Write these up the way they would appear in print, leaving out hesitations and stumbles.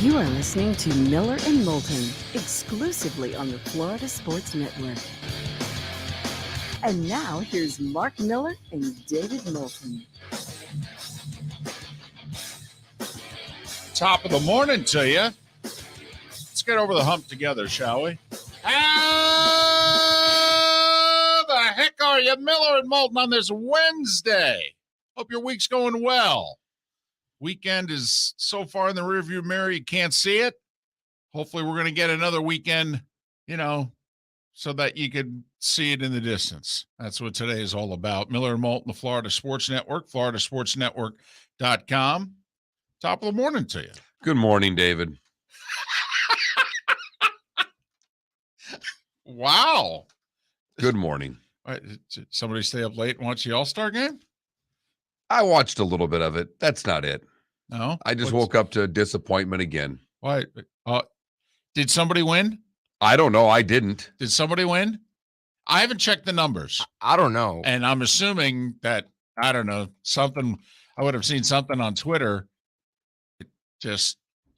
You are listening to Miller and Moulton, exclusively on the Florida Sports Network. And now, here's Mark Miller and David Moulton. Top of the morning to you. Let's get over the hump together, shall we? How the heck are you, Miller and Moulton, on this Wednesday? Hope your week's going well. Weekend is so far in the rearview mirror you can't see it. Hopefully we're going to get another weekend, so that you could see it in the distance. That's what today is all about. Miller and Moulton, the Florida Sports Network, floridasportsnetwork.com. Top of the morning to you. Good morning, David. Wow. Good morning. Did somebody stay up late and watch the All-Star game? I watched a little bit of it. That's not it. No? I just woke up to disappointment again. Why? Did somebody win? I don't know. I didn't. Did somebody win? I haven't checked the numbers. I don't know. And I'm assuming that, I don't know, I would have seen something on Twitter. Do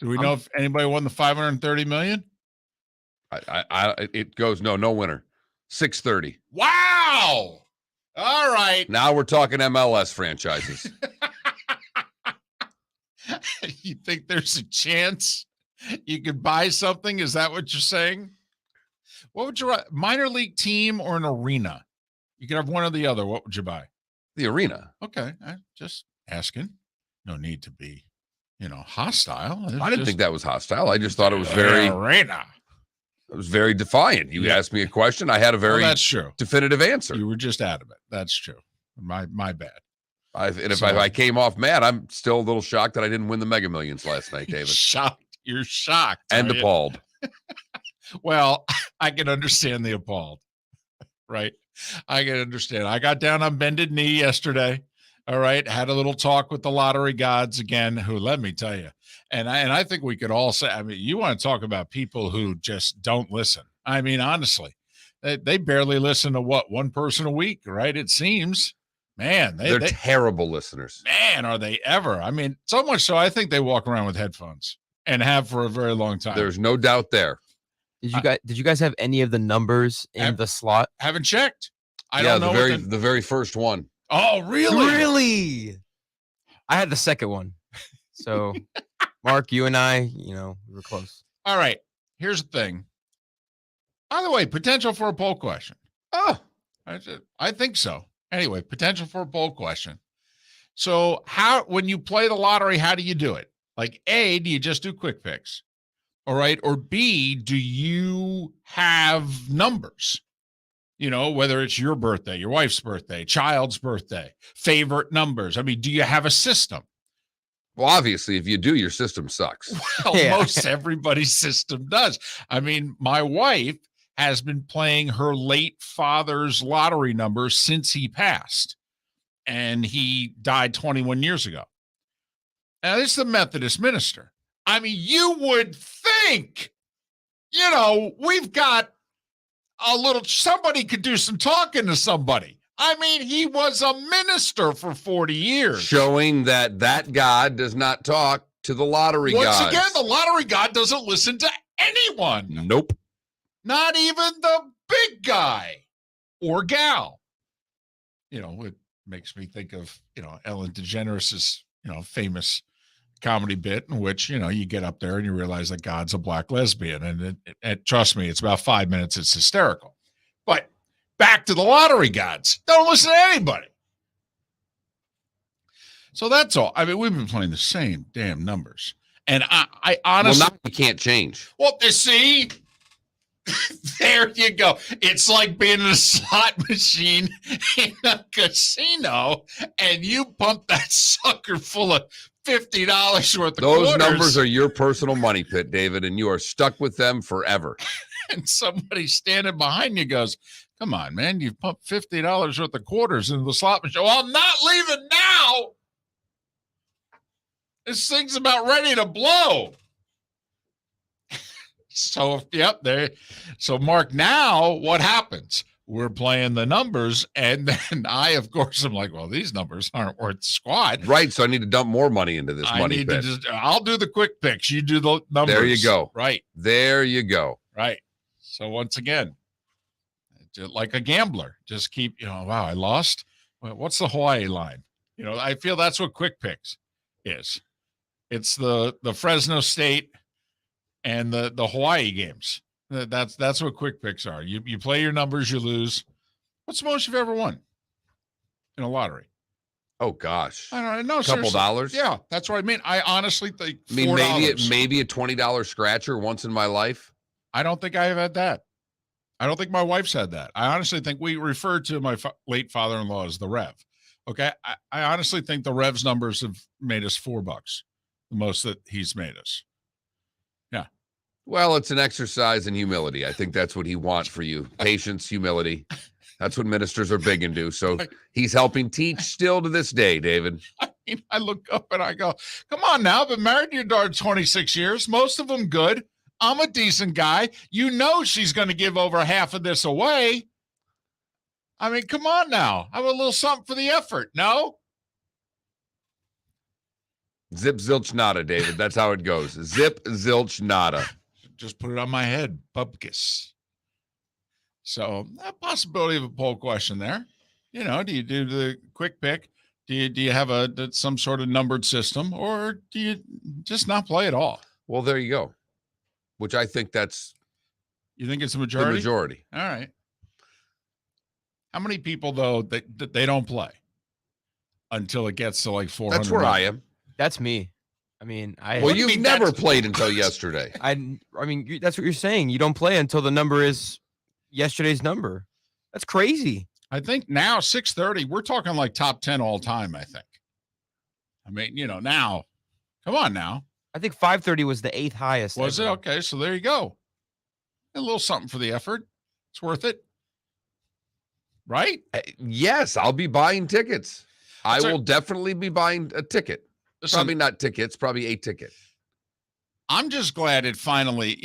we know if anybody won the $530 million? It goes, no winner. 630. Wow. All right. Now we're talking MLS franchises. You think there's a chance you could buy something? Is that what you're saying? What would you minor league team or an arena? You could have one or the other. What would you buy? The arena. Okay. I'm just asking. No need to be, hostile. I didn't think that was hostile. I just thought it was very arena. It was very defiant. You asked me a question. I had a very that's true. definitive answer. You were just adamant. That's true. My bad. If I came off mad, I'm still a little shocked that I didn't win the Mega Millions last night, David. You're shocked. And appalled. Well, I can understand the appalled, right? I can understand. I got down on bended knee yesterday. All right. Had a little talk with the lottery gods again, who, let me tell you, and I think we could all say, you want to talk about people who just don't listen. Honestly, they barely listen to one person a week, right? It seems, man, they're terrible listeners. Man, are they ever? So much so I think they walk around with headphones and have for a very long time. There's no doubt there. Did you guys have any of the numbers in the slot? Haven't checked. I don't know. The very first one. Oh, really? Really? I had the second one. So, Mark, you and I, we were close. All right. Here's the thing. By the way, potential for a poll question. Oh, I think so. Anyway, potential for a poll question. So when you play the lottery, how do you do it? Like, A, do you just do quick picks? All right. Or B, do you have numbers? Whether it's your birthday, your wife's birthday, child's birthday, favorite numbers. Do you have a system? Well, obviously, if you do, your system sucks. Well, most everybody's system does. My wife has been playing her late father's lottery numbers since he passed, and he died 21 years ago. Now, this is the Methodist minister. You would think, we've got somebody could do some talking to somebody. He was a minister for 40 years. Showing that God does not talk to the lottery gods. Once again, the lottery god doesn't listen to anyone. Nope. Not even the big guy or gal. It makes me think of, Ellen DeGeneres' famous comedy bit in which, you get up there and you realize that God's a black lesbian. And trust me, it's about 5 minutes. It's hysterical. But back to the lottery gods. Don't listen to anybody. So that's all. We've been playing the same damn numbers. And I honestly. Well, now you can't change. Well, see, there you go. It's like being in a slot machine in a casino and you pump that sucker full of $50 worth of Those quarters. numbers are your personal money pit, David, and you are stuck with them forever. And somebody standing behind you goes, come on, man, you've pumped $50 worth of quarters into the slot machine. Well, I'm not leaving now. This thing's about ready to blow. So, yep, there. So, Mark, now what happens? we're playing the numbers. And then I, of course, I'm like, well, these numbers aren't worth squat. Right. So I need to dump more money into this money pit. I'll do the quick picks. You do the numbers. There you go. Right. There you go. Right. So once again, like a gambler, just keep, wow, I lost. What's the Hawaii line? I feel that's what quick picks is. It's the Fresno State and the Hawaii games. That's what quick picks are. You play your numbers, you lose. What's the most you've ever won in a lottery? Oh gosh, I don't know. A couple dollars. Yeah, that's what I mean. I honestly think. Maybe a $20 scratcher once in my life. I don't think I have had that. I don't think my wife's had that. I honestly think we referred to my late father-in-law as the Rev. Okay, I honestly think the Rev's numbers have made us $4, the most that he's made us. Yeah. Well, it's an exercise in humility. I think that's what he wants for you. Patience, humility. That's what ministers are big into. So he's helping teach still to this day, David. I look up and I go, come on now. I've been married to your daughter 26 years. Most of them good. I'm a decent guy. She's going to give over half of this away. I mean, come on now. Have a little something for the effort. No? Zip, zilch, nada, David. That's how it goes. Zip, zilch, nada. Just put it on my head. Pupkis. So a possibility of a poll question there. Do you do the quick pick? Do you have some sort of numbered system, or do you just not play at all? Well, there you go. Which I think that's. You think it's a majority? The majority. All right. How many people though that they don't play until it gets to like 400? That's where I am. That's me. I mean, you've never played until yesterday. I mean, that's what you're saying. You don't play until the number is yesterday's number. That's crazy. I think now 630, we're talking like top 10 all time, I think. I mean, now, come on now. I think 530 was the 8th highest. Was it? Okay, so there you go. A little something for the effort. It's worth it. Right? Yes, I'll be buying tickets. I will definitely be buying a ticket. Probably not tickets, probably a ticket. I'm just glad it finally,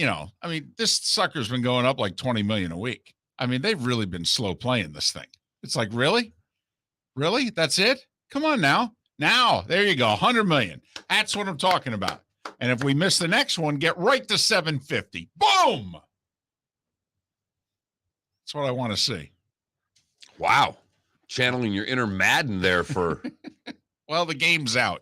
this sucker's been going up like 20 million a week. I mean, they've really been slow playing this thing. It's like, really? Really? That's it? Come on now. Now, there you go. 100 million. That's what I'm talking about. And if we miss the next one, get right to 750. Boom. That's what I want to see. Wow. Channeling your inner Madden there for. Well, the game's out,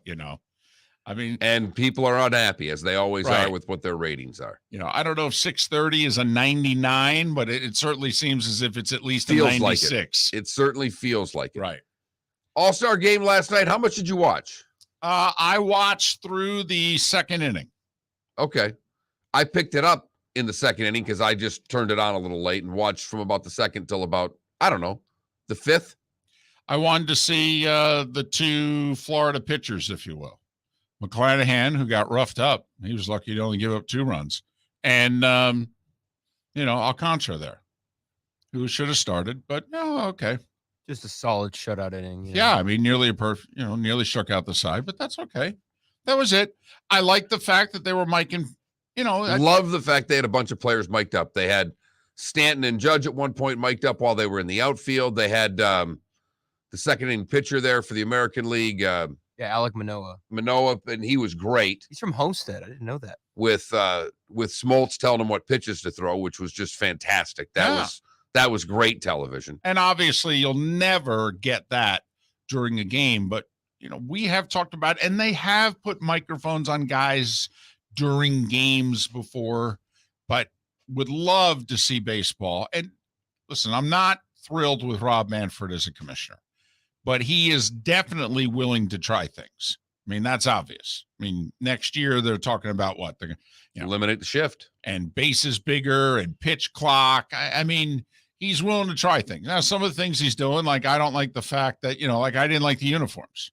I mean, and people are unhappy as they always are with what their ratings are. I don't know if 630 is a 99, but it certainly seems as if it's at least a 96. It certainly feels like it. Right. All-Star game last night. How much did you watch? I watched through the second inning. Okay. I picked it up in the second inning because I just turned it on a little late and watched from about the second till about, I don't know, the fifth. I wanted to see the two Florida pitchers, if you will. McClanahan, who got roughed up. He was lucky to only give up 2 runs. And, Alcantara there, who should have started, but no, okay. Just a solid shutout inning. Yeah, I mean, nearly nearly struck out the side, but that's okay. That was it. I like the fact that they were miking, Love the fact they had a bunch of players mic'd up. They had Stanton and Judge at one point mic'd up while they were in the outfield. They had the second inning pitcher there for the American League. Alek Manoah. And he was great. He's from Homestead. I didn't know that. With Smoltz telling him what pitches to throw, which was just fantastic. That was great television. And obviously you'll never get that during a game, but we have talked about, and they have put microphones on guys during games before, but would love to see baseball. And listen, I'm not thrilled with Rob Manfred as a commissioner, but he is definitely willing to try things. I mean, that's obvious. I mean, next year they're talking about what? They're eliminate the shift and bases bigger and pitch clock. I mean, he's willing to try things. Now, some of the things he's doing, like I don't like the fact that, like I didn't like the uniforms.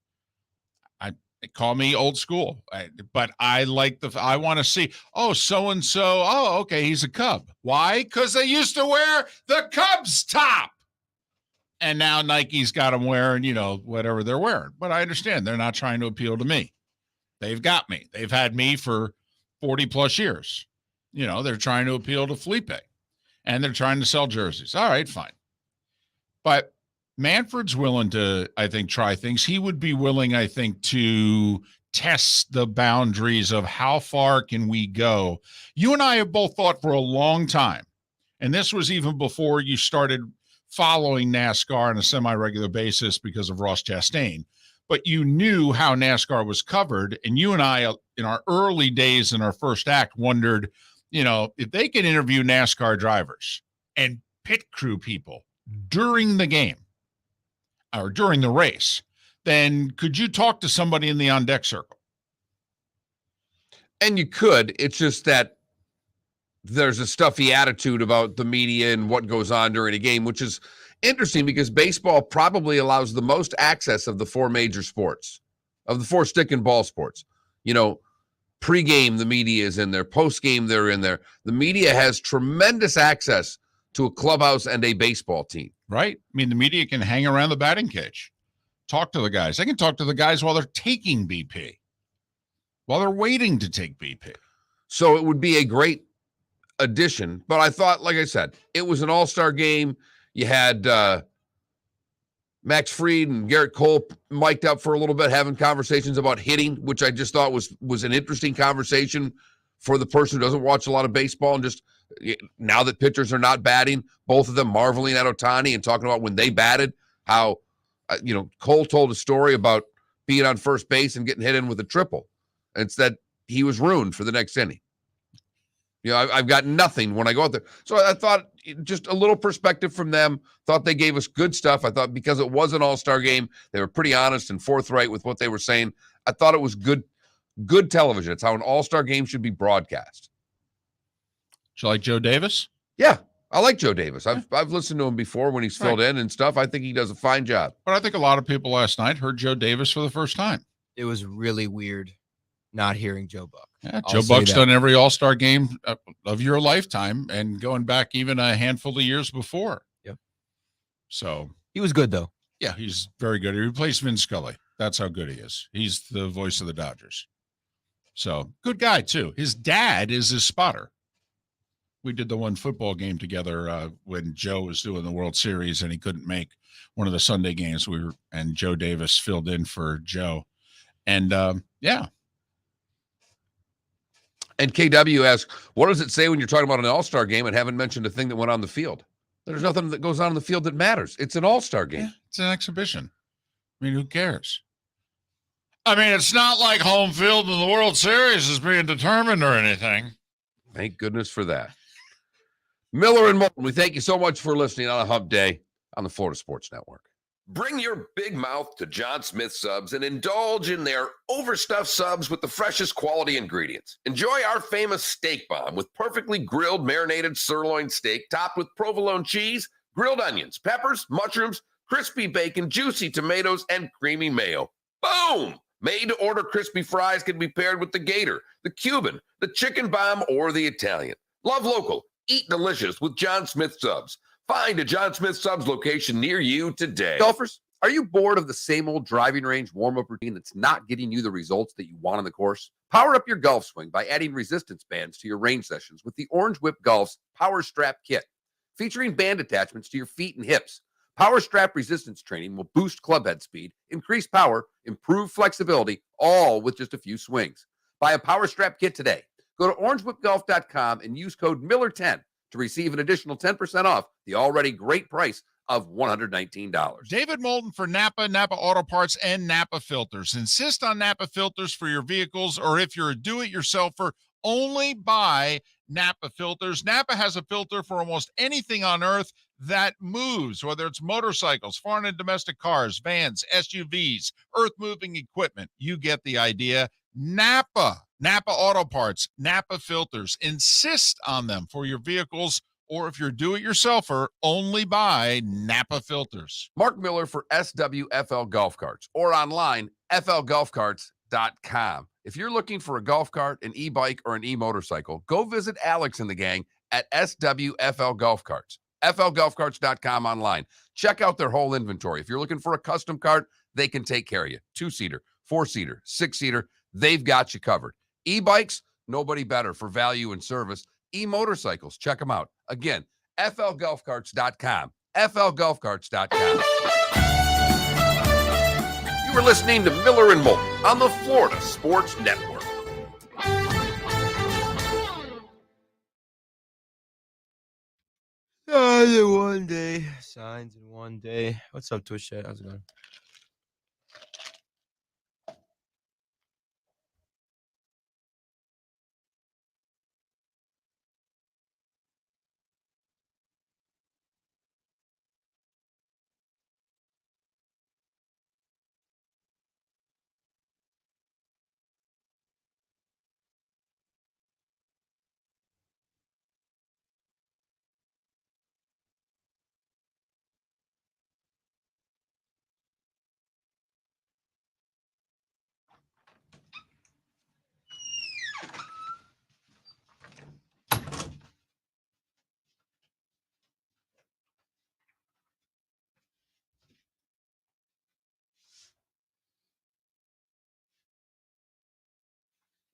Call me old school, but I like I want to see, so-and-so. Oh, okay, he's a Cub. Why? Because they used to wear the Cubs top. And now Nike's got them wearing, whatever they're wearing. But I understand they're not trying to appeal to me. They've got me. They've had me for 40 plus years. They're trying to appeal to Felipe, and they're trying to sell jerseys. All right, fine. But Manfred's willing to, I think, try things. He would be willing, I think, to test the boundaries of how far can we go. You and I have both thought for a long time, and this was even before you started following NASCAR on a semi-regular basis because of Ross Chastain, but you knew how NASCAR was covered. And you and I, in our early days in our first act, wondered, if they can interview NASCAR drivers and pit crew people during the game or during the race, then could you talk to somebody in the on-deck circle? And you could. It's just that there's a stuffy attitude about the media and what goes on during a game, which is interesting because baseball probably allows the most access of the four major sports, of the four stick and ball sports. Pre-game, the media is in there. Post-game, they're in there. The media has tremendous access to a clubhouse and a baseball team. Right? I mean, the media can hang around the batting cage, talk to the guys. They can talk to the guys while they're taking BP, while they're waiting to take BP. So it would be a great addition. But I thought, like I said, it was an all-star game. You had Max Fried and Garrett Cole mic'd up for a little bit, having conversations about hitting, which I just thought was an interesting conversation for the person who doesn't watch a lot of baseball. And just now that pitchers are not batting, both of them marveling at Ohtani and talking about when they batted, how, Cole told a story about being on first base and getting hit in with a triple. And it's that he was ruined for the next inning. I've got nothing when I go out there. So I thought just a little perspective from them. Thought they gave us good stuff. I thought because it was an all-star game, they were pretty honest and forthright with what they were saying. I thought it was good television. It's how an all-star game should be broadcast. Do you like Joe Davis? Yeah, I like Joe Davis. I've listened to him before when he's filled in and stuff. I think he does a fine job. But I think a lot of people last night heard Joe Davis for the first time. It was really weird not hearing Joe Buck. Yeah, Joe Buck's done every all-star game of your lifetime and going back even a handful of years before. Yep. So he was good, though. Yeah, he's very good. He replaced Vin Scully. That's how good he is. He's the voice of the Dodgers. So good guy, too. His dad is his spotter. We did the one football game together when Joe was doing the World Series and he couldn't make one of the Sunday games. And Joe Davis filled in for Joe. And yeah. And KW asks, what does it say when you're talking about an all-star game and haven't mentioned a thing that went on the field? There's nothing that goes on in the field that matters. It's an all-star game. Yeah, it's an exhibition. I mean, who cares? I mean, it's not like home field in the World Series is being determined or anything. Thank goodness for that. Miller and Moulton, we thank you so much for listening on a hump day on the Florida Sports Network. Bring your big mouth to John Smith Subs and indulge in their overstuffed subs with the freshest quality ingredients. Enjoy our famous steak bomb with perfectly grilled, marinated sirloin steak topped with provolone cheese, grilled onions, peppers, mushrooms, crispy bacon, juicy tomatoes, and creamy mayo. Boom! Made-to-order crispy fries can be paired with the Gator, the Cuban, the chicken bomb, or the Italian. Love local. Eat delicious with John Smith Subs. Find a John Smith Subs location near you today. Golfers, are you bored of the same old driving range warm-up routine that's not getting you the results that you want on the course? Power up your golf swing by adding resistance bands to your range sessions with the Orange Whip Golf's Power Strap Kit. Featuring band attachments to your feet and hips, Power Strap resistance training will boost clubhead speed, increase power, improve flexibility, all with just a few swings. Buy a Power Strap Kit today. Go to orangewhipgolf.com and use code Miller10 to receive an additional 10% off the already great price of $119. David Moulton for Napa Auto Parts, and Napa Filters. Insist on Napa Filters for your vehicles, or if you're a do-it-yourselfer, only buy Napa Filters. Napa has a filter for almost anything on earth that moves, whether it's motorcycles, foreign and domestic cars, vans, SUVs, earth-moving equipment. You get the idea. Napa Auto Parts, Napa Filters. Insist on them for your vehicles, or if you're do-it-yourselfer, only buy Napa Filters. Mark Miller for SWFL Golf Carts, or online, flgolfcarts.com. If you're looking for a golf cart, an e-bike, or an e-motorcycle, go visit Alex and the gang at SWFL Golf Carts. flgolfcarts.com online. Check out their whole inventory. If you're looking for a custom cart, they can take care of you. 2-seater, 4-seater, 6-seater, they've got you covered. E-bikes, nobody better for value and service. E-motorcycles, check them out. Again, flgolfcarts.com, flgolfcarts.com. You were listening to Miller and Moulton on the Florida Sports Network. Signs in one day. Signs in one day. What's up, Twitch chat? How's it going?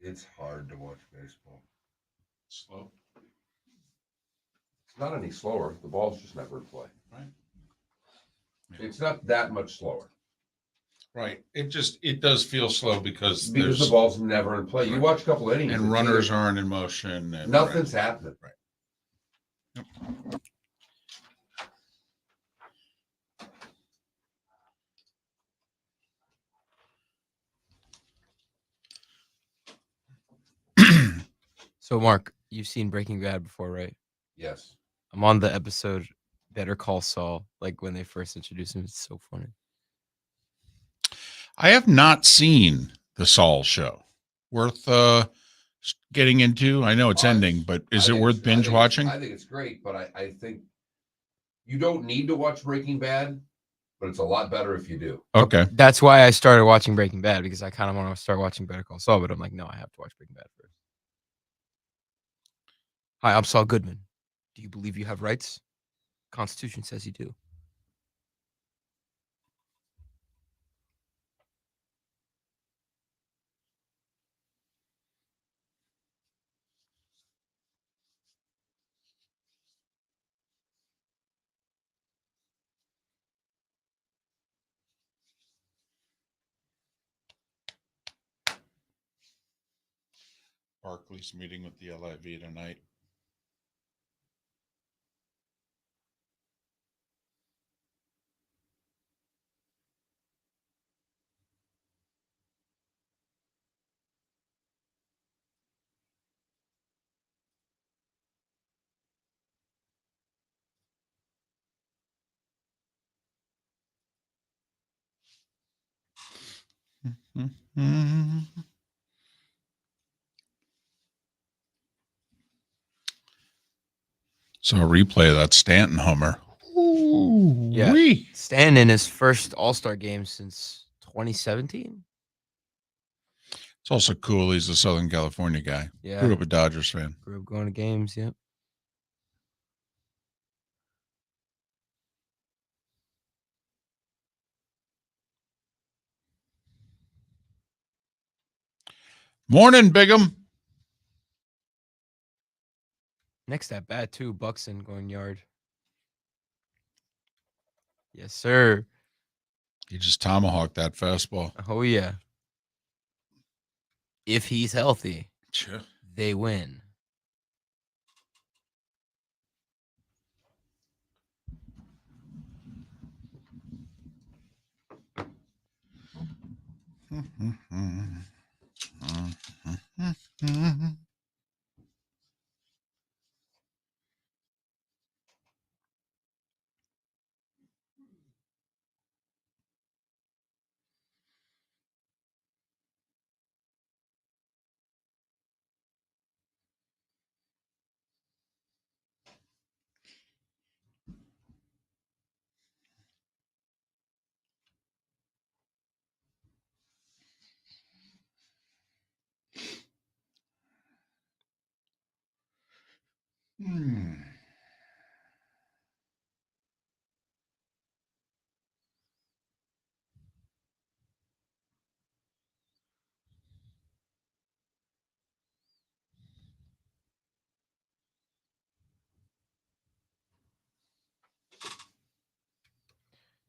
It's hard to watch baseball. Slow. It's not any slower. The ball's just never in play. Right. It's not that much slower. Right. It does feel slow because the ball's never in play. You watch a couple innings and runners aren't in motion. And nothing's happening. Right. Yep. So, Mark, you've seen Breaking Bad before, right? Yes. I'm on the episode Better Call Saul, like when they first introduced him. It's so funny. I have not seen the Saul show. Worth getting into? I know it's ending, but is it worth binge watching? I think it's great, but I think you don't need to watch Breaking Bad, but it's a lot better if you do. Okay. That's why I started watching Breaking Bad, because I kind of want to start watching Better Call Saul, but I'm like, no, I have to watch Breaking Bad first. Hi, I'm Saul Goodman. Do you believe you have rights? Constitution says you do. Barkley's meeting with the LIV tonight. So a replay of that Stanton homer. Ooh, Yeah. wee. Stanton in his first All-Star game since 2017. It's also cool. He's a Southern California guy. Yeah. Grew up a Dodgers fan. Grew up going to games, yep. Morning, Bigum. Next at bat, too, Buxton going yard. Yes, sir. He just tomahawked that fastball. Oh, yeah. If he's healthy, Sure. they win.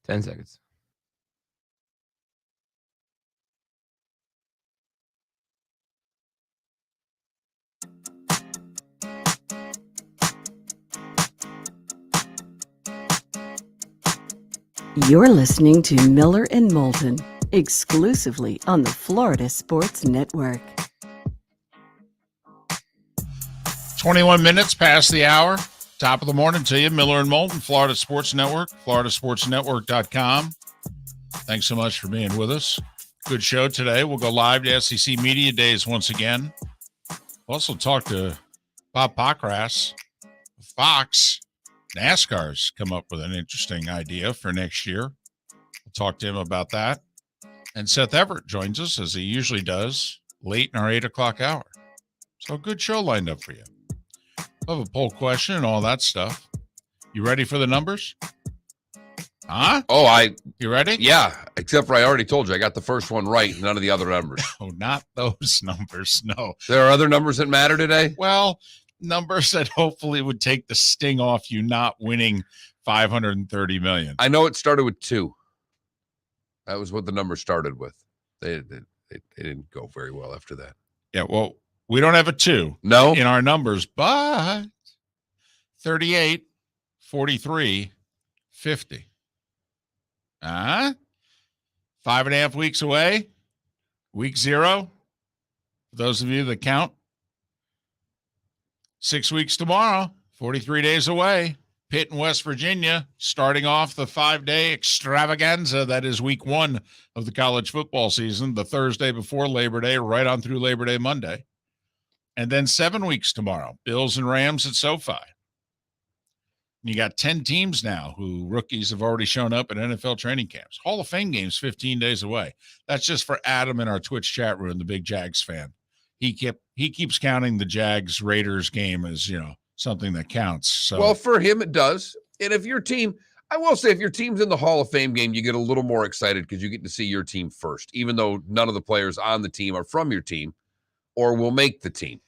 10 seconds. You're listening to Miller and Moulton, exclusively on the Florida Sports Network. 21 minutes past the hour. Top of the morning to you, Miller and Moulton, Florida Sports Network, floridasportsnetwork.com. Thanks so much for being with us. Good show today. We'll go live to SEC Media Days once again. We'll also talk to Bob Pockrass, Fox. NASCAR's come up with an interesting idea for next year. We'll talk to him about that. And Seth Everett joins us, as he usually does, late in our 8 o'clock hour. So a good show lined up for you. We'll have a poll question and all that stuff. You ready for the numbers? Huh? Oh, You ready? yeah, except for I already told you I got the first one right, none of the other numbers. Oh, not those numbers. No. There are other numbers that matter today? Well, numbers that hopefully would take the sting off you not winning $530 million. I know it started with 2. That was what the number started with. They didn't go very well after that. Yeah, well, we don't have a 2 No? in our numbers, but 38, 43, 50. 5.5 weeks away. Week 0. For those of you that count. 6 weeks tomorrow, 43 days away. Pitt in West Virginia, starting off the 5-day extravaganza. That is week 1 of the college football season, the Thursday before Labor Day, right on through Labor Day Monday. And then 7 weeks tomorrow, Bills and Rams at SoFi. And you got 10 teams now who rookies have already shown up at NFL training camps. Hall of Fame games 15 days away. That's just for Adam in our Twitch chat room, the big Jags fan. He keeps counting the Jags Raiders game as, something that counts. So Well, for him, it does. And if your team, I will say, if your team's in the Hall of Fame game, you get a little more excited because you get to see your team first, even though none of the players on the team are from your team or will make the team.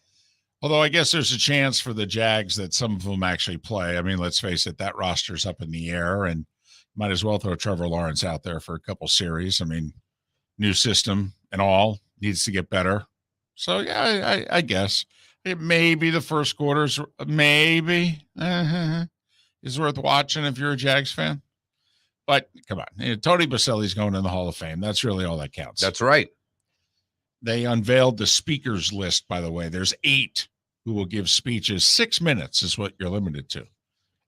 although I guess there's a chance for the Jags that some of them actually play. I mean, let's face it, that roster's up in the air, and might as well throw Trevor Lawrence out there for a couple series. I mean, new system and all needs to get better. So, yeah, I guess it may be the first quarter's maybe is worth watching if you're a Jags fan. But come on, Tony Baselli's going in the Hall of Fame. That's really all that counts. That's right. They unveiled the speakers list, by the way. There's 8 who will give speeches. 6 minutes is what you're limited to.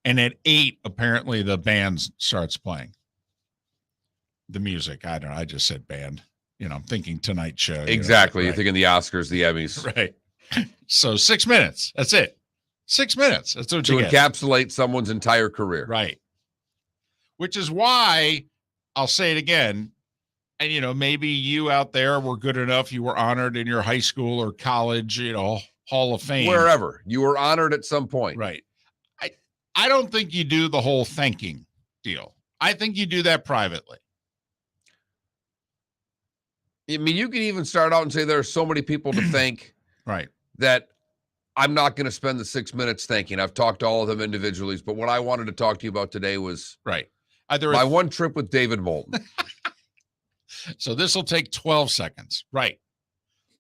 And at 8, apparently the band starts playing the music. I don't know. I just said band. I'm thinking Tonight Show. Exactly. Right. You're thinking the Oscars, the Emmys. Right. So 6 minutes. That's it. 6 minutes. That's what To you get. encapsulate someone's entire career. Right. Which is why I'll say it again. And, maybe you out there were good enough. You were honored in your high school or college, Hall of Fame. Wherever. You were honored at some point. Right. I don't think you do the whole thanking deal. I think you do that privately. I mean, you can even start out and say there are so many people to thank Right. that I'm not going to spend the 6 minutes thanking. I've talked to all of them individually, but what I wanted to talk to you about today was Right. Either my one trip with David Moulton. So this will take 12 seconds. Right.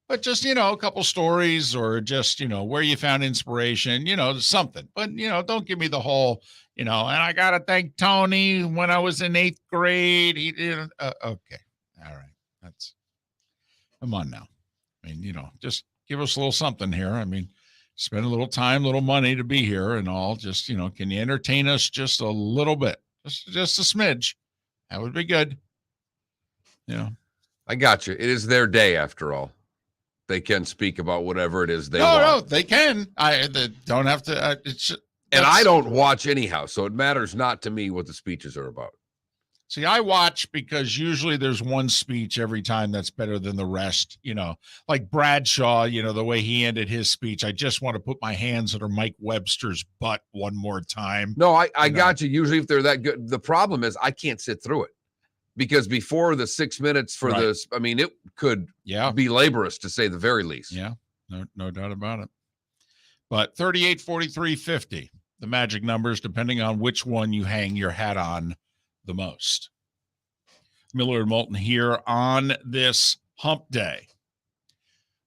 But just, a couple stories or just, where you found inspiration, something. But, don't give me the whole, and I got to thank Tony when I was in 8th grade. He did. Okay. All right. Come on now. I mean, just give us a little something here. I mean, spend a little time, little money to be here and all. Just, can you entertain us just a little bit? Just a smidge. That would be good. I got you. It is their day after all. They can speak about whatever it is they want. No, they can. They don't have to. And I don't watch anyhow, so it matters not to me what the speeches are about. See, I watch because usually there's one speech every time that's better than the rest, like Bradshaw, the way he ended his speech. I just want to put my hands under Mike Webster's butt one more time. No, I got you. Usually if they're that good, the problem is I can't sit through it because before the 6 minutes for Right. this, I mean, it could be laborious to say the very least. Yeah, no doubt about it. But 38, 43, 50, the magic numbers, depending on which one you hang your hat on the most. Miller and Moulton here on this hump day.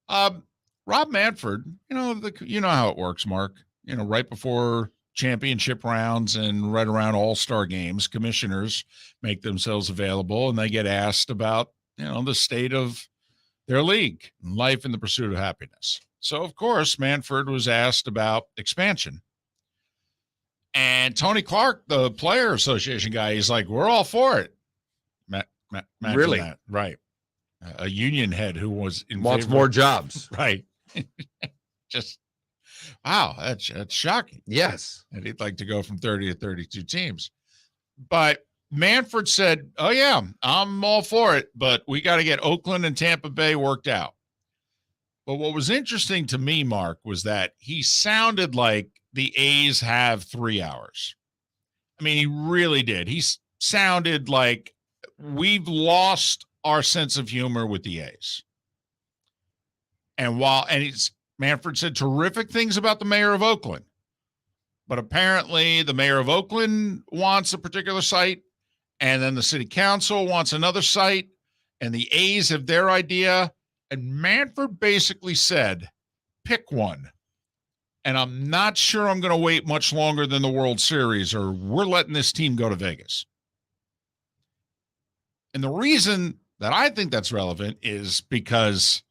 Rob Manfred, you know how it works, Mark. Right before championship rounds and right around all-star games, commissioners make themselves available and they get asked about, the state of their league and life in the pursuit of happiness. So, of course, Manfred was asked about expansion. And Tony Clark, the player association guy, he's like, we're all for it. Really? That. Right. A union head who was in Wants favor more jobs. Right. Just, wow, that's shocking. Yes. And he'd like to go from 30 to 32 teams. But Manfred said, oh, yeah, I'm all for it, but we got to get Oakland and Tampa Bay worked out. But what was interesting to me, Mark, was that he sounded like the A's have 3 hours. I mean, he really did. He sounded like we've lost our sense of humor with the A's. And Manfred said terrific things about the mayor of Oakland, but apparently the mayor of Oakland wants a particular site, and then the city council wants another site, and the A's have their idea. And Manfred basically said, pick one. And I'm not sure I'm going to wait much longer than the World Series, or we're letting this team go to Vegas. And the reason that I think that's relevant is because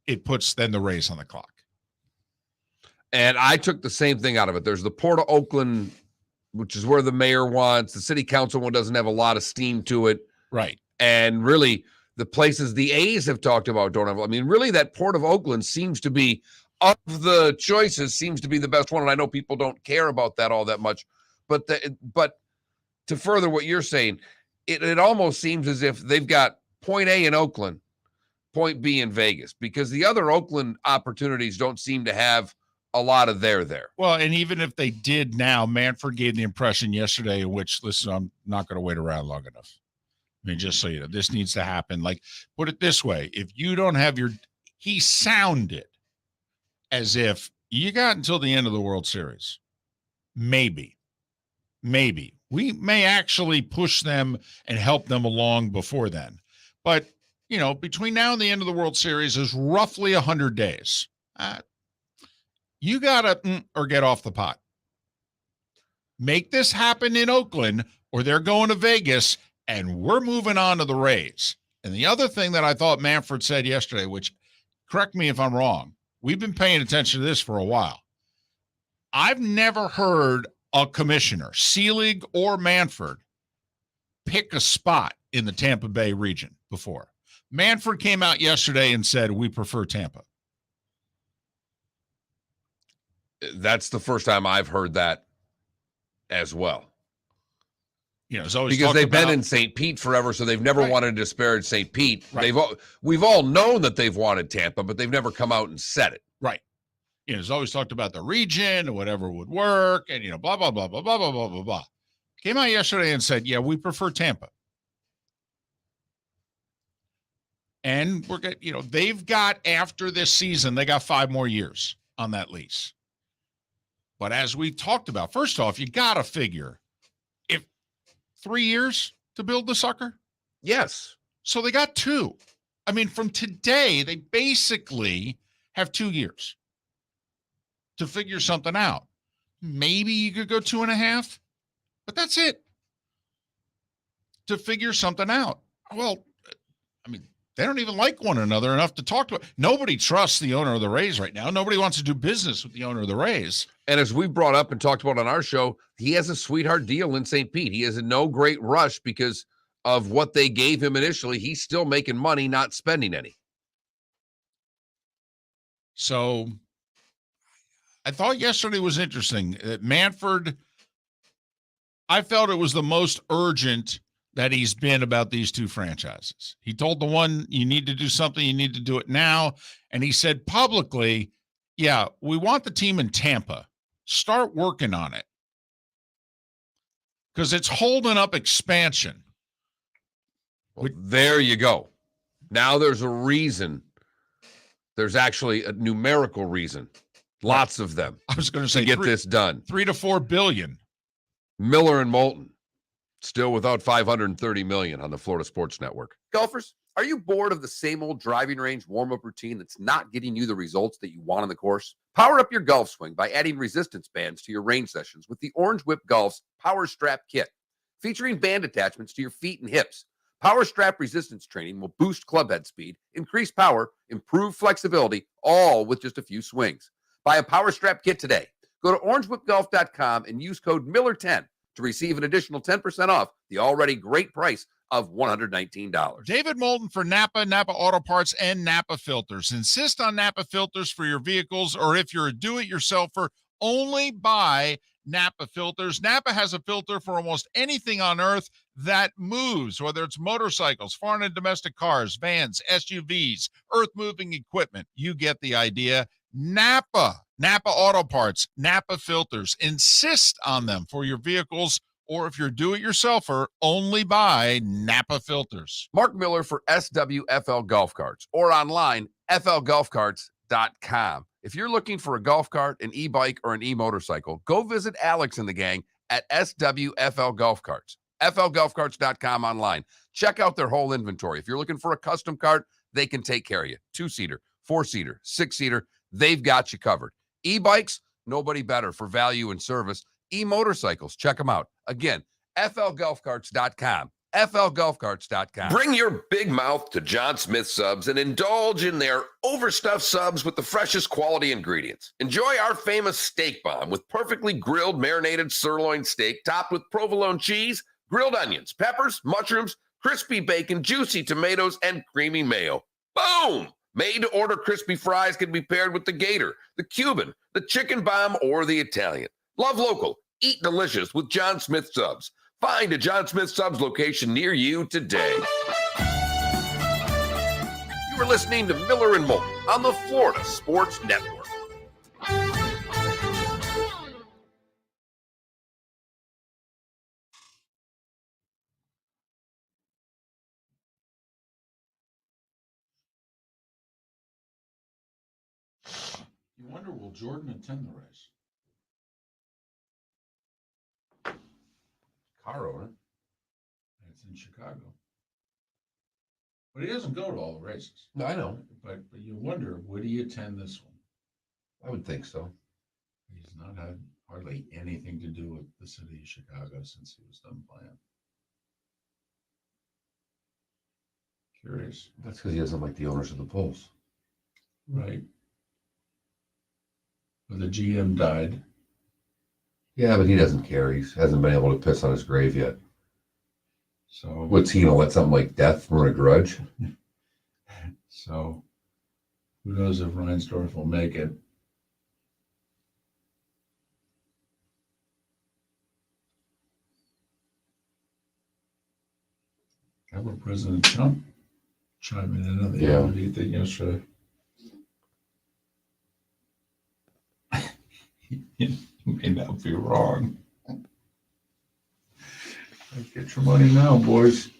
it puts then the Rays on the clock. And I took the same thing out of it. There's the Port of Oakland, which is where the mayor wants. The city council one doesn't have a lot of steam to it. Right. And really, the places the A's have talked about don't have. I mean, really, that Port of Oakland seems to be, of the choices, seems to be the best one. And I know people don't care about that all that much. But to further what you're saying, it almost seems as if they've got point A in Oakland, point B in Vegas, because the other Oakland opportunities don't seem to have a lot of there. Well, and even if they did now, Manfred gave the impression yesterday in which, listen, I'm not going to wait around long enough. I mean, just so you know, this needs to happen. Like, put it this way. If you don't have he sounded as if you got until the end of the World Series. Maybe. We may actually push them and help them along before then. But, between now and the end of the World Series is roughly 100 days. You got to or get off the pot. Make this happen in Oakland, or they're going to Vegas, and we're moving on to the Rays. And the other thing that I thought Manfred said yesterday, which, correct me if I'm wrong, we've been paying attention to this for a while. I've never heard a commissioner, Seelig or Manfred, pick a spot in the Tampa Bay region before. Manfred came out yesterday and said, we prefer Tampa. That's the first time I've heard that as well. It's always because they've been in St. Pete forever, so they've never wanted to disparage St. Pete. Right. We've all known that they've wanted Tampa, but they've never come out and said it. Right. It's always talked about the region and whatever would work, and blah blah blah blah blah blah blah blah blah. Came out yesterday and said, yeah, we prefer Tampa. And we're good. They've got, after this season, they got 5 more years on that lease. But as we talked about, first off, you got to figure, if 3 years to build the sucker? Yes. So they got 2. I mean, from today, they basically have 2 years to figure something out. Maybe you could go 2.5, but that's it. To figure something out. Well, I mean, they don't even like one another enough to talk to. Nobody trusts the owner of the Rays right now. Nobody wants to do business with the owner of the Rays. And as we brought up and talked about on our show, he has a sweetheart deal in St. Pete. He is in no great rush because of what they gave him initially. He's still making money, not spending any. So I thought yesterday was interesting. Manfred, I felt it was the most urgent that he's been about these 2 franchises. He told the one, you need to do something, you need to do it now. And he said publicly, yeah, we want the team in Tampa. Start working on it. Because it's holding up expansion. Well, there you go. Now there's a reason. There's actually a numerical reason. Lots of them. I was going to say to get this done. 3 to 4 billion. Miller and Moulton. Still without 530 million on the Florida Sports Network. Golfers, are you bored of the same old driving range warm-up routine that's not getting you the results that you want on the course? Power up your golf swing by adding resistance bands to your range sessions with the Orange Whip Golf's Power Strap Kit. Featuring band attachments to your feet and hips, Power Strap resistance training will boost clubhead speed, increase power, improve flexibility, all with just a few swings. Buy a Power Strap Kit today. Go to orangewhipgolf.com and use code Miller10 to receive an additional 10% off the already great price of $119. David Moulton for Napa Auto Parts, and Napa Filters. Insist on Napa Filters for your vehicles, or if you're a do-it-yourselfer, only buy Napa Filters. Napa has a filter for almost anything on earth that moves, whether it's motorcycles, foreign and domestic cars, vans, SUVs, earth-moving equipment. You get the idea. Napa Auto Parts, Napa Filters. Insist on them for your vehicles, or if you're do-it-yourselfer, only buy Napa Filters. Mark Miller for SWFL Golf Carts, or online, flgolfcarts.com. If you're looking for a golf cart, an e-bike, or an e-motorcycle, go visit Alex and the gang at SWFL Golf Carts. flgolfcarts.com online. Check out their whole inventory. If you're looking for a custom cart, they can take care of you. 2-seater, 4-seater, 6-seater, they've got you covered. E-bikes, nobody better for value and service. E-motorcycles, check them out. Again, flgolfcarts.com. flgolfcarts.com. Bring your big mouth to John Smith Subs and indulge in their overstuffed subs with the freshest quality ingredients. Enjoy our famous steak bomb with perfectly grilled marinated sirloin steak topped with provolone cheese, grilled onions, peppers, mushrooms, crispy bacon, juicy tomatoes, and creamy mayo. Boom! Made-to-order crispy fries can be paired with the Gator, the Cuban, the chicken bomb, or the Italian. Love local, eat delicious with John Smith Subs. Find a John Smith Subs location near you today. You are listening to Miller and Moulton on the Florida Sports Network. You wonder, will Jordan attend the race? Car owner. It's in Chicago. But he doesn't go to all the races. No, I know. But you wonder, would he attend this one? I would think so. He's not had hardly anything to do with the city of Chicago since he was done playing. Curious. That's because he doesn't like the owners of the polls. Right. But the GM died. Yeah, but he doesn't care. He hasn't been able to piss on his grave yet. So What's he going to let something like death ruin a grudge? So who knows if Reinsdorf will make it. How about President Trump chiming in on the Yeah. LED thing yesterday? You may not be wrong. Get your money now, boys.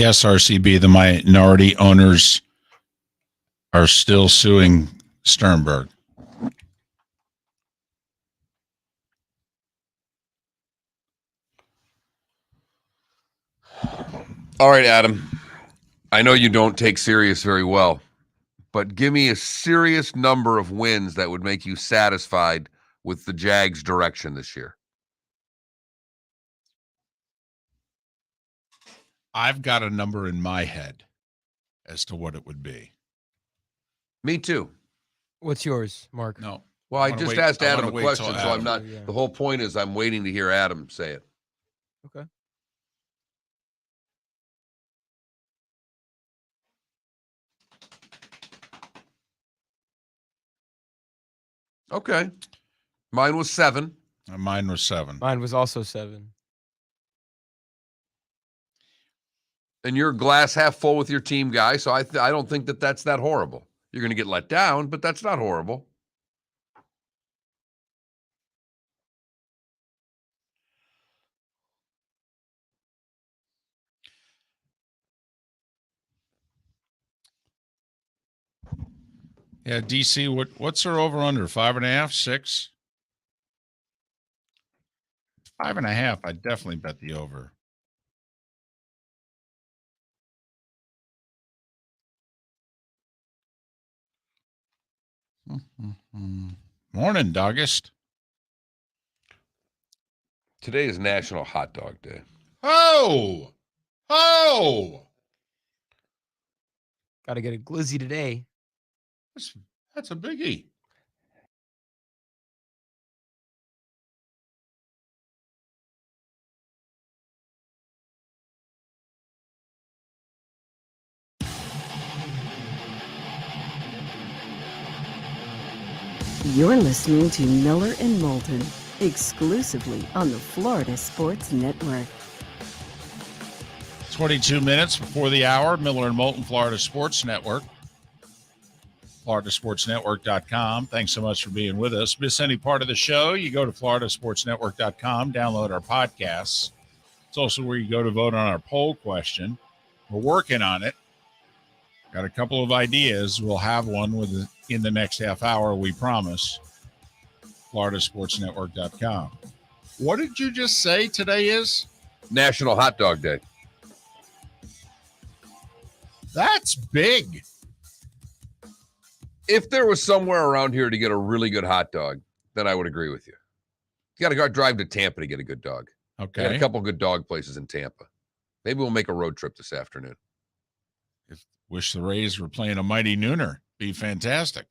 Yes, RCB, the minority owners are still suing Sternberg. All right, Adam. I know you don't take serious very well, but give me a serious number of wins that would make you satisfied with the Jags' direction this year. I've got a number in my head as to what it would be. Me too. What's yours, Mark? No. Well, I just asked Adam a question, so I'm not. Yeah. The whole point is I'm waiting to hear Adam say it. Okay. Okay. Mine was 7. Mine was 7. Mine was also 7. And you're glass half full with your team guy, so I don't think that's that horrible. You're going to get let down, but that's not horrible. Yeah, DC, what's her over under? 5.5, 6? 5.5. I definitely bet the over. Morning, Doggist. Today is National Hot Dog Day. Oh! Got to get a glizzy today. That's a biggie. You're listening to Miller and Moulton, exclusively on the Florida Sports Network. 22 minutes before the hour. Miller and Moulton, Florida Sports Network. FloridaSportsNetwork.com. Thanks so much for being with us. Miss any part of the show, you go to FloridaSportsNetwork.com, download our podcasts. It's also where you go to vote on our poll question. We're working on it. Got a couple of ideas. We'll have one in the next half hour, we promise. FloridaSportsNetwork.com. What did you just say today is? National Hot Dog Day. That's big. If there was somewhere around here to get a really good hot dog, then I would agree with you. You got to go drive to Tampa to get a good dog. Okay. Got a couple good dog places in Tampa. Maybe we'll make a road trip this afternoon. Wish the Rays were playing a mighty nooner. Be fantastic.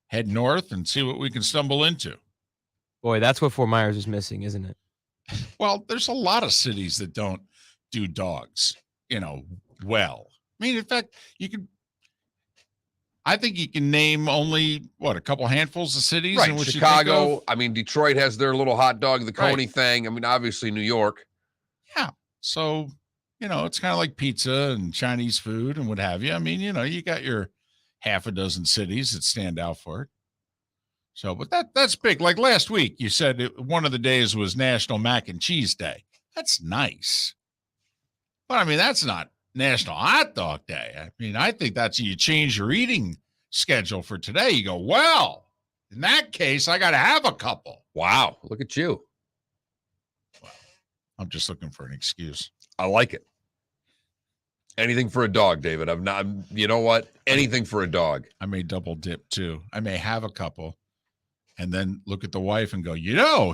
Head north and see what we can stumble into. Boy, that's what Fort Myers is missing, isn't it? Well, there's a lot of cities that don't do dogs, well. I mean, in fact, I think you can name only, a couple handfuls of cities Right, in which Chicago. I mean, Detroit has their little hot dog, the Coney Right. thing. I mean, obviously New York. Yeah. So, it's kind of like pizza and Chinese food and what have you. I mean, you got your half a dozen cities that stand out for it. So, but that's big. Like last week, you said one of the days was National Mac and Cheese Day. That's nice. But I mean, that's not National Hot Dog Day. I mean, I think that's you change your eating schedule for today. You go, well, in that case, I got to have a couple. Wow, look at you. I'm just looking for an excuse. I like it. Anything for a dog, David. You know what? Anything for a dog. I may double dip too. I may have a couple and then look at the wife and go,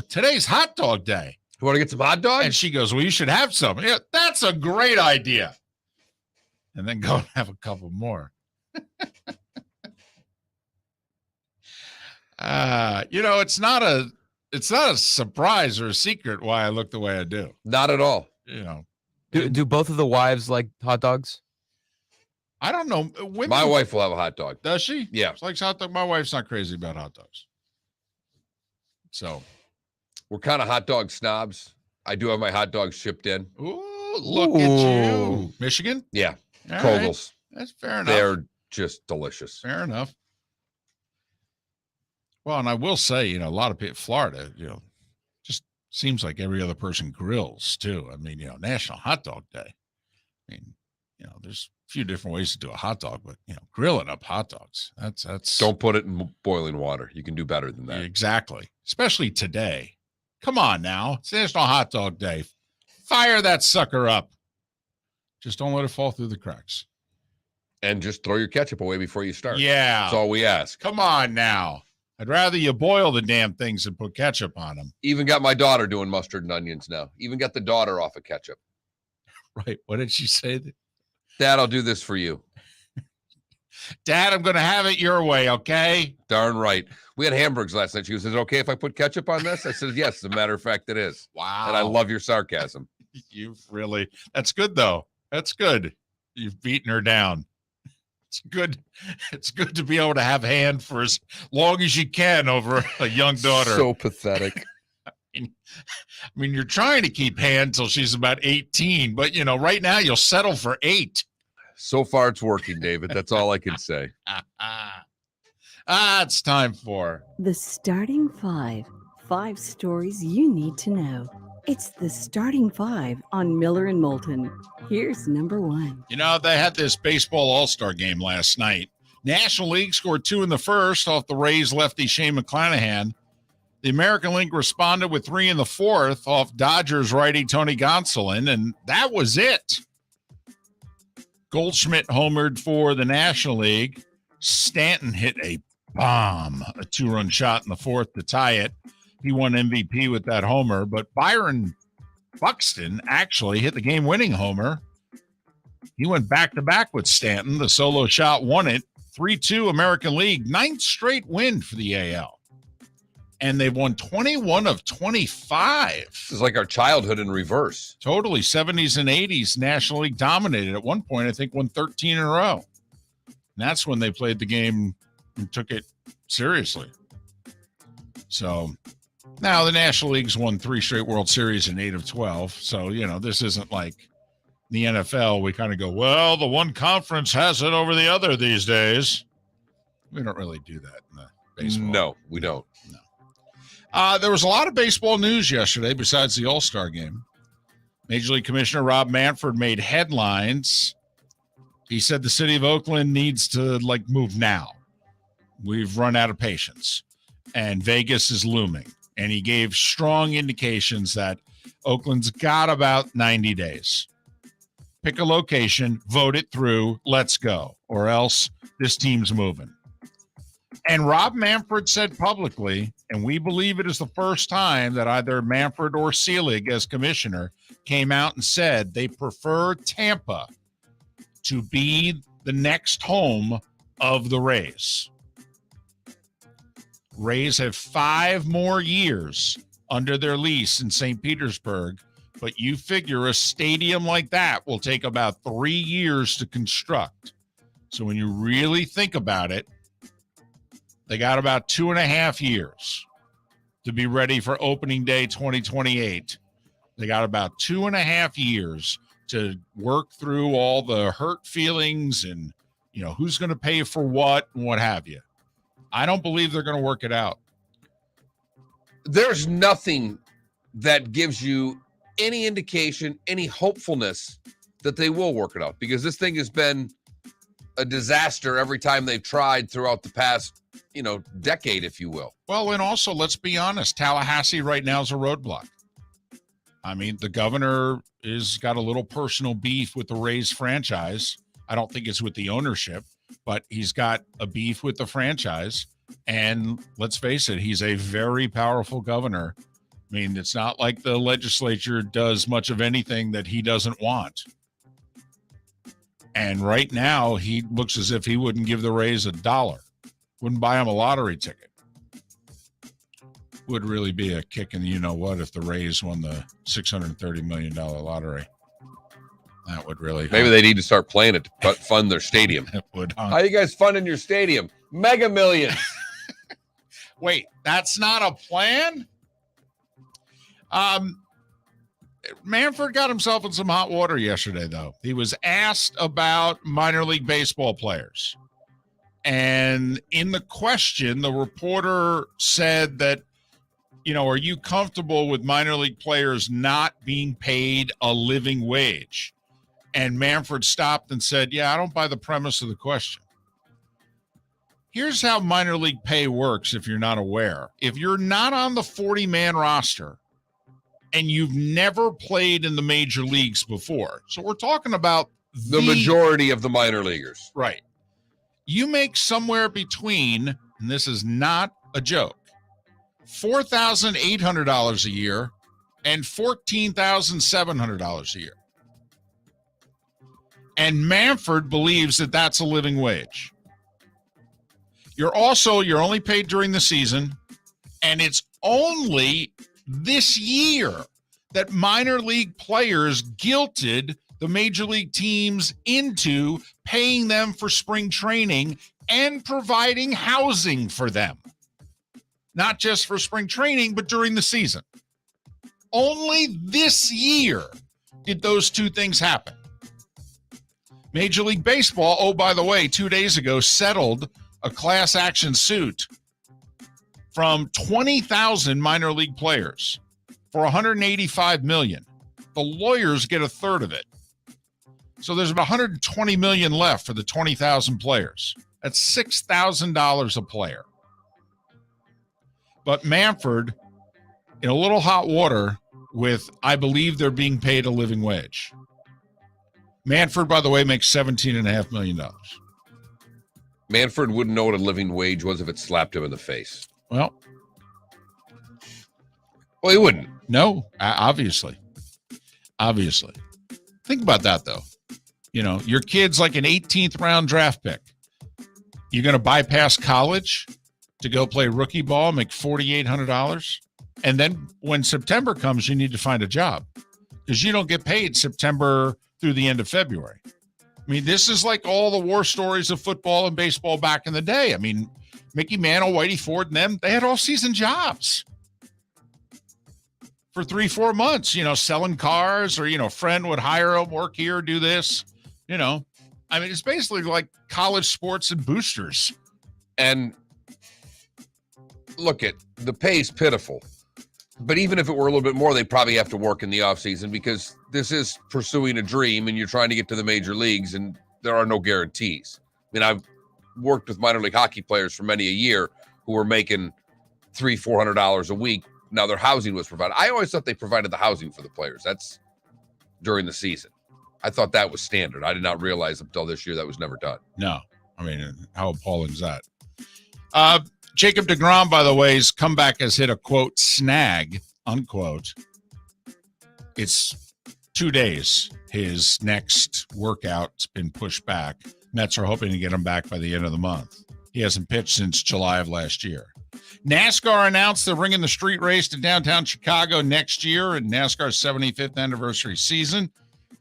today's hot dog day. You want to get some hot dogs? And she goes, well, you should have some. Yeah, that's a great idea. And then go and have a couple more. It's not a surprise or a secret why I look the way I do. Not at all. Do both of the wives like hot dogs? I don't know. My wife will have a hot dog. Does she? Yeah. She likes hot dog. My wife's not crazy about hot dogs. So we're kind of hot dog snobs. I do have my hot dogs shipped in. Ooh, look at you. Michigan? Yeah. All Kogel's. Right. That's fair enough. They're just delicious. Fair enough. Well, and I will say, a lot of people, Florida, just seems like every other person grills too. I mean, National Hot Dog Day. mean, there's a few different ways to do a hot dog, but grilling up hot dogs, that's Don't put it in boiling water. You can do better than that. exactly. Especially today. Come on now. It's National Hot Dog Day. Fire that sucker up. Just don't let it fall through the cracks. And just throw your ketchup away before you start. Yeah. That's all we ask. Come on now. I'd rather you boil the damn things than put ketchup on them. Even got my daughter doing mustard and onions now. Even got the daughter off of ketchup. Right. What did she say? Dad, I'll do this for you. Dad, I'm going to have it your way, okay? Darn right. We had hamburgers last night. She goes, is it okay if I put ketchup on this? I said, yes, as a matter of fact, it is. Wow. And I love your sarcasm. You've really, that's good though. That's good. You've beaten her down. It's good. It's good to be able to have hand for as long as you can over a young daughter. So pathetic. I mean, you're trying to keep hand till she's about 18, but right now you'll settle for 8. So far it's working, David. That's all I can say. It's time for The Starting Five. 5 stories you need to know. It's the Starting Five on Miller and Moulton. Here's number 1. they had this baseball all-star game last night. National League scored 2 in the first off the Rays lefty Shane McClanahan. The American League responded with 3 in the fourth off Dodgers righty Tony Gonsolin, and that was it. Goldschmidt homered for the National League. Stanton hit a bomb, a 2-run shot in the fourth to tie it. He won MVP with that homer, but Byron Buxton actually hit the game-winning homer. He went back-to-back with Stanton. The solo shot won it. 3-2 American League, 9th straight win for the AL. And they've won 21 of 25. This is like our childhood in reverse. Totally, 70s and 80s, National League dominated. At one point, I think won 13 in a row. And that's when they played the game and took it seriously. So now the National League's won 3 straight World Series in 8 of 12. So, this isn't like the NFL. We kind of go, well, the one conference has it over the other these days. We don't really do that in the baseball. No, we don't. No. There was a lot of baseball news yesterday besides the All-Star game. Major League Commissioner Rob Manfred made headlines. He said the city of Oakland needs to move now. We've run out of patience and Vegas is looming. And he gave strong indications that Oakland's got about 90 days. Pick a location, vote it through, let's go, or else this team's moving. And Rob Manfred said publicly, and we believe it is the first time that either Manfred or Selig as commissioner came out and said they prefer Tampa to be the next home of the Rays. Rays have 5 more years under their lease in St. Petersburg, but you figure a stadium like that will take about 3 years to construct. So when you really think about it, they got about 2.5 years to be ready for opening day 2028. They got about 2.5 years to work through all the hurt feelings and, who's going to pay for what and what have you. I don't believe they're going to work it out. There's nothing that gives you any indication, any hopefulness that they will work it out, because this thing has been a disaster every time they've tried throughout the past, decade, if you will. Well, and also, let's be honest, Tallahassee right now is a roadblock. I mean, the governor is got a little personal beef with the Rays franchise. I don't think it's with the ownership, but he's got a beef with the franchise. And let's face it, he's a very powerful governor. I mean, it's not like the legislature does much of anything that he doesn't want. And right now, he looks as if he wouldn't give the Rays $1. Wouldn't buy him a lottery ticket. Would really be a kick in the you-know-what if the Rays won the $630 million lottery. That would really Maybe they need to start playing it to fund their stadium. It would. How you guys funding your stadium? Mega Millions. Wait, that's not a plan? Manfred got himself in some hot water yesterday, though. He was asked about minor league baseball players. And in the question, the reporter said that, are you comfortable with minor league players not being paid a living wage? And Manfred stopped and said, yeah, I don't buy the premise of the question. Here's how minor league pay works if you're not aware. If you're not on the 40-man roster and you've never played in the major leagues before, so we're talking about The majority of the minor leaguers. Right. You make somewhere between, and this is not a joke, $4,800 a year and $14,700 a year. And Manfred believes that that's a living wage. You're only paid during the season, and it's only this year that minor league players guilted the major league teams into paying them for spring training and providing housing for them. Not just for spring training, but during the season. Only this year did those two things happen. Major League Baseball, oh, by the way, 2 days ago settled a class action suit from 20,000 minor league players for $185 million. The lawyers get a third of it. So there's about $120 million left for the 20,000 players. That's $6,000 a player. But Manfred, in a little hot water with, I believe they're being paid a living wage. Manfred, by the way, makes $17.5 million. Manfred wouldn't know what a living wage was if it slapped him in the face. Well, he wouldn't. No, obviously. Obviously. Think about that, though. You know, your kid's like an 18th round draft pick. You're going to bypass college to go play rookie ball, make $4,800. And then when September comes, you need to find a job because you don't get paid September through the end of February. I mean, this is like all the war stories of football and baseball back in the day. I mean, Mickey Mantle, Whitey Ford, and them, they had all-season jobs for 3-4 months, you know, selling cars or, you know, a friend would hire them, work here, do this, you know. I mean, it's basically like college sports and boosters. And look, the pay's pitiful. But even if it were a little bit more, they probably have to work in the offseason because this is pursuing a dream and you're trying to get to the major leagues and there are no guarantees. I mean, I've worked with minor league hockey players for many a year who were making $300-400 a week. Now their housing was provided. I always thought they provided the housing for the players. That's during the season. I thought that was standard. I did not realize until this year that was never done. No. I mean, how appalling is that? Jacob deGrom, by the way, his comeback has hit a, quote, snag, unquote. It's 2 days. His next workout's been pushed back. Mets are hoping to get him back by the end of the month. He hasn't pitched since July of last year. NASCAR announced they're bringing the street race to downtown Chicago next year in NASCAR's 75th anniversary season.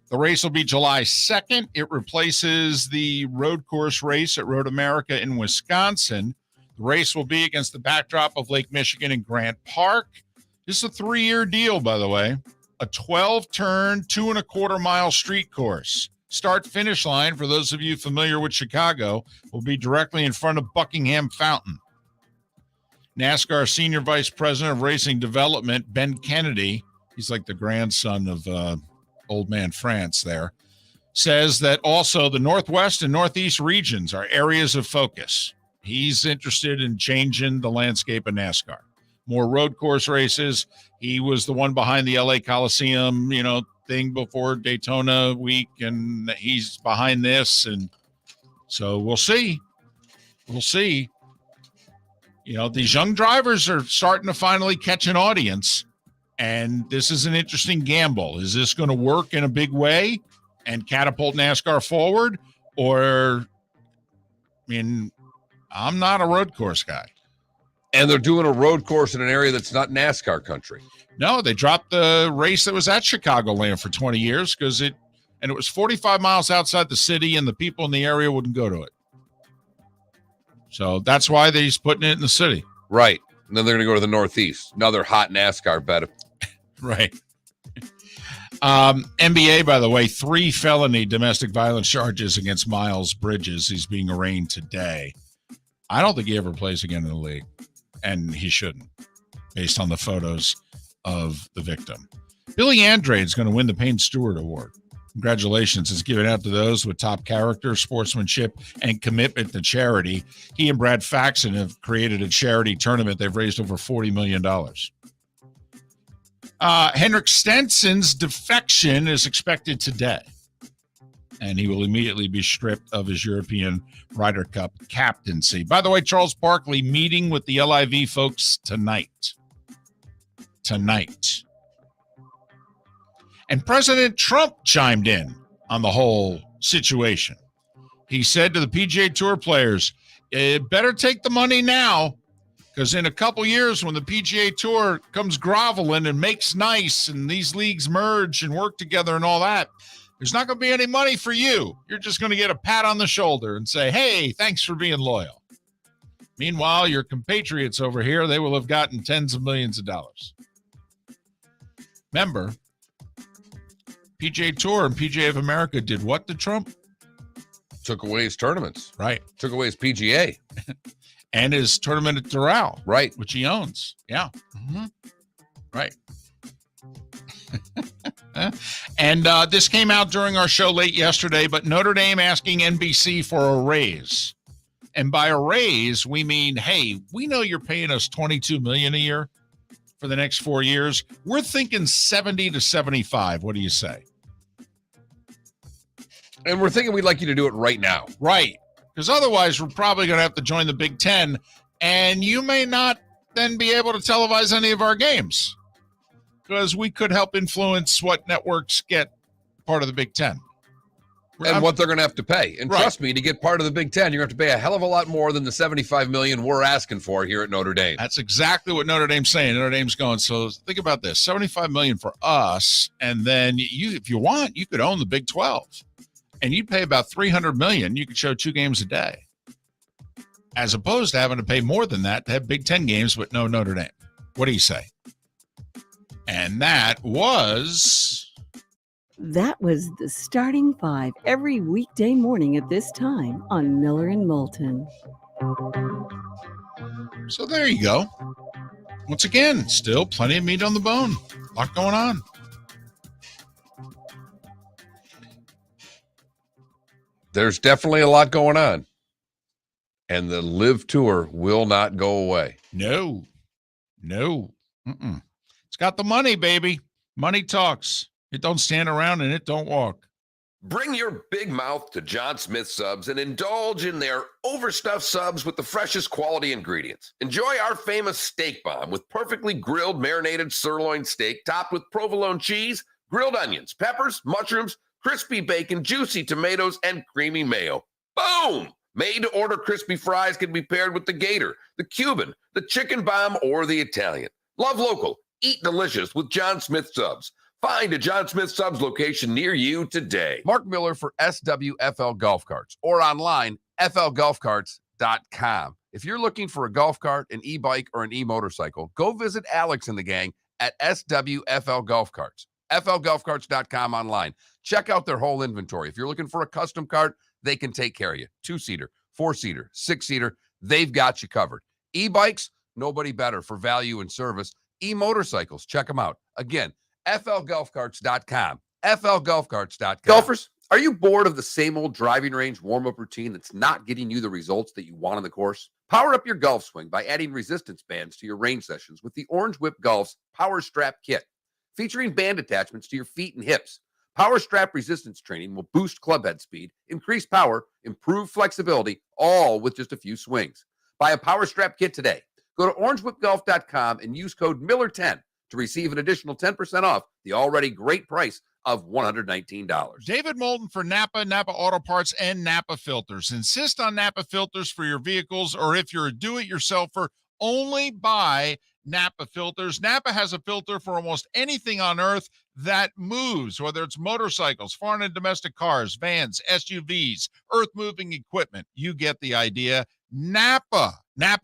The race will be July 2nd. It replaces the road course race at Road America in Wisconsin. The race will be against the backdrop of Lake Michigan and Grant Park. This is a 3-year deal, by the way. A 12-turn, 2.25-mile street course. Start-finish line, for those of you familiar with Chicago, will be directly in front of Buckingham Fountain. NASCAR Senior Vice President of Racing Development, Ben Kennedy, he's like the grandson of old man France there, says that also the Northwest and Northeast regions are areas of focus. He's interested in changing the landscape of NASCAR. More road course races. He was the one behind the LA Coliseum, you know, thing before Daytona week, and he's behind this. And so we'll see. We'll see. You know, these young drivers are starting to finally catch an audience, and this is an interesting gamble. Is this going to work in a big way and catapult NASCAR forward? Or, I mean, I'm not a road course guy. And they're doing a road course in an area that's not NASCAR country. No, they dropped the race that was at Chicagoland for 20 years because it was 45 miles outside the city and the people in the area wouldn't go to it. So that's why he's putting it in the city. Right. And then they're going to go to the Northeast. Another hot NASCAR bet. Right. NBA, by the way, 3 felony domestic violence charges against Miles Bridges. He's being arraigned today. I don't think he ever plays again in the league, and he shouldn't, based on the photos of the victim. Billy Andrade is going to win the Payne Stewart Award. Congratulations is given out to those with top character, sportsmanship, and commitment to charity. He and Brad Faxon have created a charity tournament. They've raised over $40 million. Henrik Stenson's defection is expected today, and he will immediately be stripped of his European Ryder Cup captaincy. By the way, Charles Barkley meeting with the LIV folks tonight. And President Trump chimed in on the whole situation. He said to the PGA Tour players, better take the money now, because in a couple years when the PGA Tour comes groveling and makes nice and these leagues merge and work together and all that, there's not going to be any money for you. You're just going to get a pat on the shoulder and say, hey, thanks for being loyal. Meanwhile, your compatriots over here, they will have gotten tens of millions of dollars. Remember, PGA Tour and PGA of America did what to Trump? Took away his tournaments. Right. Took away his PGA. And his tournament at Doral. Right. Which he owns. Yeah. Mm-hmm. Right. And this came out during our show late yesterday, but Notre Dame asking NBC for a raise. And by a raise, we mean, hey, we know you're paying us $22 million a year for the next 4 years. We're thinking 70 to 75. What do you say? And we're thinking we'd like you to do it right now. Right. Because otherwise, we're probably going to have to join the Big Ten, and you may not then be able to televise any of our games because we could help influence what networks get part of the Big Ten. And what they're going to have to pay. And Right. trust me, to get part of the Big Ten, you're going to have to pay a hell of a lot more than the $75 million we're asking for here at Notre Dame. That's exactly what Notre Dame's saying. Notre Dame's going, so think about this, $75 million for us, and then you, if you want, you could own the Big 12. And you'd pay about $300 million. You could show 2 games a day, as opposed to having to pay more than that to have Big Ten games, but no Notre Dame. What do you say? And that was the Starting Five every weekday morning at this time on Miller and Moulton. so. There you go. Once again, still plenty of meat on the bone. A lot going on. There's definitely a lot going on. And the Live Tour will not go away. No. It's got the money, baby. Money talks. It don't stand around and it don't walk. Bring your big mouth to John Smith Subs and indulge in their overstuffed subs with the freshest quality ingredients. Enjoy our famous steak bomb with perfectly grilled marinated sirloin steak topped with provolone cheese, grilled onions, peppers, mushrooms, crispy bacon, juicy tomatoes, and creamy mayo. Boom! Made-to-order crispy fries can be paired with the Gator, the Cuban, the Chicken Bomb, or the Italian. Love local. Eat delicious with John Smith Subs. Find a John Smith Subs location near you today. Mark Miller for SWFL Golf Carts or online, flgolfcarts.com. If you're looking for a golf cart, an e-bike, or an e-motorcycle, go visit Alex and the gang at SWFL Golf Carts. flgolfcarts.com online. Check out their whole inventory. If you're looking for a custom cart, they can take care of you. 2-seater, 4-seater, 6-seater, they've got you covered. E-bikes, nobody better for value and service. E-motorcycles, check them out. Again, flgolfcarts.com. flgolfcarts.com. Golfers, are you bored of the same old driving range warm-up routine that's not getting you the results that you want on the course? Power up your golf swing by adding resistance bands to your range sessions with the Orange Whip Golf's Power Strap Kit. Featuring band attachments to your feet and hips, Power Strap resistance training will boost clubhead speed, increase power, improve flexibility, all with just a few swings. Buy a Power Strap Kit today. Go to orangewhipgolf.com and use code Miller10 to receive an additional 10% off the already great price of $119. David Moulton for Napa, Napa Auto Parts, and Napa Filters. Insist on Napa filters for your vehicles, or if you're a do-it-yourselfer, only buy Napa filters. Napa has a filter for almost anything on earth that moves, whether it's motorcycles, foreign and domestic cars, vans, SUVs, earth-moving equipment. You get the idea. Napa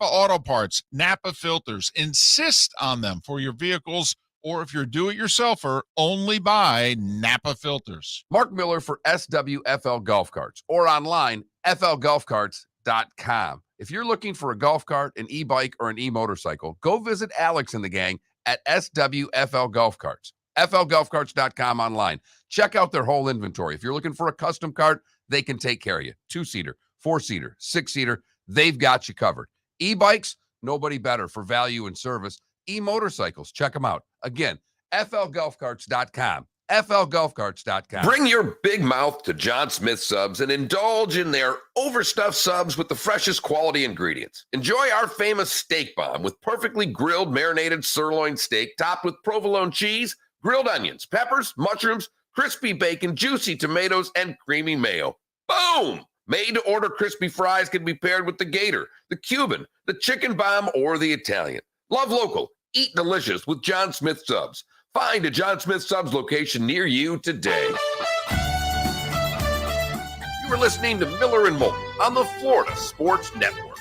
Auto Parts, Napa filters. Insist on them for your vehicles, or if you're a do-it-yourselfer, only buy Napa filters. Mark Miller for SWFL Golf Carts or online, flgolfcarts.com. If you're looking for a golf cart, an e-bike, or an e-motorcycle, go visit Alex and the gang at SWFL Golf Carts. FLGolfCarts.com online. Check out their whole inventory. If you're looking for a custom cart, they can take care of you. 2-seater, 4-seater, 6-seater, they've got you covered. E-bikes, nobody better for value and service. E-motorcycles, check them out. Again, FLGolfCarts.com. FLGolfCarts.com. Bring your big mouth to John Smith Subs and indulge in their overstuffed subs with the freshest quality ingredients. Enjoy our famous steak bomb with perfectly grilled marinated sirloin steak topped with provolone cheese, grilled onions, peppers, mushrooms, crispy bacon, juicy tomatoes, and creamy mayo. Boom! Made-to-order crispy fries can be paired with the Gator, the Cuban, the chicken bomb, or the Italian. Love local. Eat delicious with John Smith Subs. Find a John Smith Subs location near you today. You are listening to Miller and Moulton on the Florida Sports Network.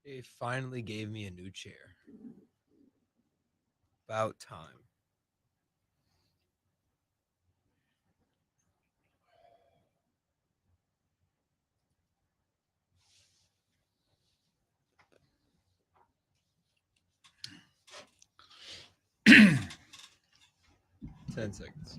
They finally gave me a new chair. About time. Ten seconds.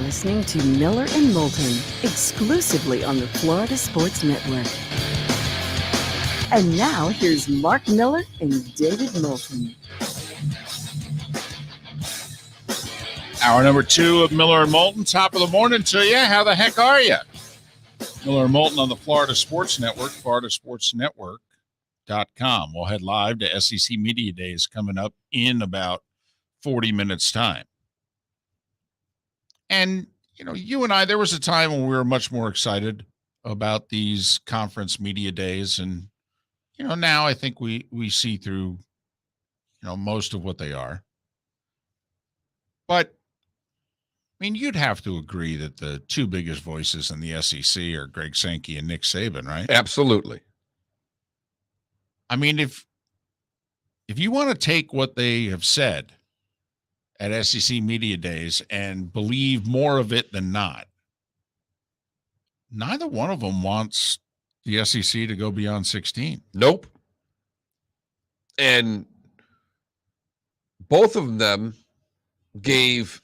listening to Miller and Moulton, exclusively on the Florida Sports Network. And now, here's Mark Miller and David Moulton. Hour number 2 of Miller and Moulton. Top of the morning to you. How the heck are you? Miller and Moulton on the Florida Sports Network, floridasportsnetwork.com. We'll head live to SEC Media Days coming up in about 40 minutes' time. And, you and I, there was a time when we were much more excited about these conference media days. And, now I think we see through, most of what they are. But, you'd have to agree that the two biggest voices in the SEC are Greg Sankey and Nick Saban, right? Absolutely. If you want to take what they have said at SEC Media Days and believe more of it than not, neither one of them wants the SEC to go beyond 16. Nope. And both of them gave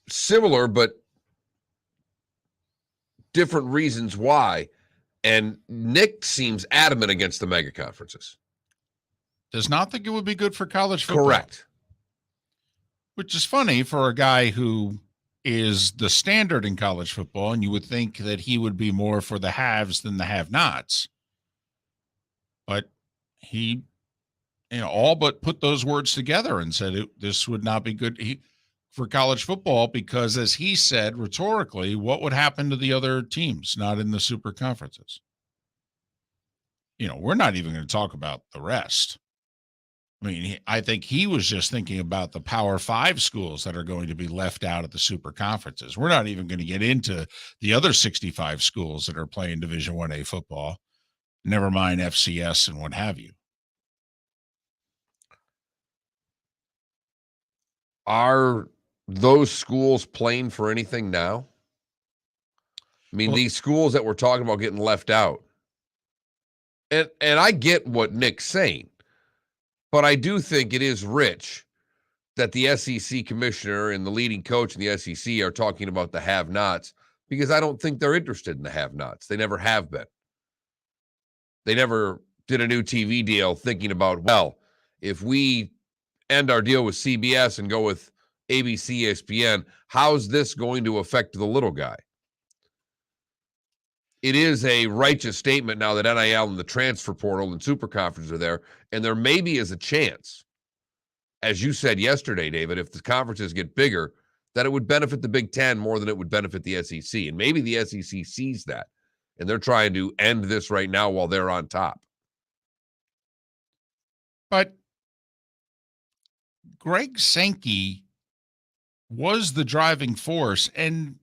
similar but different reasons why. And Nick seems adamant against the mega conferences. Does not think it would be good for college football. Correct. Which is funny for a guy who is the standard in college football, and you would think that he would be more for the haves than the have-nots. But he, all but put those words together and said this would not be good for college football because, as he said rhetorically, what would happen to the other teams not in the super conferences? We're not even going to talk about the rest. I think he was just thinking about the Power 5 schools that are going to be left out of the super conferences. We're not even going to get into the other 65 schools that are playing Division 1A football, never mind FCS and what have you. Are those schools playing for anything now? These schools that we're talking about getting left out. And I get what Nick's saying. But I do think it is rich that the SEC commissioner and the leading coach in the SEC are talking about the have-nots, because I don't think they're interested in the have-nots. They never have been. They never did a new TV deal thinking about, well, if we end our deal with CBS and go with ABC, ESPN, how's this going to affect the little guy? It is a righteous statement now that NIL and the transfer portal and super conferences are there, and there maybe is a chance, as you said yesterday, David, if the conferences get bigger, that it would benefit the Big Ten more than it would benefit the SEC. And maybe the SEC sees that, and they're trying to end this right now while they're on top. But Greg Sankey was the driving force, and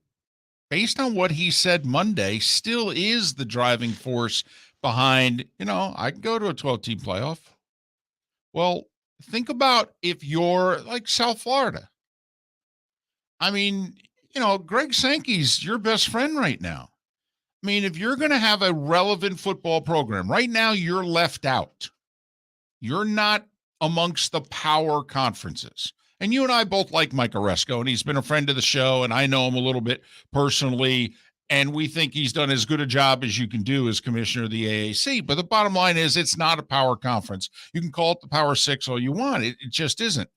based on what he said Monday, still is the driving force behind, I can go to a 12-team playoff. Well, think about if you're like South Florida. Greg Sankey's your best friend right now. If you're going to have a relevant football program, right now you're left out. You're not amongst the power conferences. And you and I both like Mike Oresco, and he's been a friend of the show, and I know him a little bit personally, and we think he's done as good a job as you can do as commissioner of the AAC. But the bottom line is it's not a power conference. You can call it the Power 6 all you want. It just isn't.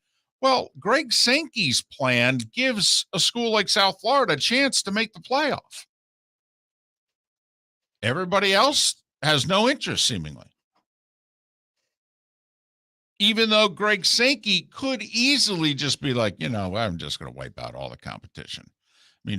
Well, Greg Sankey's plan gives a school like South Florida a chance to make the playoff. Everybody else has no interest, seemingly. Even though Greg Sankey could easily just be like, I'm just going to wipe out all the competition.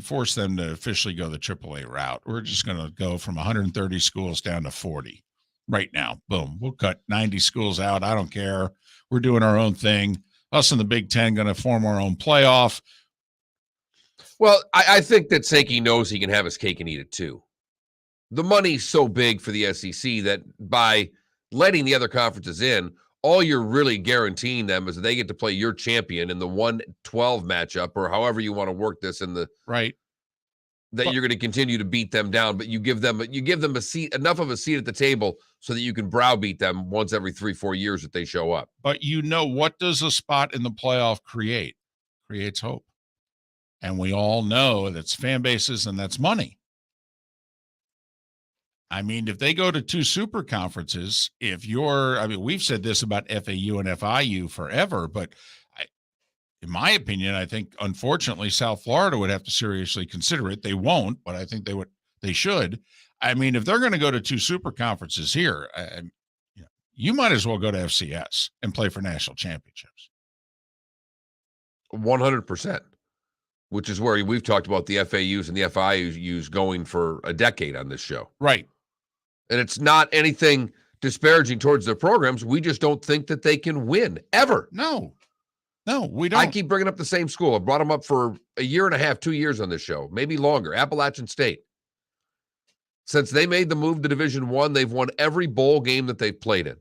Force them to officially go the AAA route. We're just going to go from 130 schools down to 40 right now. Boom. We'll cut 90 schools out. I don't care. We're doing our own thing. Us and the Big Ten going to form our own playoff. Well, I think that Sankey knows he can have his cake and eat it too. The money's so big for the SEC that by letting the other conferences in, all you're really guaranteeing them is that they get to play your champion in the 1-12 matchup, or however you want to work this in the right. That you're going to continue to beat them down, but you give them a seat, enough of a seat at the table so that you can browbeat them once every 3-4 years that they show up. But what does a spot in the playoff create? Creates hope. And we all know that's fan bases and that's money. I mean, if they go to 2 super conferences, we've said this about FAU and FIU forever, but in my opinion, I think, unfortunately, South Florida would have to seriously consider it. They won't, but I think they should. I mean, if they're going to go to 2 super conferences here, you might as well go to FCS and play for national championships. 100%, which is where we've talked about the FAUs and the FIUs going for a decade on this show. Right. And it's not anything disparaging towards their programs. We just don't think that they can win ever. No, we don't. I keep bringing up the same school. I brought them up for a year and a half, 2 years on this show, maybe longer. Appalachian State. Since they made the move to Division I, they've won every bowl game that they've played in.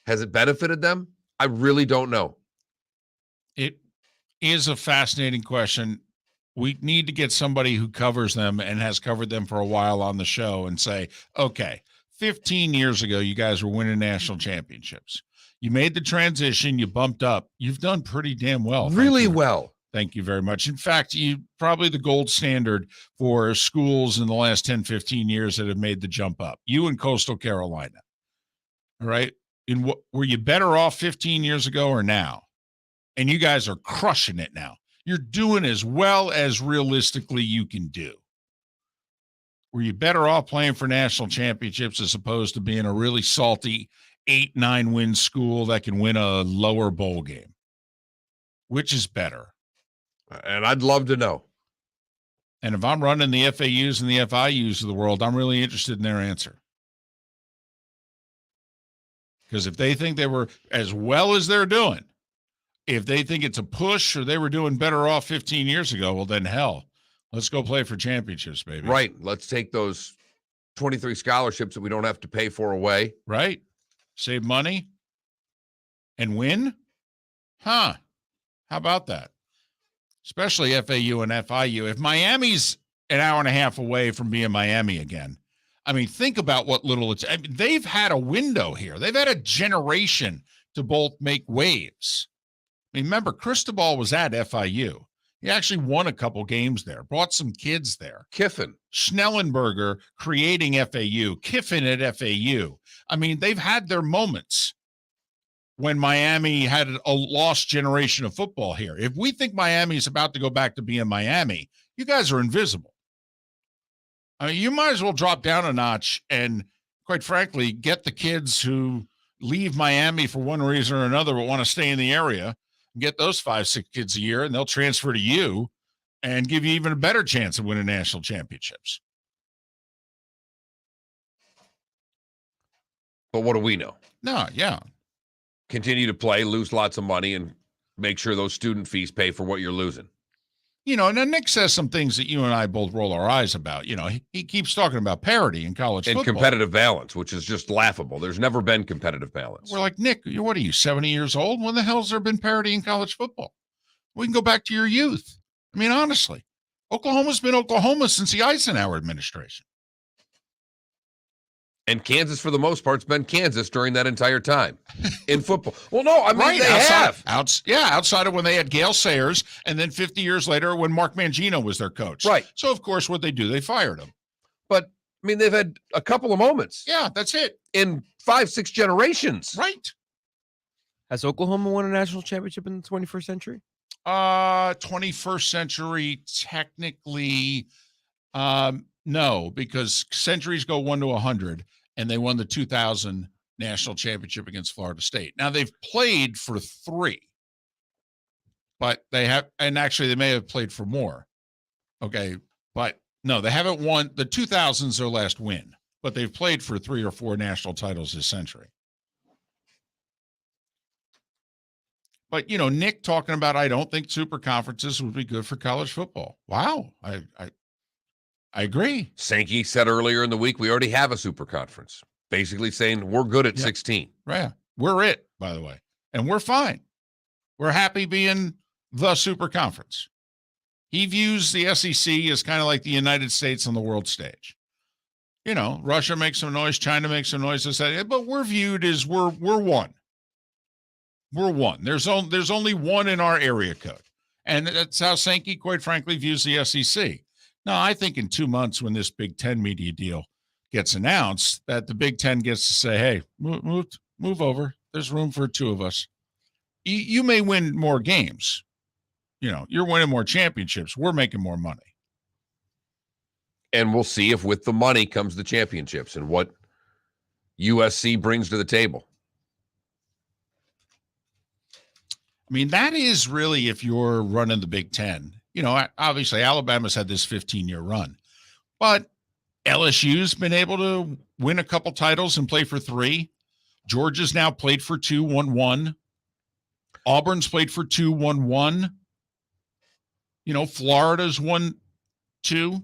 Has it benefited them? I really don't know. It is a fascinating question. We need to get somebody who covers them and has covered them for a while on the show and say, okay, 15 years ago, you guys were winning national championships. You made the transition. You bumped up. You've done pretty damn well. Really well. Thank you very much. In fact, you probably the gold standard for schools in the last 10, 15 years that have made the jump up. You and Coastal Carolina. All right. Were you better off 15 years ago or now? And you guys are crushing it now. You're doing as well as realistically you can do. Were you better off playing for national championships as opposed to being a really salty 8-9 win school that can win a lower bowl game? Which is better? And I'd love to know. And if I'm running the FAUs and the FIUs of the world, I'm really interested in their answer. Because if they think they were as well as they're doing, if they think it's a push or they were doing better off 15 years ago, well, then hell, let's go play for championships, baby. Right. Let's take those 23 scholarships that we don't have to pay for away. Right. Save money and win. Huh. How about that? Especially FAU and FIU. If Miami's an hour and a half away from being Miami again, I mean, think about what little it's. I mean, they've had a window here. They've had a generation to both make waves. I mean, remember, Cristobal was at FIU. He actually won a couple games there, brought some kids there. Kiffin. Schnellenberger creating FAU, Kiffin at FAU. I mean, they've had their moments when Miami had a lost generation of football here. If we think Miami is about to go back to being Miami, you guys are invisible. I mean, you might as well drop down a notch and, quite frankly, get the kids who leave Miami for one reason or another but want to stay in the area, get those 5-6 kids a year, and they'll transfer to you and give you even a better chance of winning national championships. But what do we know? No, yeah. Continue to play, lose lots of money, and make sure those student fees pay for what you're losing. You know, and then Nick says some things that you and I both roll our eyes about. You know, he keeps talking about parity in college and football. Competitive balance, which is just laughable. There's never been competitive balance. We're like, Nick, what are you, 70 years old? When the hell's there been parity in college football? We can go back to your youth. I mean, honestly, Oklahoma's been Oklahoma since the Eisenhower administration. And Kansas, for the most part, has been Kansas during that entire time in football. Well, no, I mean, right, they have. Outside of when they had Gale Sayers, and then 50 years later when Mark Mangino was their coach. Right. So, of course, what they do, they fired him. But, I mean, they've had a couple of moments. Yeah, that's it. In 5-6 generations. Right. Has Oklahoma won a national championship in the 21st century? 21st century, technically, no, because centuries go 1 to 100, and they won the 2000 national championship against Florida State. Now they've played for 3, but they have, and actually they may have played for more. Okay, but no, they haven't won. The 2000s their last win, but they've played for 3 or 4 national titles this century. But, you know, Nick talking about, I don't think super conferences would be good for college football. Wow. I agree. Sankey said earlier in the week, we already have a super conference, basically saying we're good at 16. Right. We're it, by the way. And we're fine. We're happy being the super conference. He views the SEC as kind of like the United States on the world stage. You know, Russia makes some noise, China makes some noise, but we're viewed as we're one. We're one. There's only one in our area code. And that's how Sankey, quite frankly, views the SEC. Now, I think in 2 months when this Big Ten media deal gets announced, that the Big Ten gets to say, hey, move over. There's room for two of us. You may win more games. You're winning more championships. We're making more money. And we'll see if with the money comes the championships and what USC brings to the table. I mean, that is really, if you're running the Big Ten, obviously Alabama's had this 15-year run, but LSU's been able to win a couple titles and play for 3. Georgia's now played for 2, won 1. Auburn's played for 2, won 1. Florida's won 2.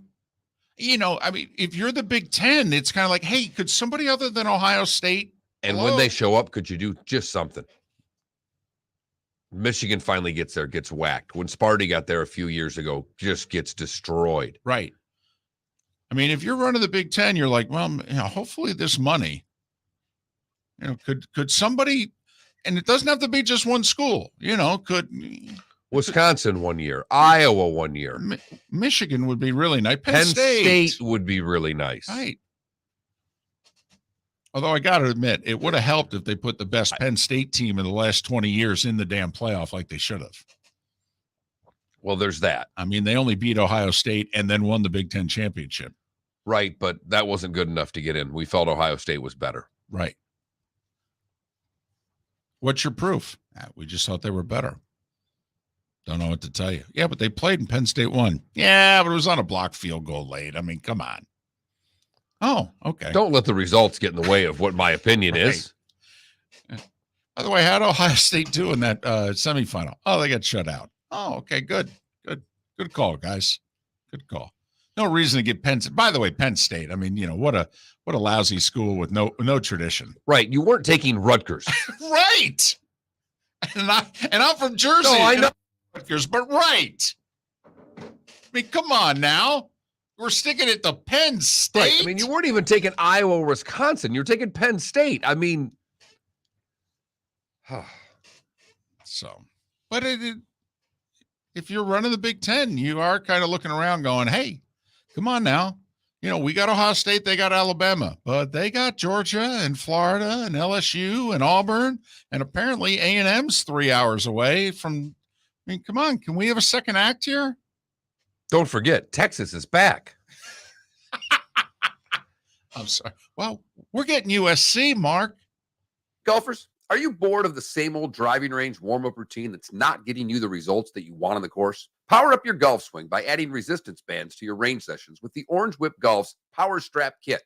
I mean, if you're the Big Ten, it's kind of like, hey, could somebody other than Ohio State? And when they show up, could you do just something? Michigan finally gets there, gets whacked. When Sparty got there a few years ago, just gets destroyed. Right. I mean, if you're running the Big Ten, you're like, well, hopefully this money, could somebody, and it doesn't have to be just one school, could Wisconsin 1 year, Iowa 1 year. Michigan would be really nice. Penn State would be really nice. Right. Although I got to admit, it would have helped if they put the best Penn State team in the last 20 years in the damn playoff like they should have. Well, there's that. I mean, they only beat Ohio State and then won the Big Ten championship. Right, but that wasn't good enough to get in. We felt Ohio State was better. Right. What's your proof? We just thought they were better. Don't know what to tell you. Yeah, but they played and Penn State won. Yeah, but it was on a blocked field goal late. I mean, come on. Oh, okay. Don't let the results get in the way of what my opinion is. By the way, how did Ohio State do in that semifinal? Oh, they got shut out. Oh, okay, good call, guys. Good call. No reason to get Penn. By the way, Penn State. I mean, what a lousy school with no tradition. Right. You weren't taking Rutgers. Right. And I'm from Jersey. No, I know Rutgers, but right. I mean, come on now. We're sticking it to Penn State. Right. I mean, you weren't even taking Iowa or Wisconsin. You're taking Penn State. I mean, but if you're running the Big Ten, you are kind of looking around going, hey, come on now. We got Ohio State, they got Alabama, but they got Georgia and Florida and LSU and Auburn, and apparently A&M's 3 hours away from. I mean, come on, can we have a second act here? Don't forget, Texas is back. I'm sorry. Well, we're getting USC, Mark. Golfers, are you bored of the same old driving range warm-up routine that's not getting you the results that you want on the course? Power up your golf swing by adding resistance bands to your range sessions with the Orange Whip Golf's Power Strap Kit.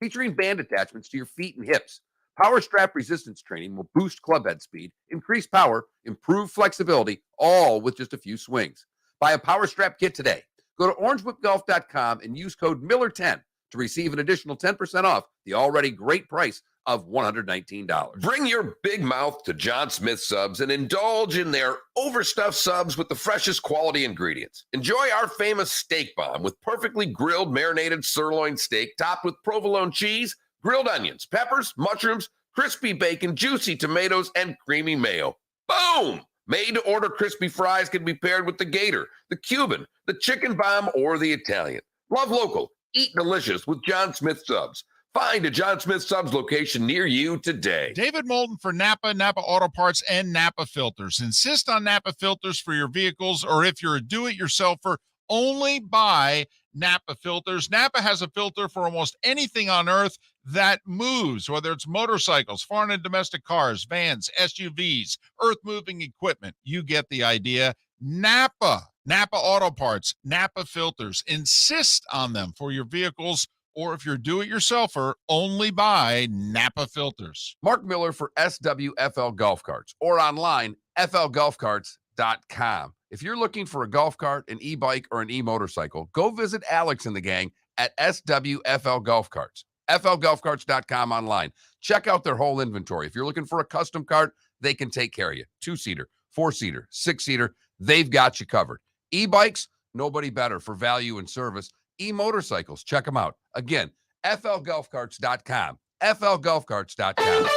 Featuring band attachments to your feet and hips, Power Strap resistance training will boost club head speed, increase power, improve flexibility, all with just a few swings. Buy a Power Strap Kit today. Go to orangewhipgolf.com and use code Miller10 to receive an additional 10% off the already great price of $119. Bring your big mouth to John Smith Subs and indulge in their overstuffed subs with the freshest quality ingredients. Enjoy our famous steak bomb with perfectly grilled marinated sirloin steak topped with provolone cheese, grilled onions, peppers, mushrooms, crispy bacon, juicy tomatoes, and creamy mayo. Boom! Made-to-order crispy fries can be paired with the Gator, the Cuban, the Chicken Bomb, or the Italian. Love local. Eat delicious with John Smith Subs. Find a John Smith Subs location near you today. David Moulton for Napa Auto Parts, and Napa Filters. Insist on Napa Filters for your vehicles, or if you're a do-it-yourselfer, only buy Napa Filters. Napa has a filter for almost anything on earth that moves, whether it's motorcycles, foreign and domestic cars, vans, SUVs, earth-moving equipment. You get the idea. Napa Auto Parts, Napa Filters. Insist on them for your vehicles, or if you're do-it-yourselfer, only buy Napa Filters. Mark Miller for SWFL Golf Carts, or online, flgolfcarts.com. If you're looking for a golf cart, an e-bike, or an e-motorcycle, go visit Alex and the gang at SWFL Golf Carts. flgolfcarts.com online. Check out their whole inventory. If you're looking for a custom cart, they can take care of you. 2-seater, 4-seater, 6-seater, they've got you covered. E-bikes, nobody better for value and service. E-motorcycles, check them out. Again, flgolfcarts.com. flgolfcarts.com.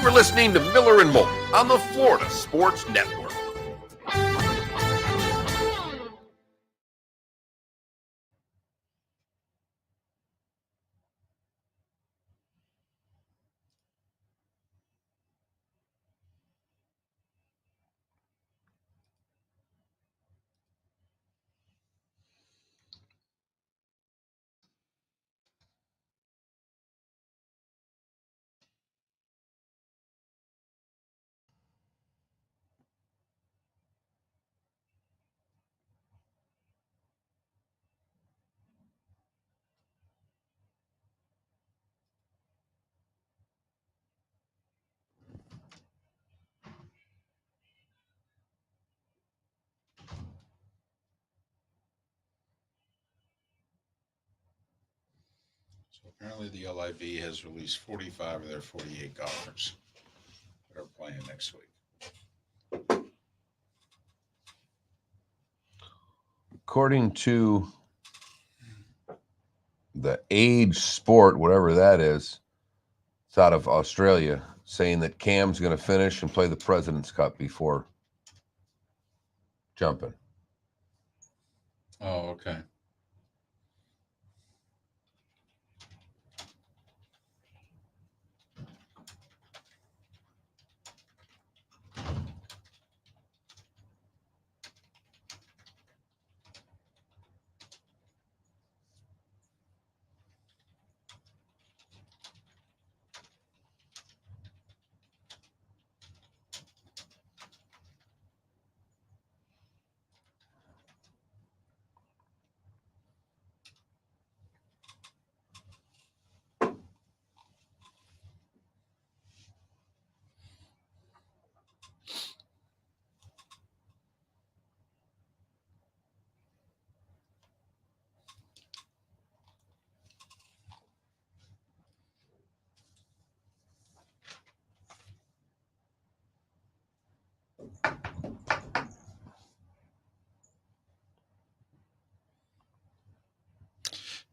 You are listening to Miller and Moulton on the Florida Sports Network. So apparently the LIV has released 45 of their 48 golfers that are playing next week. According to the Age Sport, whatever that is, it's out of Australia, saying that Cam's going to finish and play the President's Cup before jumping. Oh, okay.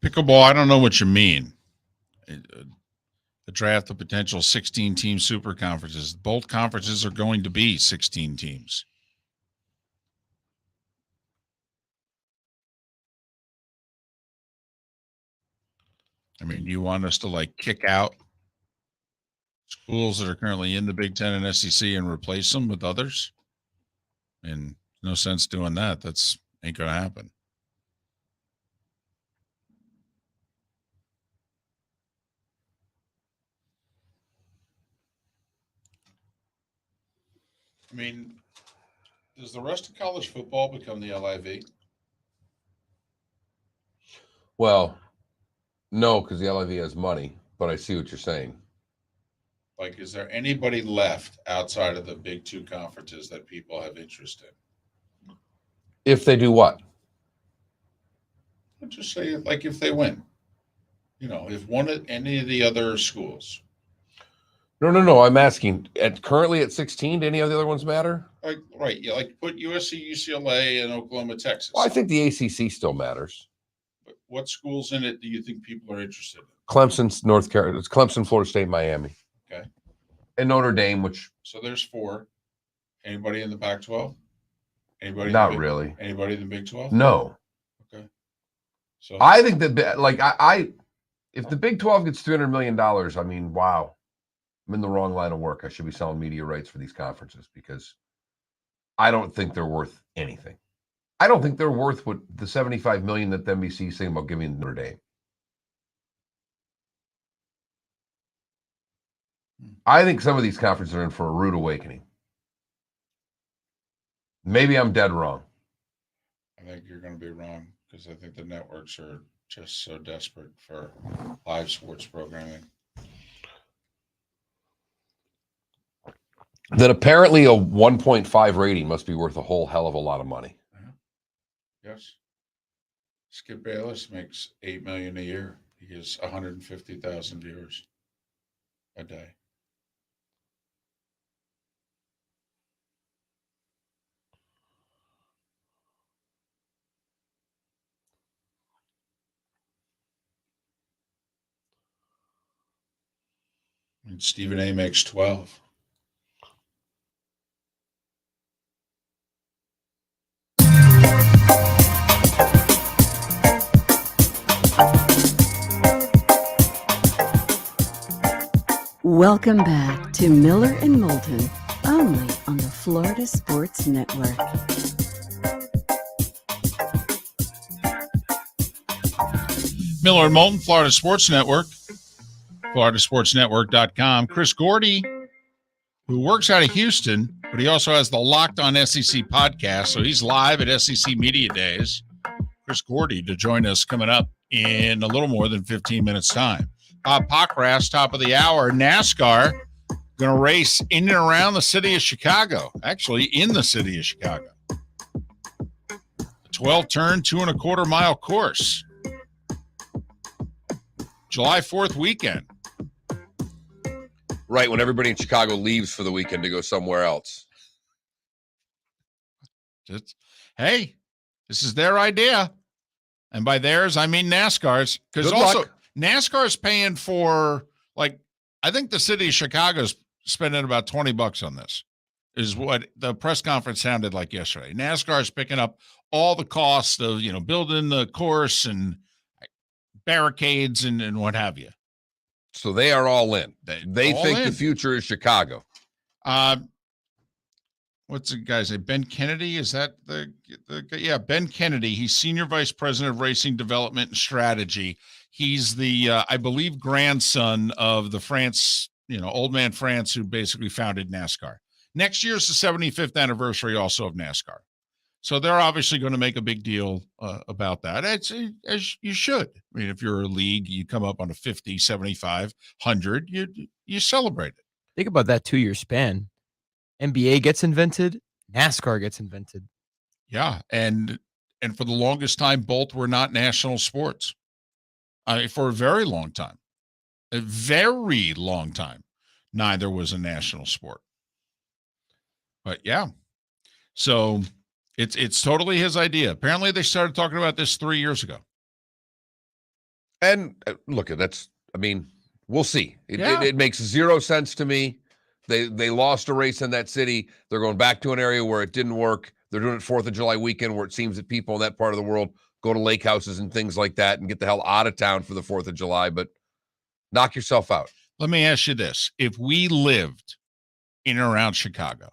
Pickleball, I don't know what you mean. The draft of potential 16-team super conferences. Both conferences are going to be 16 teams. I mean, you want us to like kick out schools that are currently in the Big Ten and SEC and replace them with others? And no sense doing that. That's ain't going to happen. I mean, does the rest of college football become the LIV? Well, no, because the LIV has money, but I see what you're saying. Like, is there anybody left outside of the big two conferences that people have interest in? If they do what? I'd just say, like, if they win, you know, if one of any of the other schools, No. I'm asking, currently at 16, do any of the other ones matter? like, right, yeah, like put USC, UCLA, and Oklahoma, Texas. Well, I think the ACC still matters. But what schools in it do you think people are interested in? Clemson's North Carolina. It's Clemson, Florida State, Miami. Okay. And Notre Dame, which So there's 4. Anybody in the Pac-12? Anybody? not really. Anybody in the Big 12? No. Okay. So I think that, like, I if the Big 12 gets $300 million, I mean, wow, I'm in the wrong line of work. I should be selling media rights for these conferences because I don't think they're worth anything. I don't think they're worth what the $75 million that the NBC is saying about giving Notre Dame. I think some of these conferences are in for a rude awakening. Maybe I'm dead wrong. I think you're going to be wrong because I think the networks are just so desperate for live sports programming. Then apparently a 1.5 rating must be worth a whole hell of a lot of money. Yes. Skip Bayless makes $8 million a year. He gets 150,000 viewers a day. And Stephen A makes 12. Welcome back to Miller and Moulton, only on the Florida Sports Network. Miller and Moulton, Florida Sports Network, floridasportsnetwork.com. Chris Gordy, who works out of Houston, but he also has the Locked on SEC podcast, so he's live at SEC Media Days. Chris Gordy to join us coming up in a little more than 15 minutes' time. Pockrass, top of the hour. NASCAR going to race in and around the city of Chicago, actually in the city of Chicago. A 12-turn, 2.25-mile course. July 4th weekend. Right, when everybody in Chicago leaves for the weekend to go somewhere else. Hey, this is their idea. And by theirs, I mean NASCAR's. Because Good also, luck. NASCAR's paying for, like, I think the city of Chicago's spending about $20 on this, is what the press conference sounded like yesterday. NASCAR's picking up all the costs of, building the course and barricades and what have you. So they are all in. They all think in. the future is Chicago. What's the guy's name? Ben Kennedy? Is that the yeah, Ben Kennedy. He's Senior Vice President of Racing Development and Strategy. He's the, I believe, grandson of the France, old man France, who basically founded NASCAR. Next year's the 75th anniversary also of NASCAR. So they're obviously going to make a big deal about that. It's, as you should. I mean, if you're a league, you come up on a 50, 75, 100, you celebrate it. Think about that 2-year span. NBA gets invented, NASCAR gets invented. Yeah, and for the longest time, both were not national sports. For a very long time. Neither was a national sport. But yeah, so it's totally his idea. Apparently, they started talking about this 3 years ago. And look, we'll see. It makes zero sense to me. They lost a race in that city. They're going back to an area where it didn't work. They're doing it 4th of July weekend, where it seems that people in that part of the world go to lake houses and things like that and get the hell out of town for the 4th of July. But knock yourself out. Let me ask you this. If we lived in and around Chicago,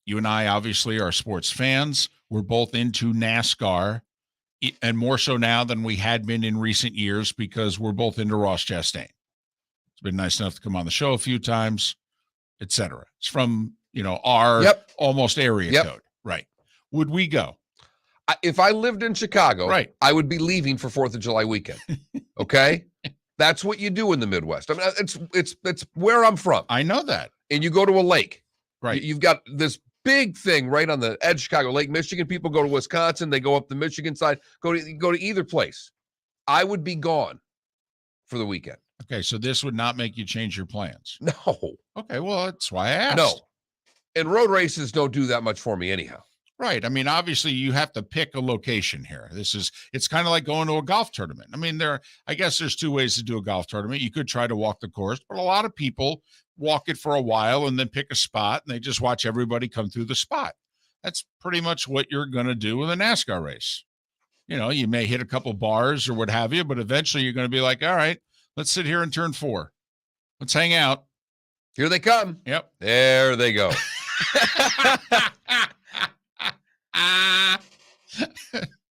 you and I obviously are sports fans. We're both into NASCAR, and more so now than we had been in recent years because we're both into Ross Chastain. It's been nice enough to come on the show a few times, etc. It's from, our almost area code. Right. Would we go? If I lived in Chicago, right, I would be leaving for 4th of July weekend. Okay? That's what you do in the Midwest. I mean, it's where I'm from. I know that. And you go to a lake. Right. You've got this big thing right on the edge of Chicago, Lake Michigan. People go to Wisconsin. They go up the Michigan side. Go to either place. I would be gone for the weekend. Okay, so this would not make you change your plans. No. Okay, well, that's why I asked. No. And road races don't do that much for me anyhow. Right. I mean, obviously, you have to pick a location here. It's kind of like going to a golf tournament. I mean, I guess there's two ways to do a golf tournament. You could try to walk the course, but a lot of people walk it for a while and then pick a spot, and they just watch everybody come through the spot. That's pretty much what you're going to do with a NASCAR race. You may hit a couple bars or what have you, but eventually you're going to be like, all right, let's sit here in turn 4. Let's hang out. Here they come. Yep. There they go.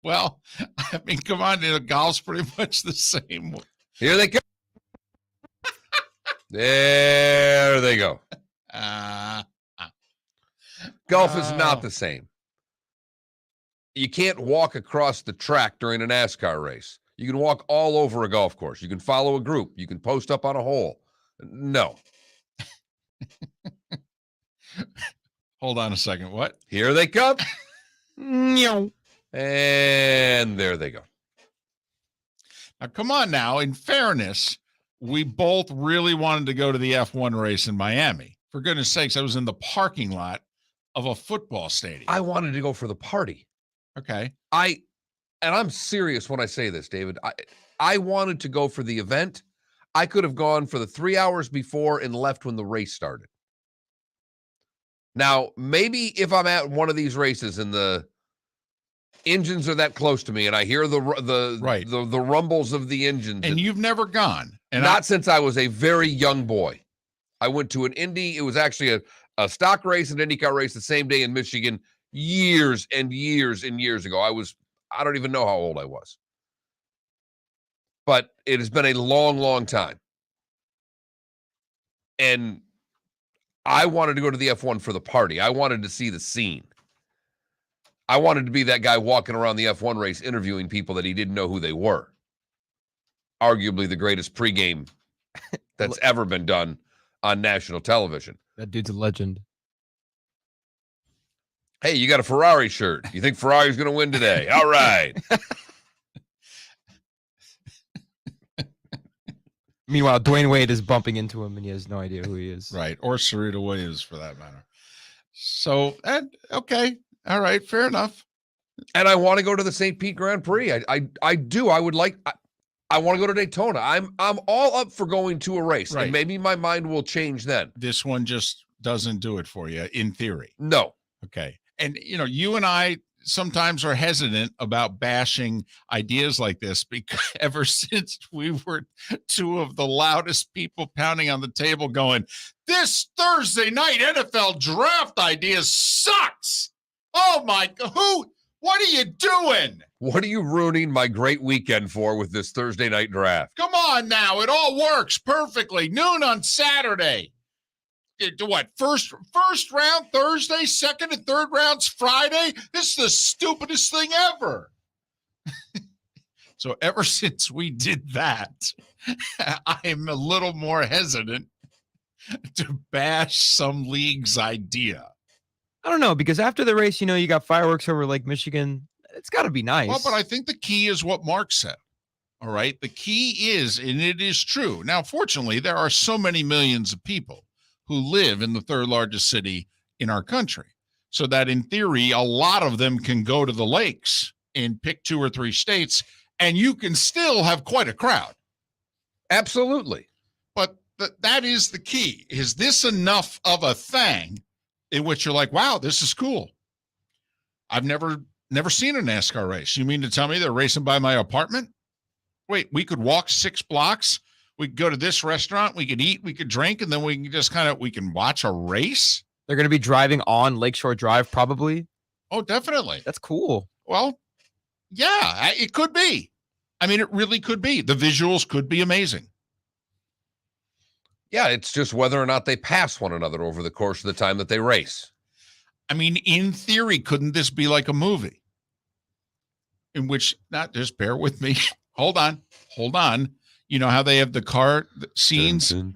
Well, I mean, come on, golf's pretty much the same. Here they come. There they go. Golf is not the same. You can't walk across the track during a NASCAR race. You can walk all over a golf course. You can follow a group. You can post up on a hole. No. Hold on a second. What? Here they come. And there they go. Now, come on now. In fairness, we both really wanted to go to the F1 race in Miami. For goodness sakes, I was in the parking lot of a football stadium. I wanted to go for the party. Okay. And I'm serious when I say this, David. I wanted to go for the event. I could have gone for the 3 hours before and left when the race started. Now, maybe if I'm at one of these races and the engines are that close to me and I hear the rumbles of the engines. And you've never gone. And not since I was a very young boy. I went to an Indy. It was actually a stock race, an IndyCar race the same day in Michigan years and years and years ago. I don't even know how old I was. But it has been a long, long time. And I wanted to go to the F1 for the party. I wanted to see the scene. I wanted to be that guy walking around the F1 race interviewing people that he didn't know who they were. Arguably the greatest pregame that's ever been done on national television. That dude's a legend. Hey, you got a Ferrari shirt. You think Ferrari's going to win today? All right. Meanwhile, Dwayne Wade is bumping into him, and he has no idea who he is. Right. Or Sarita Williams, for that matter. So, okay. All right. Fair enough. And I want to go to the St. Pete Grand Prix. I do. I would like. I want to go to Daytona. I'm all up for going to a race, Right. and maybe my mind will change then. This one just doesn't do it for you, in theory. No. Okay. And, you and I sometimes are hesitant about bashing ideas like this because ever since we were two of the loudest people pounding on the table going, this Thursday night NFL draft idea sucks. Oh my God. What are you doing? What are you ruining my great weekend for with this Thursday night draft? Come on now. It all works perfectly. Noon on Saturday. What, first round Thursday, second and third rounds Friday? This is the stupidest thing ever. So ever since we did that, I'm a little more hesitant to bash some league's idea. I don't know, because after the race, you got fireworks over Lake Michigan. It's got to be nice. Well, but I think the key is what Mark said. All right. The key is, and it is true. Now, fortunately, there are so many millions of people who live in the third largest city in our country, so that in theory, a lot of them can go to the lakes and pick 2 or 3 states, and you can still have quite a crowd. Absolutely. But that is the key. Is this enough of a thing in which you're like, wow, this is cool? I've never seen a NASCAR race. You mean to tell me they're racing by my apartment? Wait, we could walk 6 blocks. We could go to this restaurant. We could eat. We could drink. And then we can just we can watch a race. They're going to be driving on Lakeshore Drive, probably. Oh, definitely. That's cool. Well, yeah, it could be. I mean, it really could be. The visuals could be amazing. Yeah, it's just whether or not they pass one another over the course of the time that they race. I mean, in theory, couldn't this be like a movie in which, not just bear with me. Hold on. You know how they have the car scenes? No.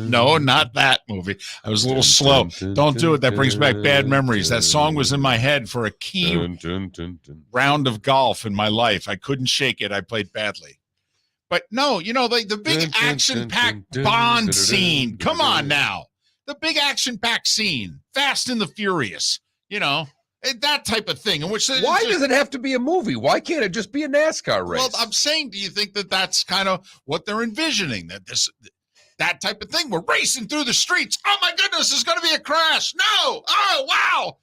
No, not that movie. I was a little slow. Don't do it. That brings back bad memories. That song was in my head for a key round of golf in my life. I couldn't shake it. I played badly. But no, the big action-packed Bond scene. Come on now. The big action-packed scene. Fast and the Furious. That type of thing. Why does it have to be a movie? Why can't it just be a NASCAR race? Well, I'm saying, do you think that that's kind of what they're envisioning? That type of thing? We're racing through the streets. Oh my goodness, there's going to be a crash. No. Oh, wow.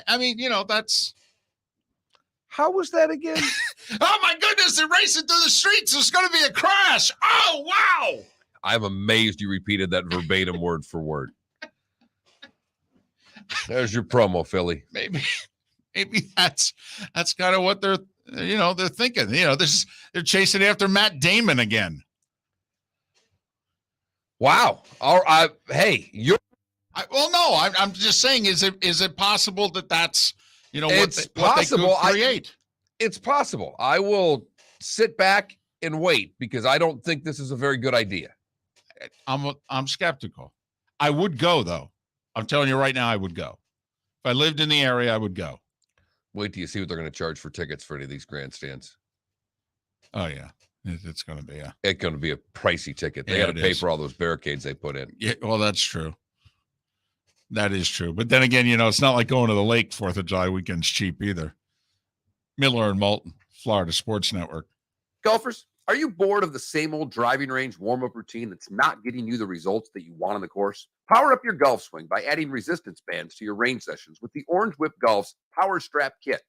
I mean, that's. How was that again? Oh my goodness, they're racing through the streets. There's going to be a crash. Oh, wow. I'm amazed you repeated that verbatim word for word. There's your promo, Philly. Maybe that's kind of what they're thinking. They're chasing after Matt Damon again. Wow. All right. Hey, I'm just saying, is it possible that's it's what they possible. could create? It's possible. I will sit back and wait because I don't think this is a very good idea. I'm skeptical. I would go though. I'm telling you right now, I would go. If I lived in the area, I would go. Wait till you see what they're going to charge for tickets for any of these grandstands. Oh, yeah. It's going to be, yeah. It's going to be a pricey ticket. They got to pay for all those barricades they put in. Yeah, well, that's true. That is true. But then again, it's not like going to the lake 4th of July weekend's cheap either. Miller and Moulton, Florida Sports Network. Golfers, are you bored of the same old driving range warm-up routine that's not getting you the results that you want on the course? Power up your golf swing by adding resistance bands to your range sessions with the Orange Whip Golf's Power Strap Kit.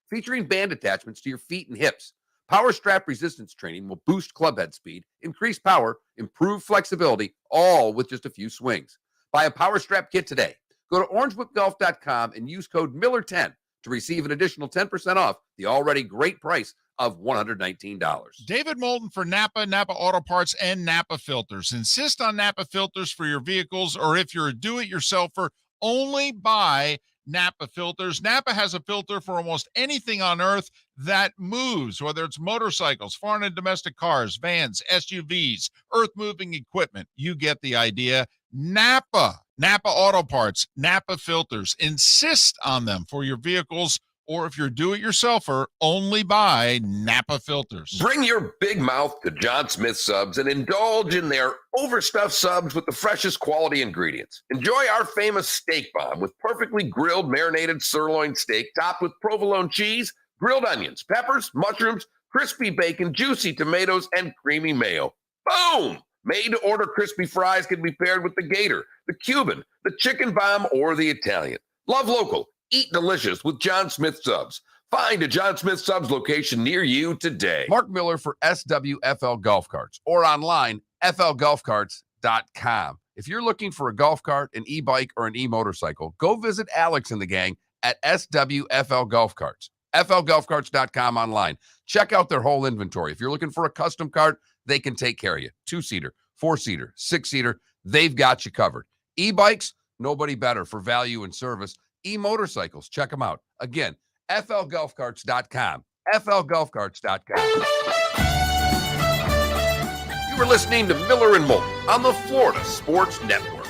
Featuring band attachments to your feet and hips, Power Strap resistance training will boost club head speed, increase power, improve flexibility, all with just a few swings. Buy a Power Strap kit today. Go to orangewhipgolf.com and use code Miller10 to receive an additional 10% off the already great price of $119. David Moulton for Napa, Napa Auto Parts, and Napa Filters. Insist on Napa filters for your vehicles, or if you're a do-it-yourselfer, only buy Napa filters. Napa has a filter for almost anything on earth that moves, whether it's motorcycles, foreign and domestic cars, vans, SUVs, earth-moving equipment. You get the idea. Napa Auto Parts, Napa filters. Insist on them for your vehicles, or if you're do-it-yourselfer, only buy Napa filters. Bring your big mouth to John Smith Subs and indulge in their overstuffed subs with the freshest quality ingredients. Enjoy our famous steak bomb with perfectly grilled marinated sirloin steak topped with provolone cheese, grilled onions, peppers, mushrooms, crispy bacon, juicy tomatoes, and creamy mayo. Boom! Made-to-order crispy fries can be paired with the Gator, the Cuban, the Chicken Bomb, or the Italian. Love local. Eat delicious with John Smith Subs. Find a John Smith Subs location near you today. Mark Miller for SWFL Golf Carts, or online, flgolfcarts.com. If you're looking for a golf cart, an e-bike, or an e-motorcycle, go visit Alex and the gang at SWFL Golf Carts. flgolfcarts.com online. Check out their whole inventory. If you're looking for a custom cart, they can take care of you. 2-seater, 4-seater, 6-seater, they've got you covered. E-bikes, nobody better for value and service. E-motorcycles, check them out. Again, flgolfcarts.com. flgolfcarts.com. You were listening to Miller and Moulton on the Florida Sports Network.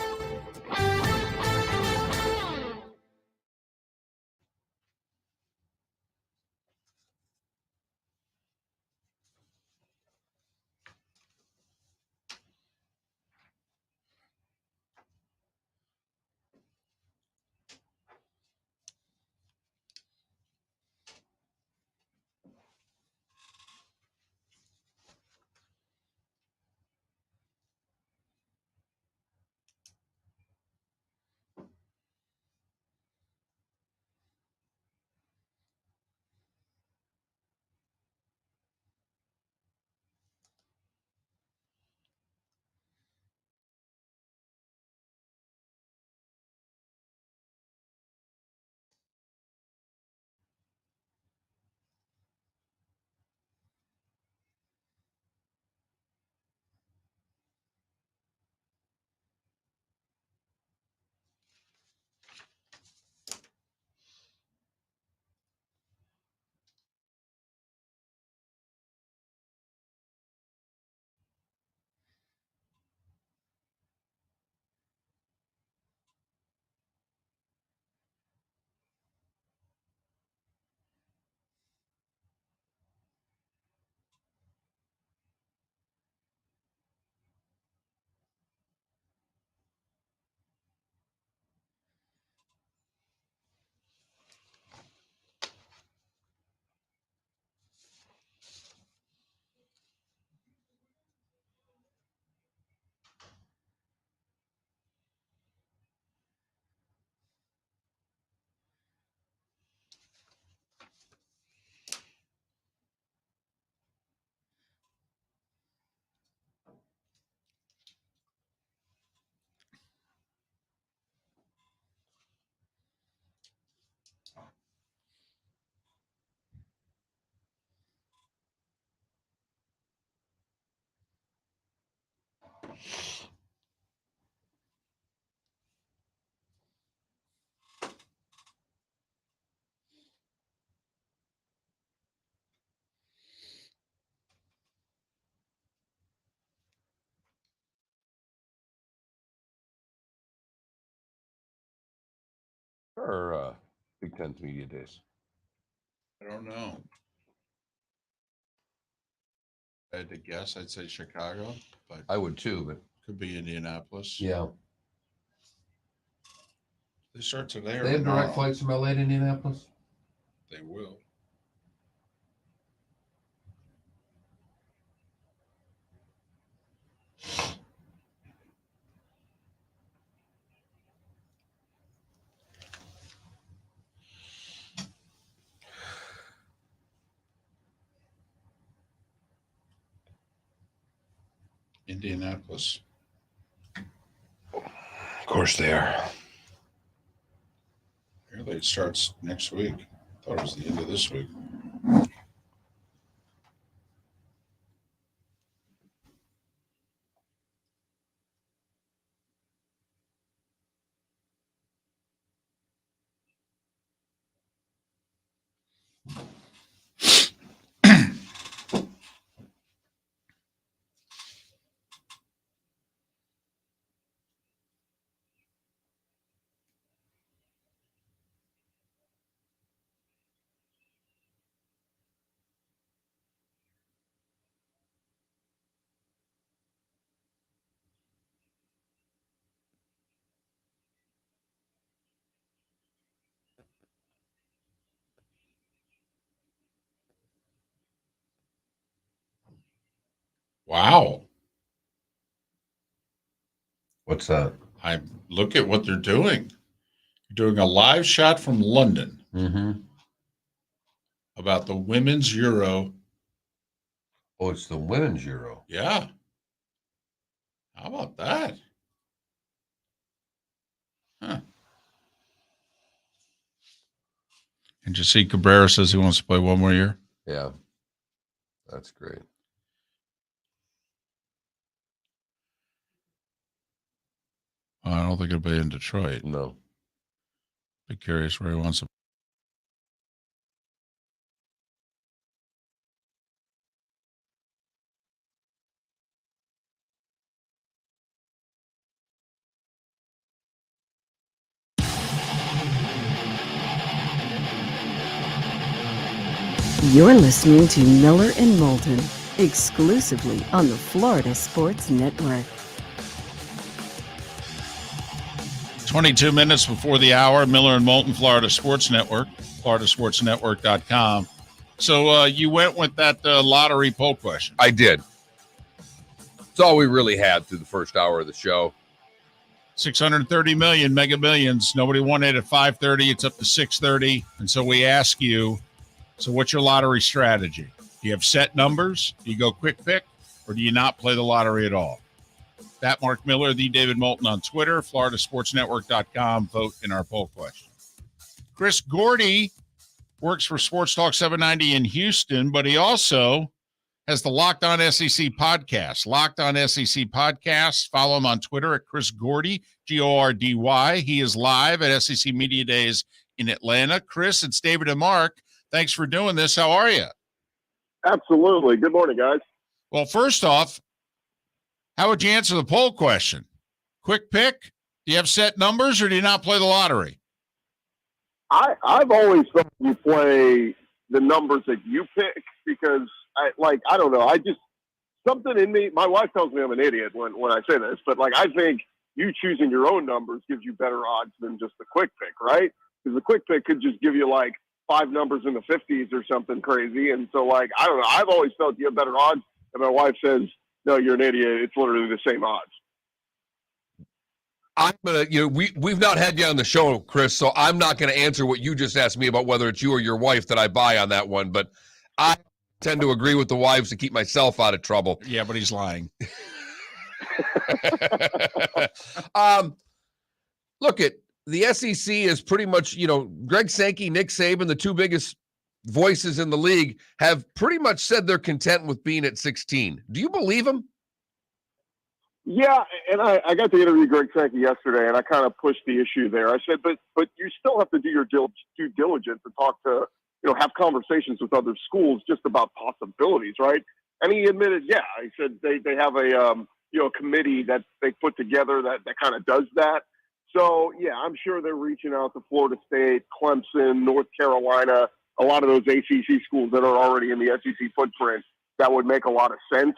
Or Big Ten's media days. I don't know. I had to guess, I'd say Chicago, but I would too, but could be Indianapolis. yeah. They start today or They have tomorrow. direct flights from LA to Indianapolis? They will. Indianapolis. Of course they are. Apparently it starts next week. I thought it was the end of this week. Wow. What's that? I look at what they're doing. They're doing a live shot from London about the women's Euro. Oh, it's the women's Euro. Yeah. How about that? Huh. And you see Cabrera says he wants to play one more year. Yeah. That's great. I don't think it'll be in Detroit. No. Be curious where he wants to. You're listening to Miller and Moulton, exclusively on the Florida Sports Network. 22 minutes before the hour, Miller and Moulton, Florida Sports Network, floridasportsnetwork.com. So you went with that lottery poll question. I did. It's all we really had through the first hour of the show. 630 million, mega millions. Nobody won it at 5:30. It's up to 6:30. And so we ask you, so what's your lottery strategy? Do you have set numbers? Do you go quick pick? Or do you not play the lottery at all? That Mark Miller, the David Moulton on Twitter, floridasportsnetwork.com. Vote in our poll question. Chris Gordy works for Sports Talk 790 in Houston, but he also has the Locked On SEC podcast. Locked On SEC podcast. Follow him on Twitter at Chris Gordy, Gordy. He is live at SEC Media Days in Atlanta. Chris, it's David and Mark. Thanks for doing this. How are you? Absolutely. Good morning, guys. Well, first off, how would you answer the poll question? Quick pick? Do you have set numbers or do you not play the lottery? I've always thought you play the numbers that you pick because I don't know. Something in me, my wife tells me I'm an idiot when I say this, but I think you choosing your own numbers gives you better odds than just the quick pick, right? Because the quick pick could just give you 5 numbers in the 50s or something crazy. And so I don't know. I've always felt you have better odds. And my wife says, no, you're an idiot. It's literally the same odds. I'm gonna, we've not had you on the show, Chris, so I'm not gonna answer what you just asked me about whether it's you or your wife that I buy on that one. But I tend to agree with the wives to keep myself out of trouble. Yeah, but he's lying. Look at the SEC is pretty much, Greg Sankey, Nick Saban, the two biggest voices in the league, have pretty much said they're content with being at 16. Do you believe them? Yeah, and I got to interview Greg Sankey yesterday, and I kind of pushed the issue there. I said, but you still have to do your due diligence and talk to, have conversations with other schools just about possibilities, right? And he admitted, yeah, he said they have a committee that they put together that kind of does that. So, yeah, I'm sure they're reaching out to Florida State, Clemson, North Carolina, a lot of those ACC schools that are already in the SEC footprint. That would make a lot of sense.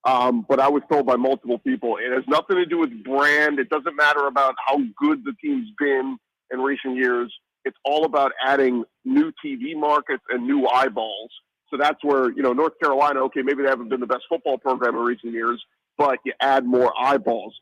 But I was told by multiple people, it has nothing to do with brand. It doesn't matter about how good the team's been in recent years. It's all about adding new TV markets and new eyeballs. So that's where, North Carolina, okay, maybe they haven't been the best football program in recent years, but you add more eyeballs.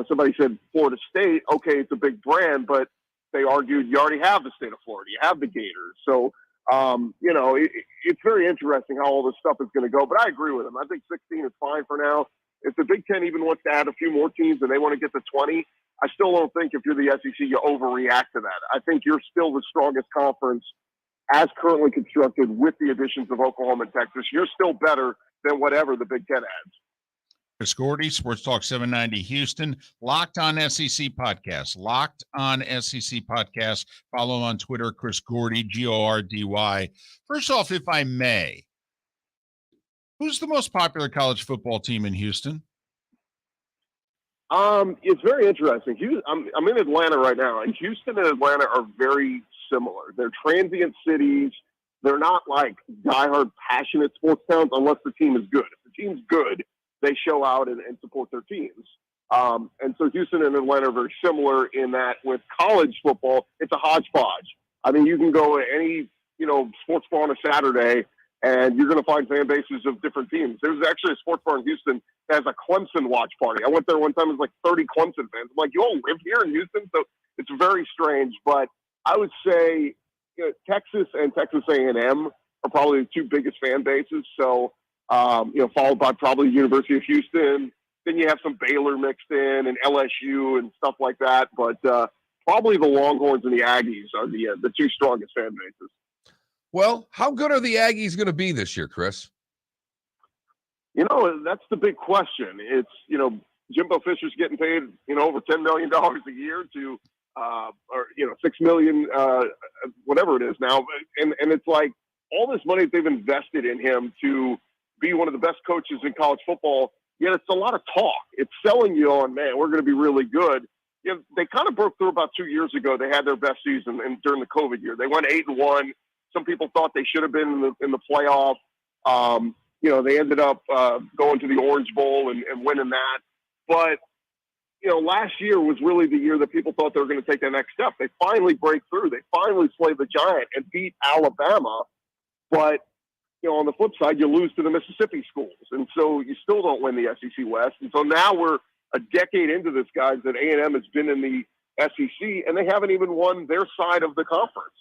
Somebody said Florida State, okay, it's a big brand, but they argued you already have the state of Florida. You have the Gators. So, it's very interesting how all this stuff is going to go. But I agree with him. I think 16 is fine for now. if the Big Ten even wants to add a few more teams and they want to get to 20, I still don't think if you're the SEC, you overreact to that. I think you're still the strongest conference as currently constructed with the additions of Oklahoma and Texas. You're still better than whatever the Big Ten adds. Chris Gordy, Sports Talk 790 Houston, Locked On SEC Podcast. Locked On SEC Podcast. Follow him on Twitter, Chris Gordy, Gordy. First off, if I may, who's the most popular college football team in Houston? It's very interesting. I'm in Atlanta right now, and Houston and Atlanta are very similar. They're transient cities. They're not like diehard, passionate sports towns unless the team is good. If the team's good, they show out and support their teams. And so Houston and Atlanta are very similar in that with college football, it's a hodgepodge. I mean, you can go to any, sports bar on a Saturday and you're going to find fan bases of different teams. There's actually a sports bar in Houston that has a Clemson watch party. I went there one time, it was like 30 Clemson fans. I'm like, you all live here in Houston? So it's very strange, but I would say Texas and Texas A&M are probably the two biggest fan bases. So, followed by probably University of Houston. Then you have some Baylor mixed in and LSU and stuff like that. But probably the Longhorns and the Aggies are the two strongest fan bases. Well, how good are the Aggies going to be this year, Chris? That's the big question. It's, Jimbo Fisher's getting paid, over $10 million a year to, or $6 million, whatever it is now. And it's like all this money that they've invested in him to be one of the best coaches in college football, yet it's a lot of talk. It's selling you on, man, we're going to be really good. They kind of broke through about 2 years ago. They had their best season and during the COVID year. They went 8-1. Some people thought they should have been in the playoff. They ended up going to the Orange Bowl and winning that. But, last year was really the year that people thought they were going to take the next step. They finally break through. They finally slay the giant and beat Alabama. But, on the flip side, you lose to the Mississippi schools. And so you still don't win the SEC West. And so now we're a decade into this, guys, that A&M has been in the SEC, and they haven't even won their side of the conference.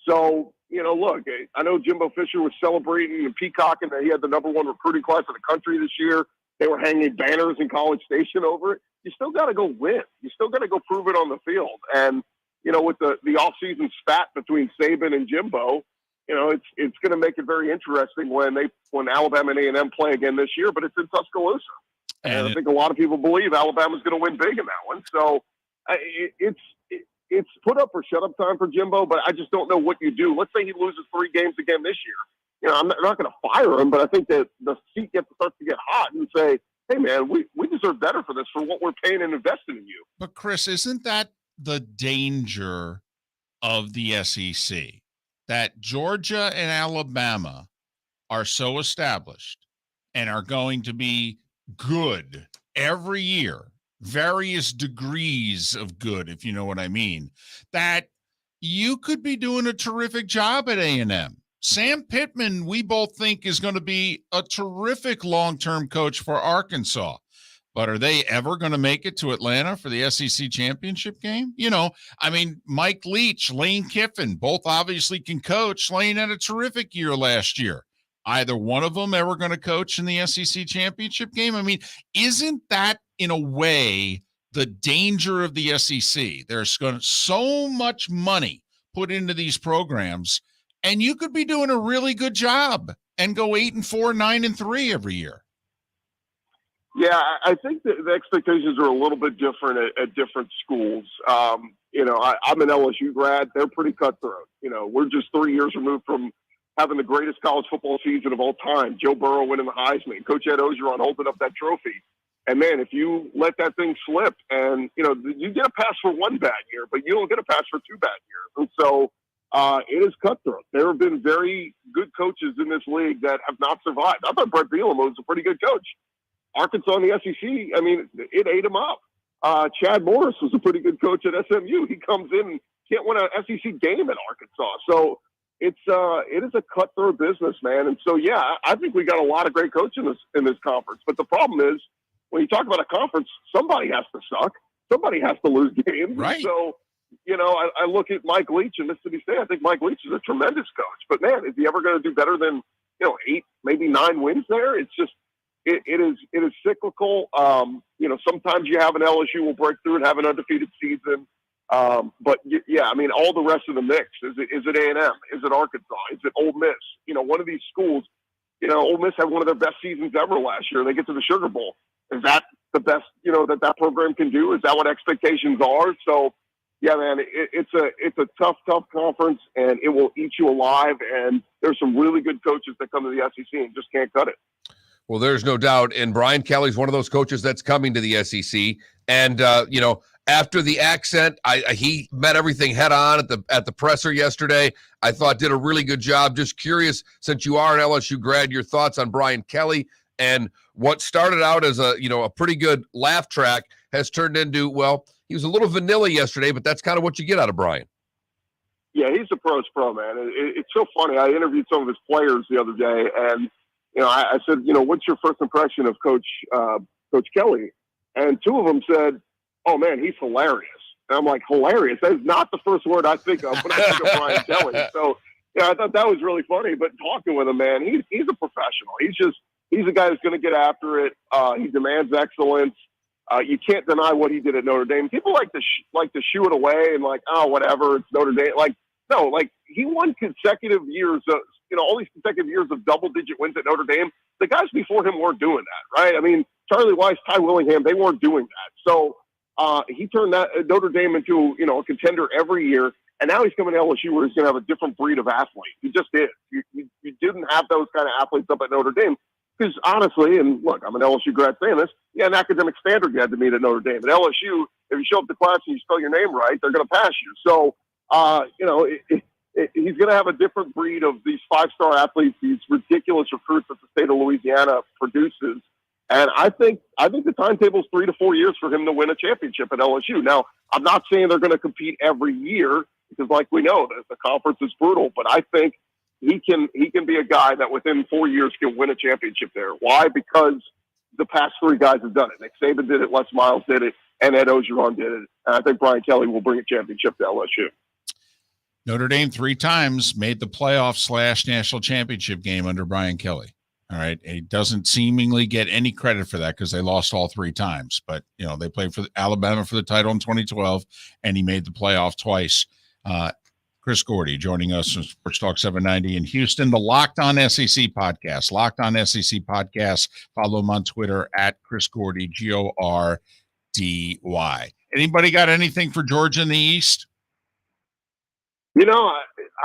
So, look, I know Jimbo Fisher was celebrating and peacocking that he had the number one recruiting class in the country this year. They were hanging banners in College Station over it. You still got to go win. You still got to go prove it on the field. And, with the off-season spat between Saban and Jimbo, it's going to make it very interesting when Alabama and A&M play again this year, but it's in Tuscaloosa. And I think a lot of people believe Alabama's going to win big in that one. So it's put up or shut up time for Jimbo, but I just don't know what you do. Let's say he loses 3 games again this year. I'm not going to fire him, but I think that the seat starts to get hot and say, hey, man, we deserve better for this, for what we're paying and investing in you. But, Chris, isn't that the danger of the SEC? That Georgia and Alabama are so established and are going to be good every year, various degrees of good, if you know what I mean, that you could be doing a terrific job at A&M. Sam Pittman, we both think, is going to be a terrific long-term coach for Arkansas. But are they ever going to make it to Atlanta for the SEC championship game? Mike Leach, Lane Kiffin, both obviously can coach. Lane had a terrific year last year. Either one of them ever going to coach in the SEC championship game? Isn't that, in a way, the danger of the SEC? There's going to so much money put into these programs, and you could be doing a really good job and go 8-4, 9-3 every year. Yeah, I think the expectations are a little bit different at different schools. I'm an LSU grad. They're pretty cutthroat. We're just 3 years removed from having the greatest college football season of all time. Joe Burrow winning the Heisman, Coach Ed Ogeron holding up that trophy. And, man, if you let that thing slip and, you get a pass for 1 bad year, but you don't get a pass for 2 bad years. And so it is cutthroat. There have been very good coaches in this league that have not survived. I thought Brett Bielema was a pretty good coach. Arkansas and the SEC, it ate him up. Chad Morris was a pretty good coach at SMU. He comes in and can't win an SEC game at Arkansas. So it is a cutthroat business, man. And so, yeah, I think we got a lot of great coaches in this conference. But the problem is, when you talk about a conference, somebody has to suck. Somebody has to lose games. Right. So, I look at Mike Leach in Mississippi State. I think Mike Leach is a tremendous coach. But, man, is he ever going to do better than, 8, maybe 9 wins there? It's just, it is cyclical. Sometimes you have an LSU will break through and have an undefeated season. But yeah, I mean, all the rest of the mix, is it A&M? Is it Arkansas? Is it Ole Miss? One of these schools, Ole Miss had one of their best seasons ever last year. They get to the Sugar Bowl. Is that the best, that program can do? Is that what expectations are? So yeah, man, it's a tough conference, and it will eat you alive. And there's some really good coaches that come to the SEC and just can't cut it. Well, there's no doubt. And Brian Kelly's one of those coaches that's coming to the SEC. And, after the accent, he met everything head on at the presser yesterday. I thought did a really good job. Just curious, since you are an LSU grad, your thoughts on Brian Kelly and what started out as a pretty good laugh track has turned into, well, he was a little vanilla yesterday, but that's kind of what you get out of Brian. Yeah, he's a pro's pro, man. It's so funny. I interviewed some of his players the other day, and I said, what's your first impression of Coach Kelly? And two of them said, oh man, he's hilarious. And I'm like, hilarious? That is not the first word I think of when I think of Brian Kelly. So yeah, I thought that was really funny. But talking with him, man, he's a professional. He's a guy that's going to get after it. He demands excellence. You can't deny what he did at Notre Dame. People like to shoo it away and like, oh, whatever, it's Notre Dame. Like, no, like he won consecutive years of, all these consecutive years of double-digit wins at Notre Dame. The guys before him weren't doing that, right? I mean, Charlie Weiss, Ty Willingham, they weren't doing that. So he turned that Notre Dame into, a contender every year. And now he's coming to LSU where he's going to have a different breed of athlete. He just is. You didn't have those kind of athletes up at Notre Dame. Because honestly, and look, I'm an LSU grad saying this, an academic standard you had to meet at Notre Dame. At LSU, if you show up to class and you spell your name right, they're going to pass you. So, he's going to have a different breed of these five-star athletes, these ridiculous recruits that the state of Louisiana produces. And I think the timetable is 3 to 4 years for him to win a championship at LSU. Now, I'm not saying they're going to compete every year because, like we know, the conference is brutal. But I think he can be a guy that within 4 years can win a championship there. Why? Because the past three guys have done it. Nick Saban did it, Les Miles did it, and Ed Ogeron did it. And I think Brian Kelly will bring a championship to LSU. Notre Dame 3 times made the playoff / national championship game under Brian Kelly. All right. He doesn't seemingly get any credit for that because they lost all 3 times. But, they played for Alabama for the title in 2012, and he made the playoff twice. Chris Gordy joining us from Sports Talk 790 in Houston, the Locked On SEC podcast. Locked On SEC podcast. Follow him on Twitter at Chris Gordy, Gordy. Anybody got anything for Georgia in the East?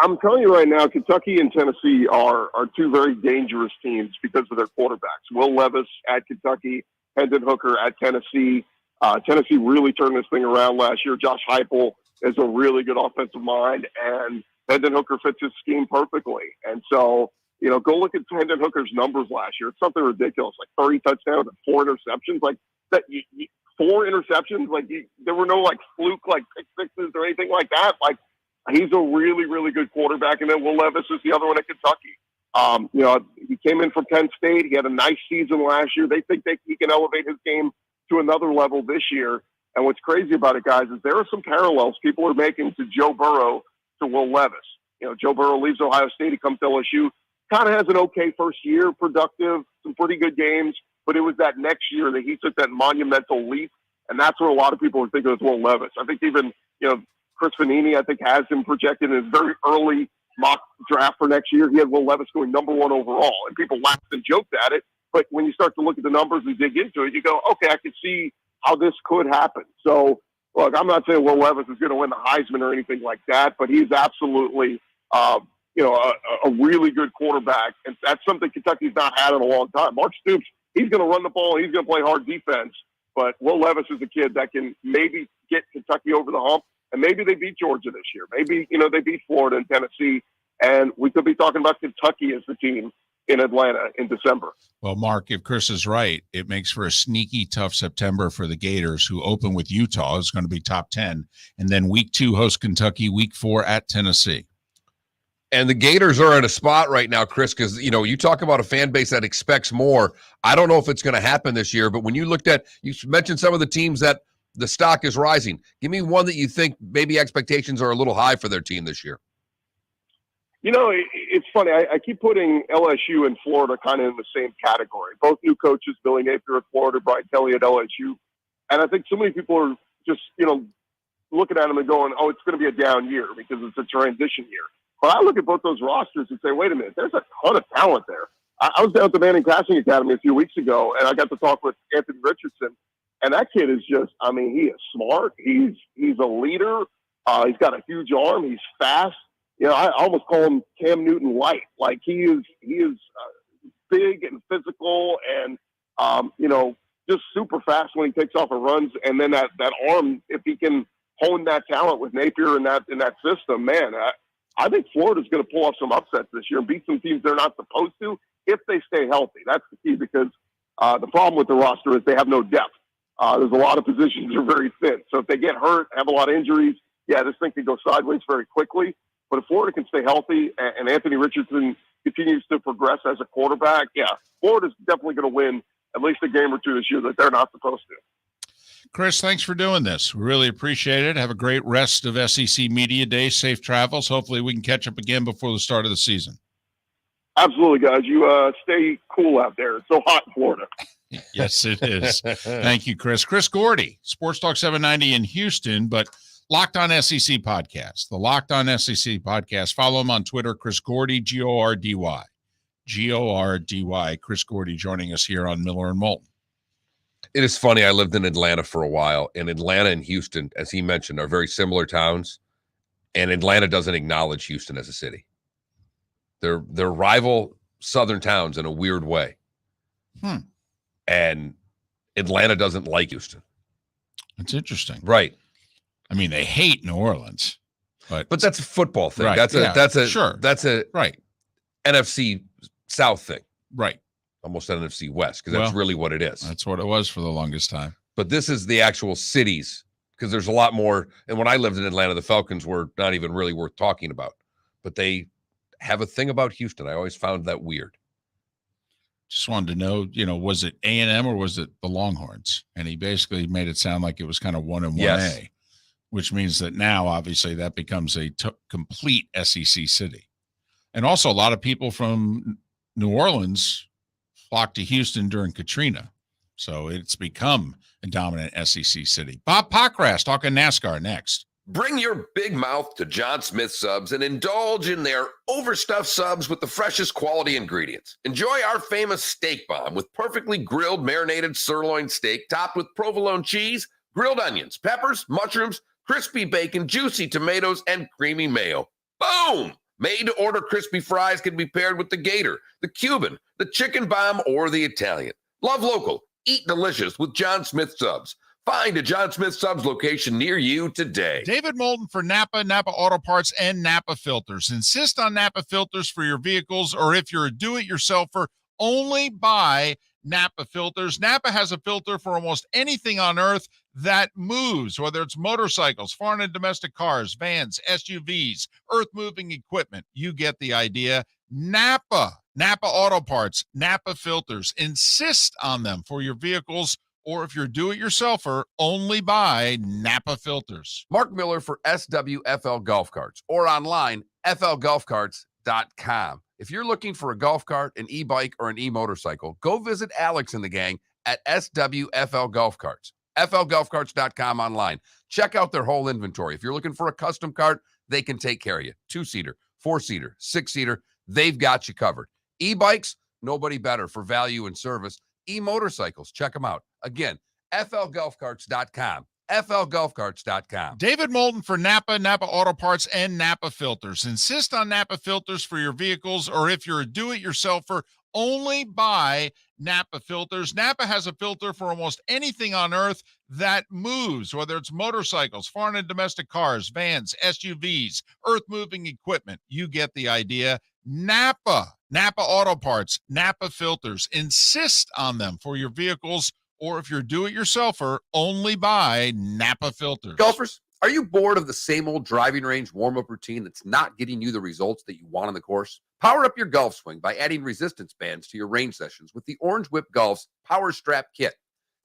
I'm telling you right now, Kentucky and Tennessee are 2 very dangerous teams because of their quarterbacks. Will Levis at Kentucky, Hendon Hooker at Tennessee. Tennessee really turned this thing around last year. Josh Heupel is a really good offensive mind, and Hendon Hooker fits his scheme perfectly. And so, go look at Hendon Hooker's numbers last year. It's something ridiculous, like 30 touchdowns and 4 interceptions. Like that, 4 interceptions. Like there were no like fluke like pick sixes or anything like that. Like he's a really, really good quarterback. And then Will Levis is the other one at Kentucky. He came in from Penn State. He had a nice season last year. They think he can elevate his game to another level this year. And what's crazy about it, guys, is there are some parallels people are making to Joe Burrow to Will Levis. Joe Burrow leaves Ohio State. He comes to LSU. Kind of has an okay first year, productive, some pretty good games. But it was that next year that he took that monumental leap. And that's what a lot of people are thinking of Will Levis. I think even, Chris Vanini, I think, has him projected in his very early mock draft for next year. He had Will Levis going number 1 overall, and people laughed and joked at it. But when you start to look at the numbers and dig into it, you go, okay, I can see how this could happen. So, look, I'm not saying Will Levis is going to win the Heisman or anything like that, but he's absolutely, a really good quarterback, and that's something Kentucky's not had in a long time. Mark Stoops, he's going to run the ball, he's going to play hard defense, but Will Levis is a kid that can maybe get Kentucky over the hump. And maybe they beat Georgia this year. Maybe, they beat Florida and Tennessee. And we could be talking about Kentucky as the team in Atlanta in December. Well, Mark, if Chris is right, it makes for a sneaky tough September for the Gators, who open with Utah. It's going to be top 10. And then week 2 host Kentucky, week 4 at Tennessee. And the Gators are in a spot right now, Chris, because, you talk about a fan base that expects more. I don't know if it's going to happen this year, but when you mentioned some of the teams that the stock is rising. Give me one that you think maybe expectations are a little high for their team this year. It's funny. I keep putting LSU and Florida kind of in the same category. Both new coaches, Billy Napier at Florida, Brian Kelly at LSU. And I think so many people are just, looking at them and going, oh, it's going to be a down year because it's a transition year. But I look at both those rosters and say, wait a minute, there's a ton of talent there. I was down at the Manning Passing Academy a few weeks ago, and I got to talk with Anthony Richardson. And that kid is just, he is smart. He's a leader. He's got a huge arm. He's fast. I almost call him Cam Newton light. Like he is big and physical and, just super fast when he takes off and runs. And then that arm, if he can hone that talent with Napier in that system, man, I think Florida's going to pull off some upsets this year and beat some teams they're not supposed to if they stay healthy. That's the key because the problem with the roster is they have no depth. There's a lot of positions that are very thin. So if they get hurt, have a lot of injuries, this thing can go sideways very quickly. But if Florida can stay healthy and Anthony Richardson continues to progress as a quarterback, Florida's definitely going to win at least a game or two this year that they're not supposed to. Chris, thanks for doing this. We really appreciate it. Have a great rest of SEC Media Day. Safe travels. Hopefully we can catch up again before the start of the season. Absolutely, guys. You stay cool out there. It's so hot in Florida. Yes, it is. Thank you, Chris. Chris Gordy, Sports Talk 790 in Houston, but Locked On SEC Podcast. The Locked On SEC Podcast. Follow him on Twitter, Chris Gordy, Gordy. Gordy. Chris Gordy joining us here on Miller and Moulton. It is funny. I lived in Atlanta for a while, and Atlanta and Houston, as he mentioned, are very similar towns, and Atlanta doesn't acknowledge Houston as a city. They're rival southern towns in a weird way. And Atlanta doesn't like Houston. That's interesting. Right. They hate New Orleans, but that's a football thing. Right. That's a right. NFC South thing. Right. Almost NFC West, because that's really what it is. That's what it was for the longest time. But this is the actual cities, because there's a lot more. And when I lived in Atlanta, the Falcons were not even really worth talking about. But they have a thing about Houston. I always found that weird. Just wanted to know, was it A&M or was it the Longhorns? And he basically made it sound like it was kind of 1 and 1A, Yes. which means that now, obviously, that becomes a complete SEC city. And also, a lot of people from New Orleans flocked to Houston during Katrina. So it's become a dominant SEC city. Bob Pockrass talking NASCAR next. Bring your big mouth to John Smith Subs and indulge in their overstuffed subs with the freshest quality ingredients. Enjoy our famous steak bomb with perfectly grilled marinated sirloin steak topped with provolone cheese, grilled onions, peppers, mushrooms, crispy bacon, juicy tomatoes, and creamy mayo. Boom! Made-to-order crispy fries can be paired with the Gator, the Cuban, the Chicken Bomb, or the Italian. Love local. Eat delicious with John Smith Subs. Find a John Smith Subs location near you today. David Moulton for Napa Auto Parts, and Napa Filters. Insist on Napa Filters for your vehicles, or if you're a do-it-yourselfer, only buy Napa Filters. Napa has a filter for almost anything on earth that moves, whether it's motorcycles, foreign and domestic cars, vans, SUVs, earth-moving equipment. You get the idea. Napa Auto Parts, Napa Filters. Insist on them for your vehicles, or if you're a do-it-yourselfer, only buy Napa Filters. Mark Miller for SWFL Golf Carts, or online, flgolfcarts.com. If you're looking for a golf cart, an e-bike, or an e-motorcycle, go visit Alex and the gang at SWFL Golf Carts. flgolfcarts.com online. Check out their whole inventory. If you're looking for a custom cart, they can take care of you. 2-seater, 4-seater, 6-seater, they've got you covered. E-bikes, nobody better for value and service. E-motorcycles, check them out. Again, flgolfcarts.com. flgolfcarts.com. David Moulton for Napa Auto Parts, and Napa Filters. Insist on Napa Filters for your vehicles, or if you're a do-it-yourselfer, only buy Napa Filters. Napa has a filter for almost anything on earth that moves, whether it's motorcycles, foreign and domestic cars, vans, SUVs, earth-moving equipment. You get the idea. Napa Auto Parts, Napa Filters. Insist on them for your vehicles, or if you're do-it-yourselfer, only buy Napa Filters. Golfers, are you bored of the same old driving range warm-up routine that's not getting you the results that you want on the course? Power up your golf swing by adding resistance bands to your range sessions with the Orange Whip Golf's Power Strap Kit.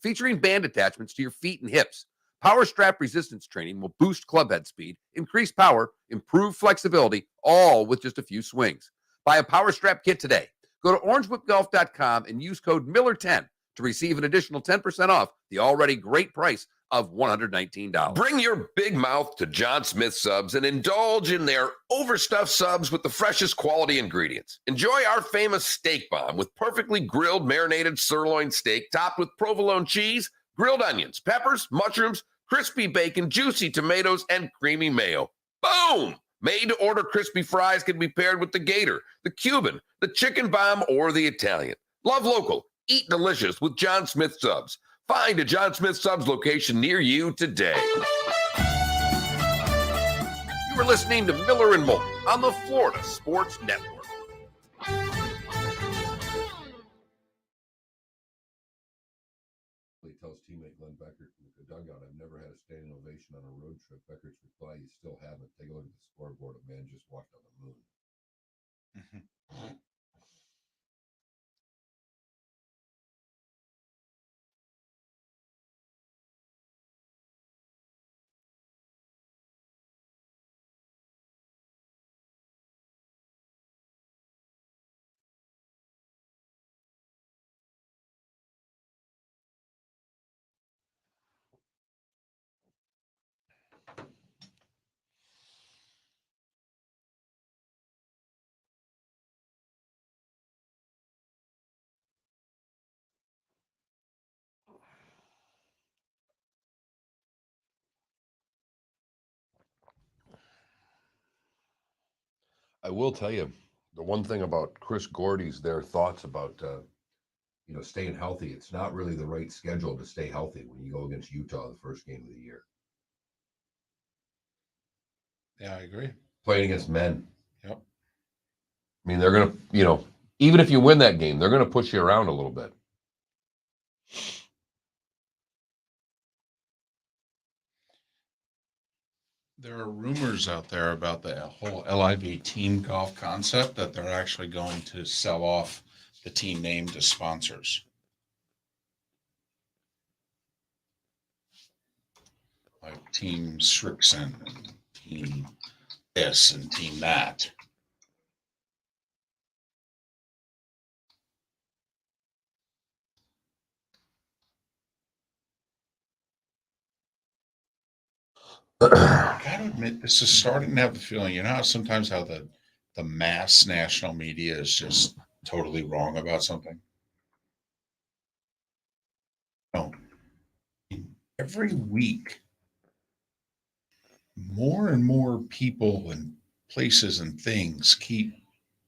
Featuring band attachments to your feet and hips, Power strap resistance training will boost club head speed, increase power, improve flexibility, all with just a few swings. Buy a power strap kit today. Go to orangewhipgolf.com and use code Miller10 to receive an additional 10% off the already great price of $119. Bring your big mouth to John Smith Subs and indulge in their overstuffed subs with the freshest quality ingredients. Enjoy our famous steak bomb with perfectly grilled marinated sirloin steak topped with provolone cheese, grilled onions, peppers, mushrooms, crispy bacon, juicy tomatoes, and creamy mayo. Boom! Made-to-order crispy fries can be paired with the Gator, the Cuban, the Chicken Bomb, or the Italian. Love local. Eat delicious with John Smith Subs. Find a John Smith Subs location near you today. You are listening to Miller and Moulton on the Florida Sports Network. He tells teammate Glenn Beckert in the dugout, "I've never had a standing ovation on a road trip." Beckert's reply, "You still haven't. Take a look at the scoreboard. A man just walked on the moon." I will tell you the one thing about Chris Gordy's, their thoughts about staying healthy. It's not really the right schedule to stay healthy when you go against Utah the first game of the year. Yeah, I agree. Playing against men. Yep. I mean, they're going to, even if you win that game, they're going to push you around a little bit. There are rumors out there about the whole LIV team golf concept that they're actually going to sell off the team name to sponsors. Like Team Strixon and Team this and Team that. I gotta admit, this is starting to have the feeling, how sometimes how the mass national media is just totally wrong about something. No. Every week, more and more people and places and things keep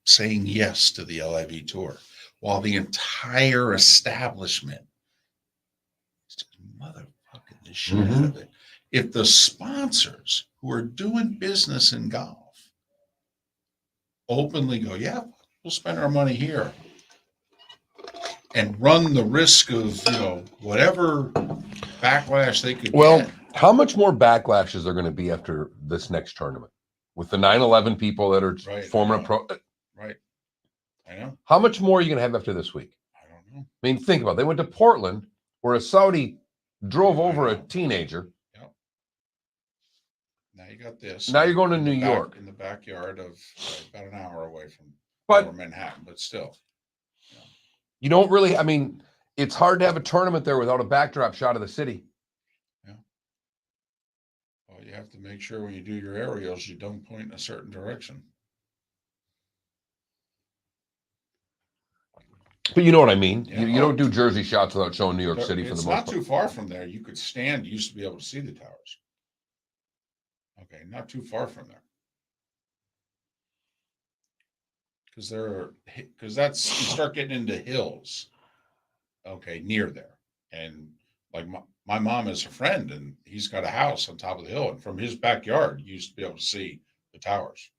saying yes to the LIV tour, while the entire establishment is just motherfucking the shit out of it. If the sponsors who are doing business in golf openly go, yeah, we'll spend our money here, and run the risk of, whatever backlash they could get. How much more backlash is there going to be after this next tournament with the 9/11 people that are forming a pro? Right. I know. How much more are you going to have after this week? I don't know. I mean, think about it. They went to Portland where a Saudi drove over a teenager. Yep. Now you got this. Now you're going to New York. In the backyard of about an hour away from Manhattan, but still. You don't really, it's hard to have a tournament there without a backdrop shot of the city. Yeah. Well, you have to make sure when you do your aerials, you don't point in a certain direction. But you know what I mean? Yeah. You don't do jersey shots without showing New York City for the most part. It's not too far from there. You could stand. You used to be able to see the towers. Okay, not too far from there. Because that's, you start getting into hills. Okay, near there. And like my mom is a friend, and he's got a house on top of the hill. And from his backyard, you used to be able to see the towers.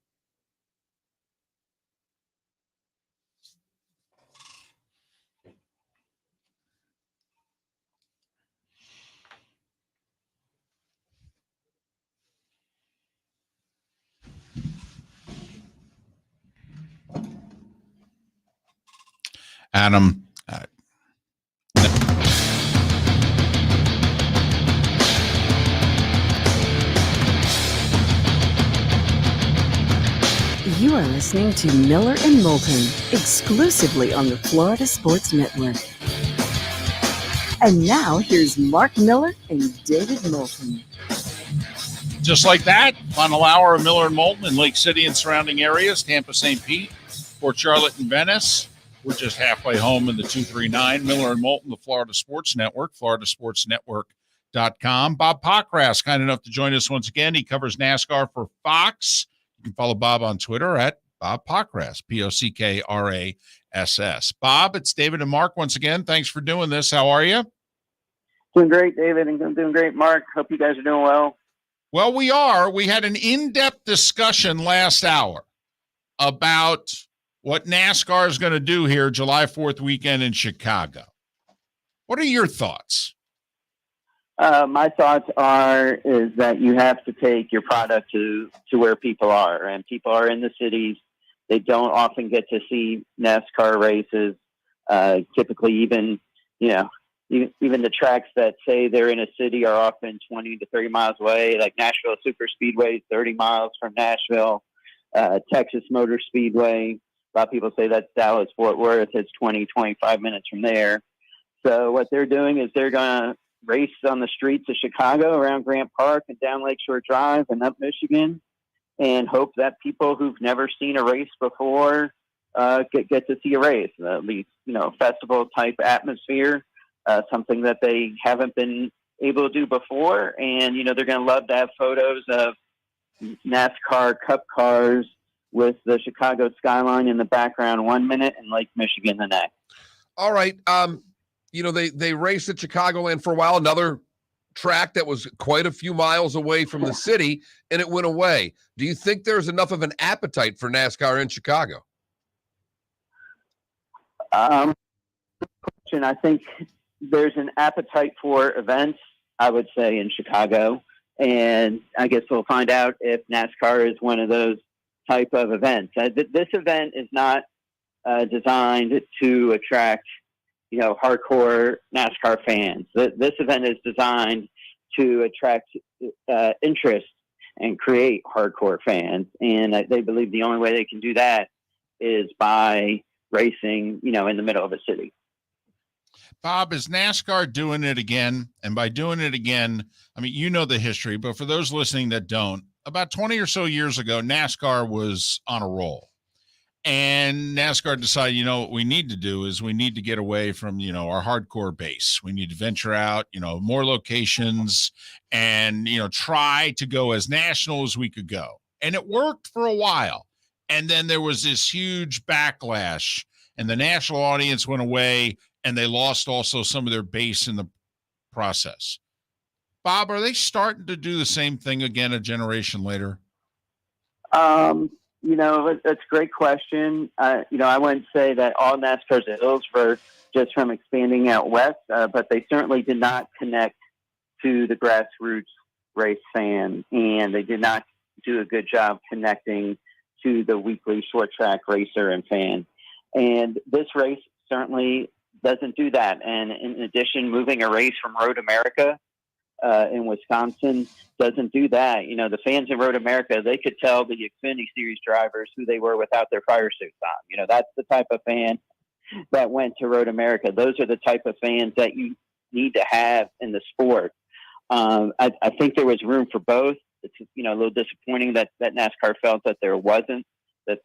Adam, You are listening to Miller and Moulton, exclusively on the Florida Sports Network. And now, here's Mark Miller and David Moulton. Just like that, final hour of Miller and Moulton in Lake City and surrounding areas, Tampa, St. Pete, Port Charlotte, and Venice. We're just halfway home in the 239. Miller and Moulton, the Florida Sports Network, floridasportsnetwork.com. Bob Pockrass, kind enough to join us once again. He covers NASCAR for Fox. You can follow Bob on Twitter at Bob Pockrass, Pockrass. Bob, it's David and Mark once again. Thanks for doing this. How are you? Doing great, David, and I'm doing great, Mark. Hope you guys are doing well. Well, we are. We had an in-depth discussion last hour about what NASCAR is going to do here July 4th weekend in Chicago. What are your thoughts? My thoughts is that you have to take your product to where people are, and people are in the cities. They don't often get to see NASCAR races. Typically, even the tracks that say they're in a city are often 20 to 30 miles away, like Nashville Super Speedway, 30 miles from Nashville, Texas Motor Speedway. A lot of people say that's Dallas Fort Worth. It's 20, 25 minutes from there. So what they're doing is they're going to race on the streets of Chicago, around Grant Park and down Lakeshore Drive and up Michigan, and hope that people who've never seen a race before get to see a race, at least, festival type atmosphere, something that they haven't been able to do before. And, they're going to love to have photos of NASCAR Cup cars with the Chicago skyline in the background 1 minute and Lake Michigan the next. All right. They raced at Chicagoland for a while, another track that was quite a few miles away from the city, and it went away. Do you think there's enough of an appetite for NASCAR in Chicago? I think there's an appetite for events, I would say, in Chicago. And I guess we'll find out if NASCAR is one of those type of events. This event is not designed to attract hardcore NASCAR fans. This event is designed to attract interest and create hardcore fans. And they believe the only way they can do that is by racing, in the middle of a city. Bob, is NASCAR doing it again? And by doing it again, I mean, the history, but for those listening that don't, about 20 or so years ago, NASCAR was on a roll. And NASCAR decided, what we need to do is we need to get away from, our hardcore base. We need to venture out, more locations and, try to go as national as we could go. And it worked for a while. And then there was this huge backlash and the national audience went away and they lost also some of their base in the process. Bob, are they starting to do the same thing again a generation later? That's a great question. I wouldn't say that all NASCAR's ills were just from expanding out west, but they certainly did not connect to the grassroots race fan, and they did not do a good job connecting to the weekly short track racer and fan. And this race certainly doesn't do that. And in addition, moving a race from Road America in Wisconsin doesn't do that. The fans in Road America, they could tell the Xfinity Series drivers who they were without their fire suits on. That's the type of fan that went to Road America. Those are the type of fans that you need to have in the sport. I think there was room for both. It's, a little disappointing that NASCAR felt that there wasn't, that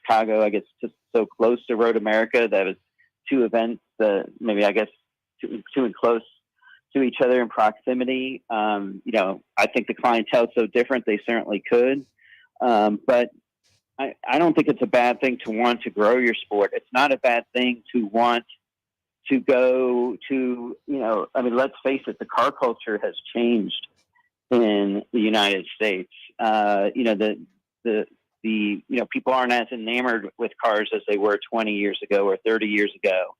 Chicago, I guess, just so close to Road America, that was two events, maybe, I guess, too close to each other in proximity. I think the clientele is so different, they certainly could. But I don't think it's a bad thing to want to grow your sport. It's not a bad thing to want to go to, let's face it, the car culture has changed in the United States. People aren't as enamored with cars as they were 20 years ago or 30 years ago.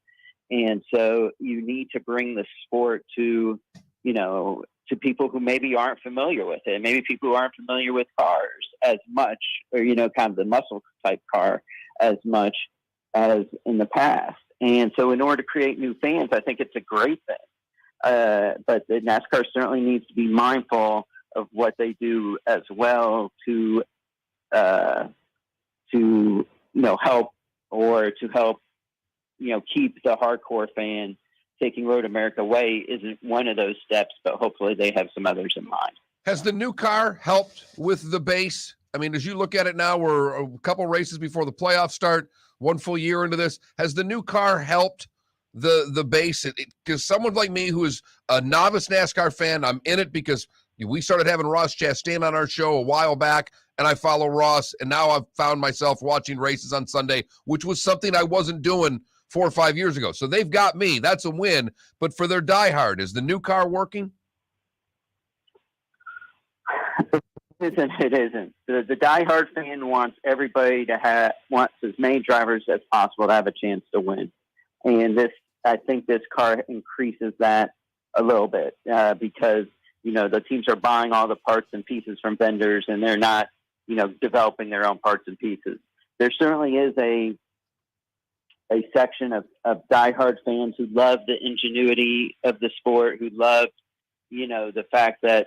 And so you need to bring the sport to people who maybe aren't familiar with it. Maybe people who aren't familiar with cars as much, or, kind of the muscle type car as much as in the past. And so in order to create new fans, I think it's a great thing. But the NASCAR certainly needs to be mindful of what they do as well to to help keep the hardcore fan taking Road America way isn't one of those steps, but hopefully they have some others in mind. Has the new car helped with the base? I mean, as you look at it now, we're a couple races before the playoffs start, one full year into this. Has the new car helped the base? Because someone like me who is a novice NASCAR fan, I'm in it because we started having Ross Chastain on our show a while back, and I follow Ross, and now I've found myself watching races on Sunday, which was something I wasn't doing 4 or 5 years ago. So they've got me. That's a win. But for their diehard, is the new car working? It isn't. The diehard fan wants everybody wants as many drivers as possible to have a chance to win. And I think this car increases that a little bit because, the teams are buying all the parts and pieces from vendors and they're not, developing their own parts and pieces. There certainly is a section of diehard fans who love the ingenuity of the sport, who love, the fact that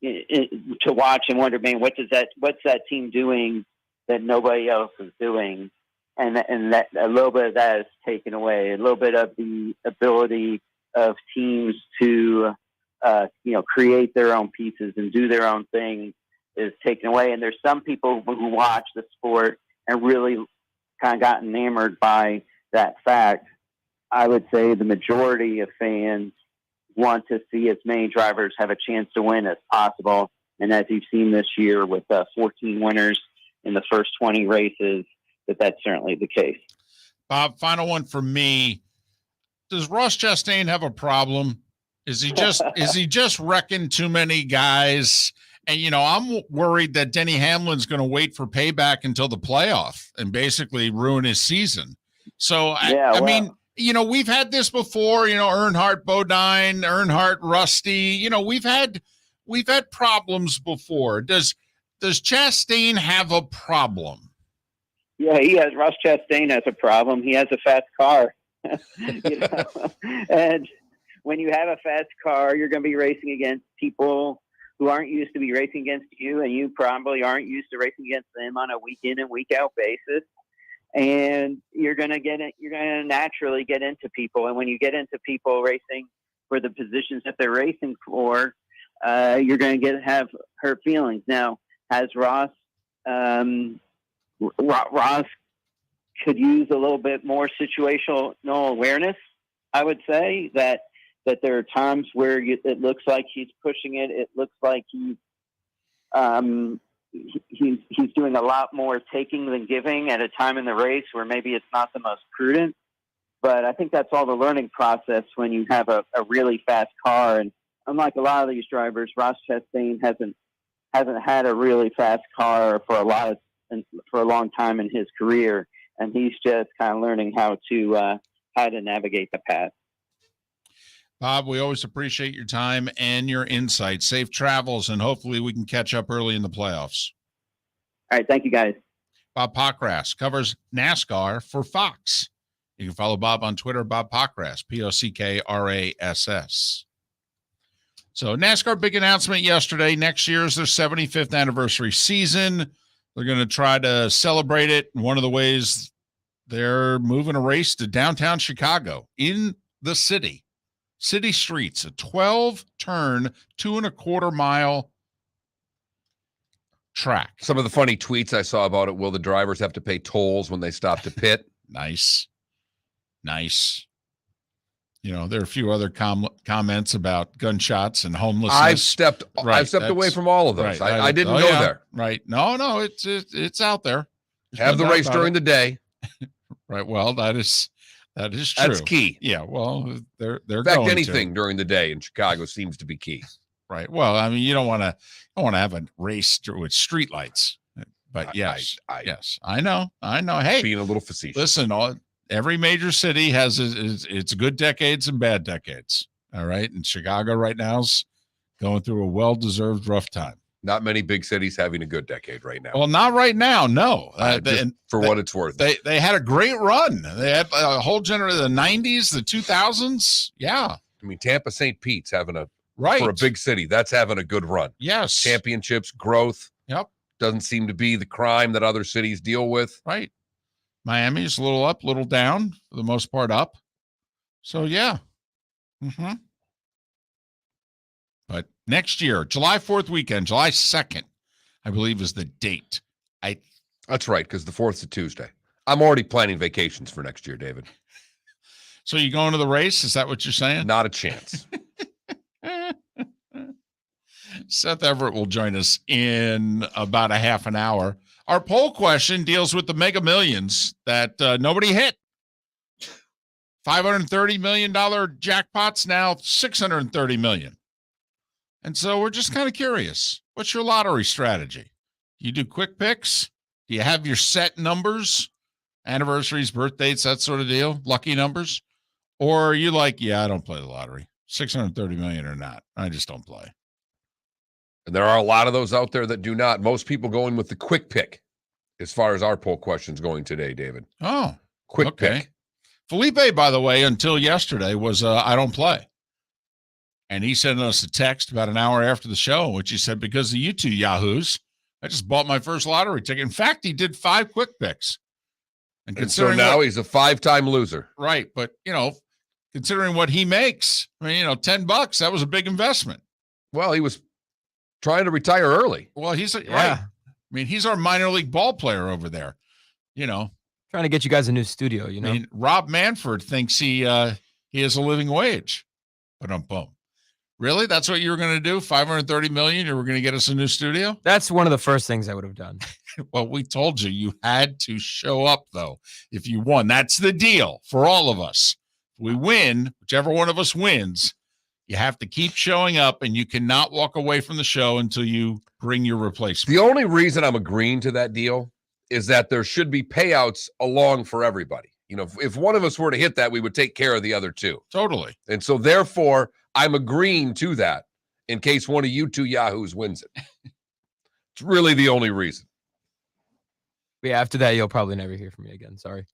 to watch and wonder, man, what's that team doing that nobody else is doing? And that a little bit of that is taken away. A little bit of the ability of teams to, create their own pieces and do their own thing is taken away. And there's some people who watch the sport and really kind of got enamored by that fact. I would say the majority of fans want to see as many drivers have a chance to win as possible. And as you've seen this year with 14 winners in the first 20 races, that's certainly the case. Bob, final one for me. Does Ross Chastain have a problem? Is he just wrecking too many guys? And, I'm worried that Denny Hamlin's going to wait for payback until the playoff and basically ruin his season. So, I mean, we've had this before, Earnhardt, Bodine, Earnhardt, Rusty, we've had problems before. Does Chastain have a problem? Yeah, Ross Chastain has a problem. He has a fast car. And when you have a fast car, you're going to be racing against people who aren't used to be racing against you, and you probably aren't used to racing against them on a week in and week out basis. And you're going to naturally get into people. And when you get into people racing for the positions that they're racing for, you're going to have hurt feelings. Now, has Ross could use a little bit more situational awareness. I would say that there are times where it looks like he's pushing it. It looks like he's doing a lot more taking than giving at a time in the race where maybe it's not the most prudent. But I think that's all the learning process when you have a really fast car. And unlike a lot of these drivers, Ross Chastain hasn't had a really fast car for a long time in his career, and he's just kind of learning how to navigate the path. Bob, we always appreciate your time and your insight. Safe travels, and hopefully we can catch up early in the playoffs. All right, thank you, guys. Bob Pockrass covers NASCAR for Fox. You can follow Bob on Twitter, Bob Pockrass, Pockrass. So NASCAR big announcement yesterday. Next year is their 75th anniversary season. They're going to try to celebrate it. One of the ways they're moving a race to downtown Chicago in the city streets, a 12-turn, 2.25-mile track. Some of the funny tweets I saw about it. Will the drivers have to pay tolls when they stop to pit? Nice. There are a few other comments about gunshots and homelessness. I've stepped away from all of those. Right, I didn't go there. Right. No, it's out there. Have the race during the day. Right. Well, that is true. That's key. Yeah. Well, they're in fact, anything during the day in Chicago seems to be key. Right. Well, I mean, you don't want to have a race with streetlights. But yes, I know. Hey, being a little facetious. Listen, every major city has its good decades and bad decades. All right. And Chicago right now is going through a well-deserved rough time. Not many big cities having a good decade right now. Well, not right now. No. What it's worth. They had a great run. They had a whole generation, the 90s, the 2000s. Yeah. I mean, Tampa St. Pete's having right for a big city. That's having a good run. Yes. Championships, growth. Yep. Doesn't seem to be the crime that other cities deal with. Right. Miami's a little up, little down, for the most part up. So, yeah. But next year, July 4th weekend, July 2nd, I believe is the date. That's right, because the 4th is a Tuesday. I'm already planning vacations for next year, David. So you going to the race? Is that what you're saying? Not a chance. Seth Everett will join us in about a half an hour. Our poll question deals with the Mega Millions that nobody hit. $530 million jackpots, now $630 million. And so we're just kind of curious. What's your lottery strategy? You do quick picks? Do you have your set numbers? Anniversaries, birthdays, that sort of deal? Lucky numbers? Or are you like, yeah, I don't play the lottery. 630 million or not. I just don't play. And there are a lot of those out there that do not. Most people going with the quick pick as far as our poll question's going today, David. Oh, quick pick. Felipe, by the way, until yesterday was I don't play. And he sent us a text about an hour after the show, which he said, because of you two yahoos, I just bought my first lottery ticket. In fact, he did 5 quick picks. And so now he's a 5-time loser. Right. But, considering what he makes, $10, that was a big investment. Well, he was trying to retire early. Well, he's right. I mean, he's our minor league ball player over there. Trying to get you guys a new studio, I mean, Rob Manford thinks he has a living wage. But boom. Really? That's what you were going to do? $530 million? You were going to get us a new studio? That's one of the first things I would have done. Well, we told you had to show up, though, if you won. That's the deal for all of us. If we win, whichever one of us wins, you have to keep showing up, and you cannot walk away from the show until you bring your replacement. The only reason I'm agreeing to that deal is that there should be payouts along for everybody. If one of us were to hit that, we would take care of the other two. Totally. And so, therefore, I'm agreeing to that in case one of you two yahoos wins it. It's really the only reason. Yeah, after that, you'll probably never hear from me again. Sorry.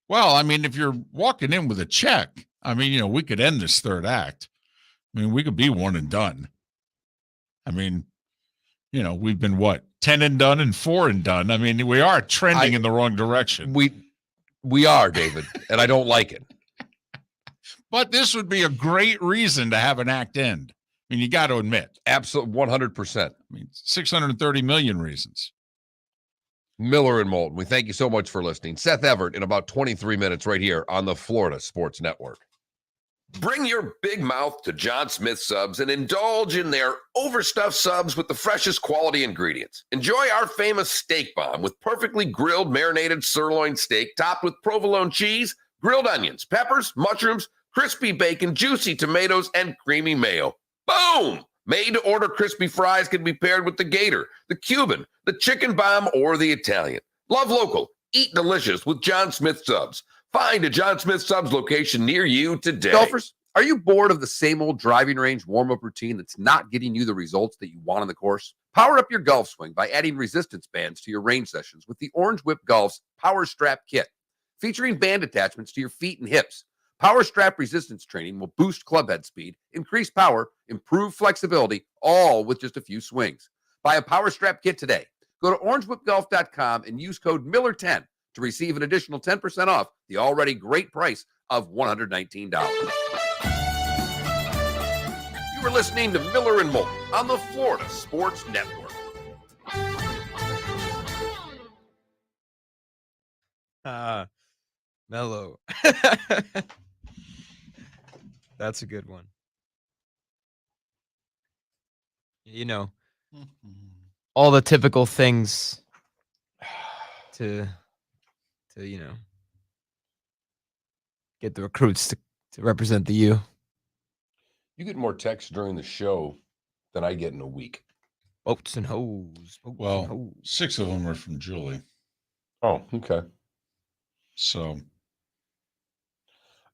Well, I mean, if you're walking in with a check, we could end this third act. We could be one and done. We've been 10 and done and 4 and done. We are trending in the wrong direction. We are, David, and I don't like it. But this would be a great reason to have an act end. You got to admit. Absolutely, 100%. 630 million reasons. Miller and Moulton, we thank you so much for listening. Seth Everett in about 23 minutes right here on the Florida Sports Network. Bring your big mouth to John Smith Subs and indulge in their overstuffed subs with the freshest quality ingredients. Enjoy our famous steak bomb with perfectly grilled marinated sirloin steak topped with provolone cheese, grilled onions, peppers, mushrooms, crispy bacon, juicy tomatoes, and creamy mayo. Boom! Made-to-order crispy fries can be paired with the Gator, the Cuban, the Chicken Bomb, or the Italian. Love local. Eat delicious with John Smith Subs. Find a John Smith Subs location near you today. Golfers, are you bored of the same old driving range warm-up routine that's not getting you the results that you want on the course? Power up your golf swing by adding resistance bands to your range sessions with the Orange Whip Golf's Power Strap Kit. Featuring band attachments to your feet and hips, Power Strap resistance training will boost club head speed, increase power, improve flexibility, all with just a few swings. Buy a Power Strap kit today. Go to orangewhipgolf.com and use code Miller10 to receive an additional 10% off the already great price of $119. You are listening to Miller and Moulton on the Florida Sports Network. Mellow. That's a good one. All the typical things to get the recruits to represent the U. You get more texts during the show than I get in a week. Boats and hoes. Well, 6 of them were from Julie. Oh, okay. So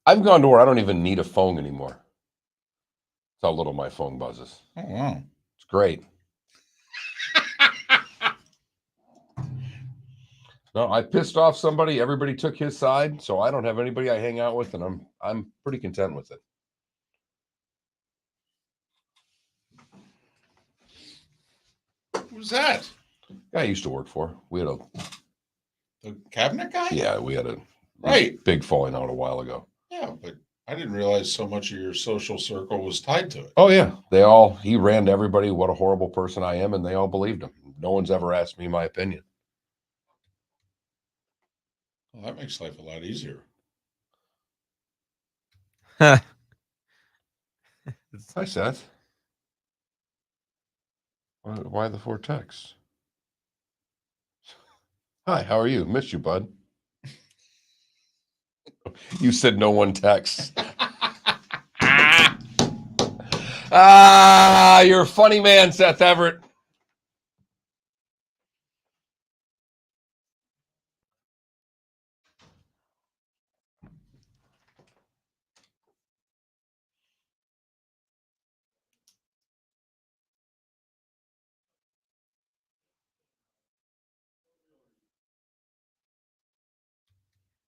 I've gone to where I don't even need a phone anymore. That's how little my phone buzzes. Oh, wow. It's great. No, I pissed off somebody. Everybody took his side, so I don't have anybody I hang out with, and I'm pretty content with it. Who's that? Guy I used to work for. We had The cabinet guy? we had a Right. big falling out a while ago. Yeah, but I didn't realize so much of your social circle was tied to it. Oh yeah, he ran to everybody what a horrible person I am, and they all believed him. No one's ever asked me my opinion. Well, that makes life a lot easier. Hi, Seth. Why the 4 texts? Hi, how are you? Missed you, bud. You said no one texts. You're a funny man, Seth Everett.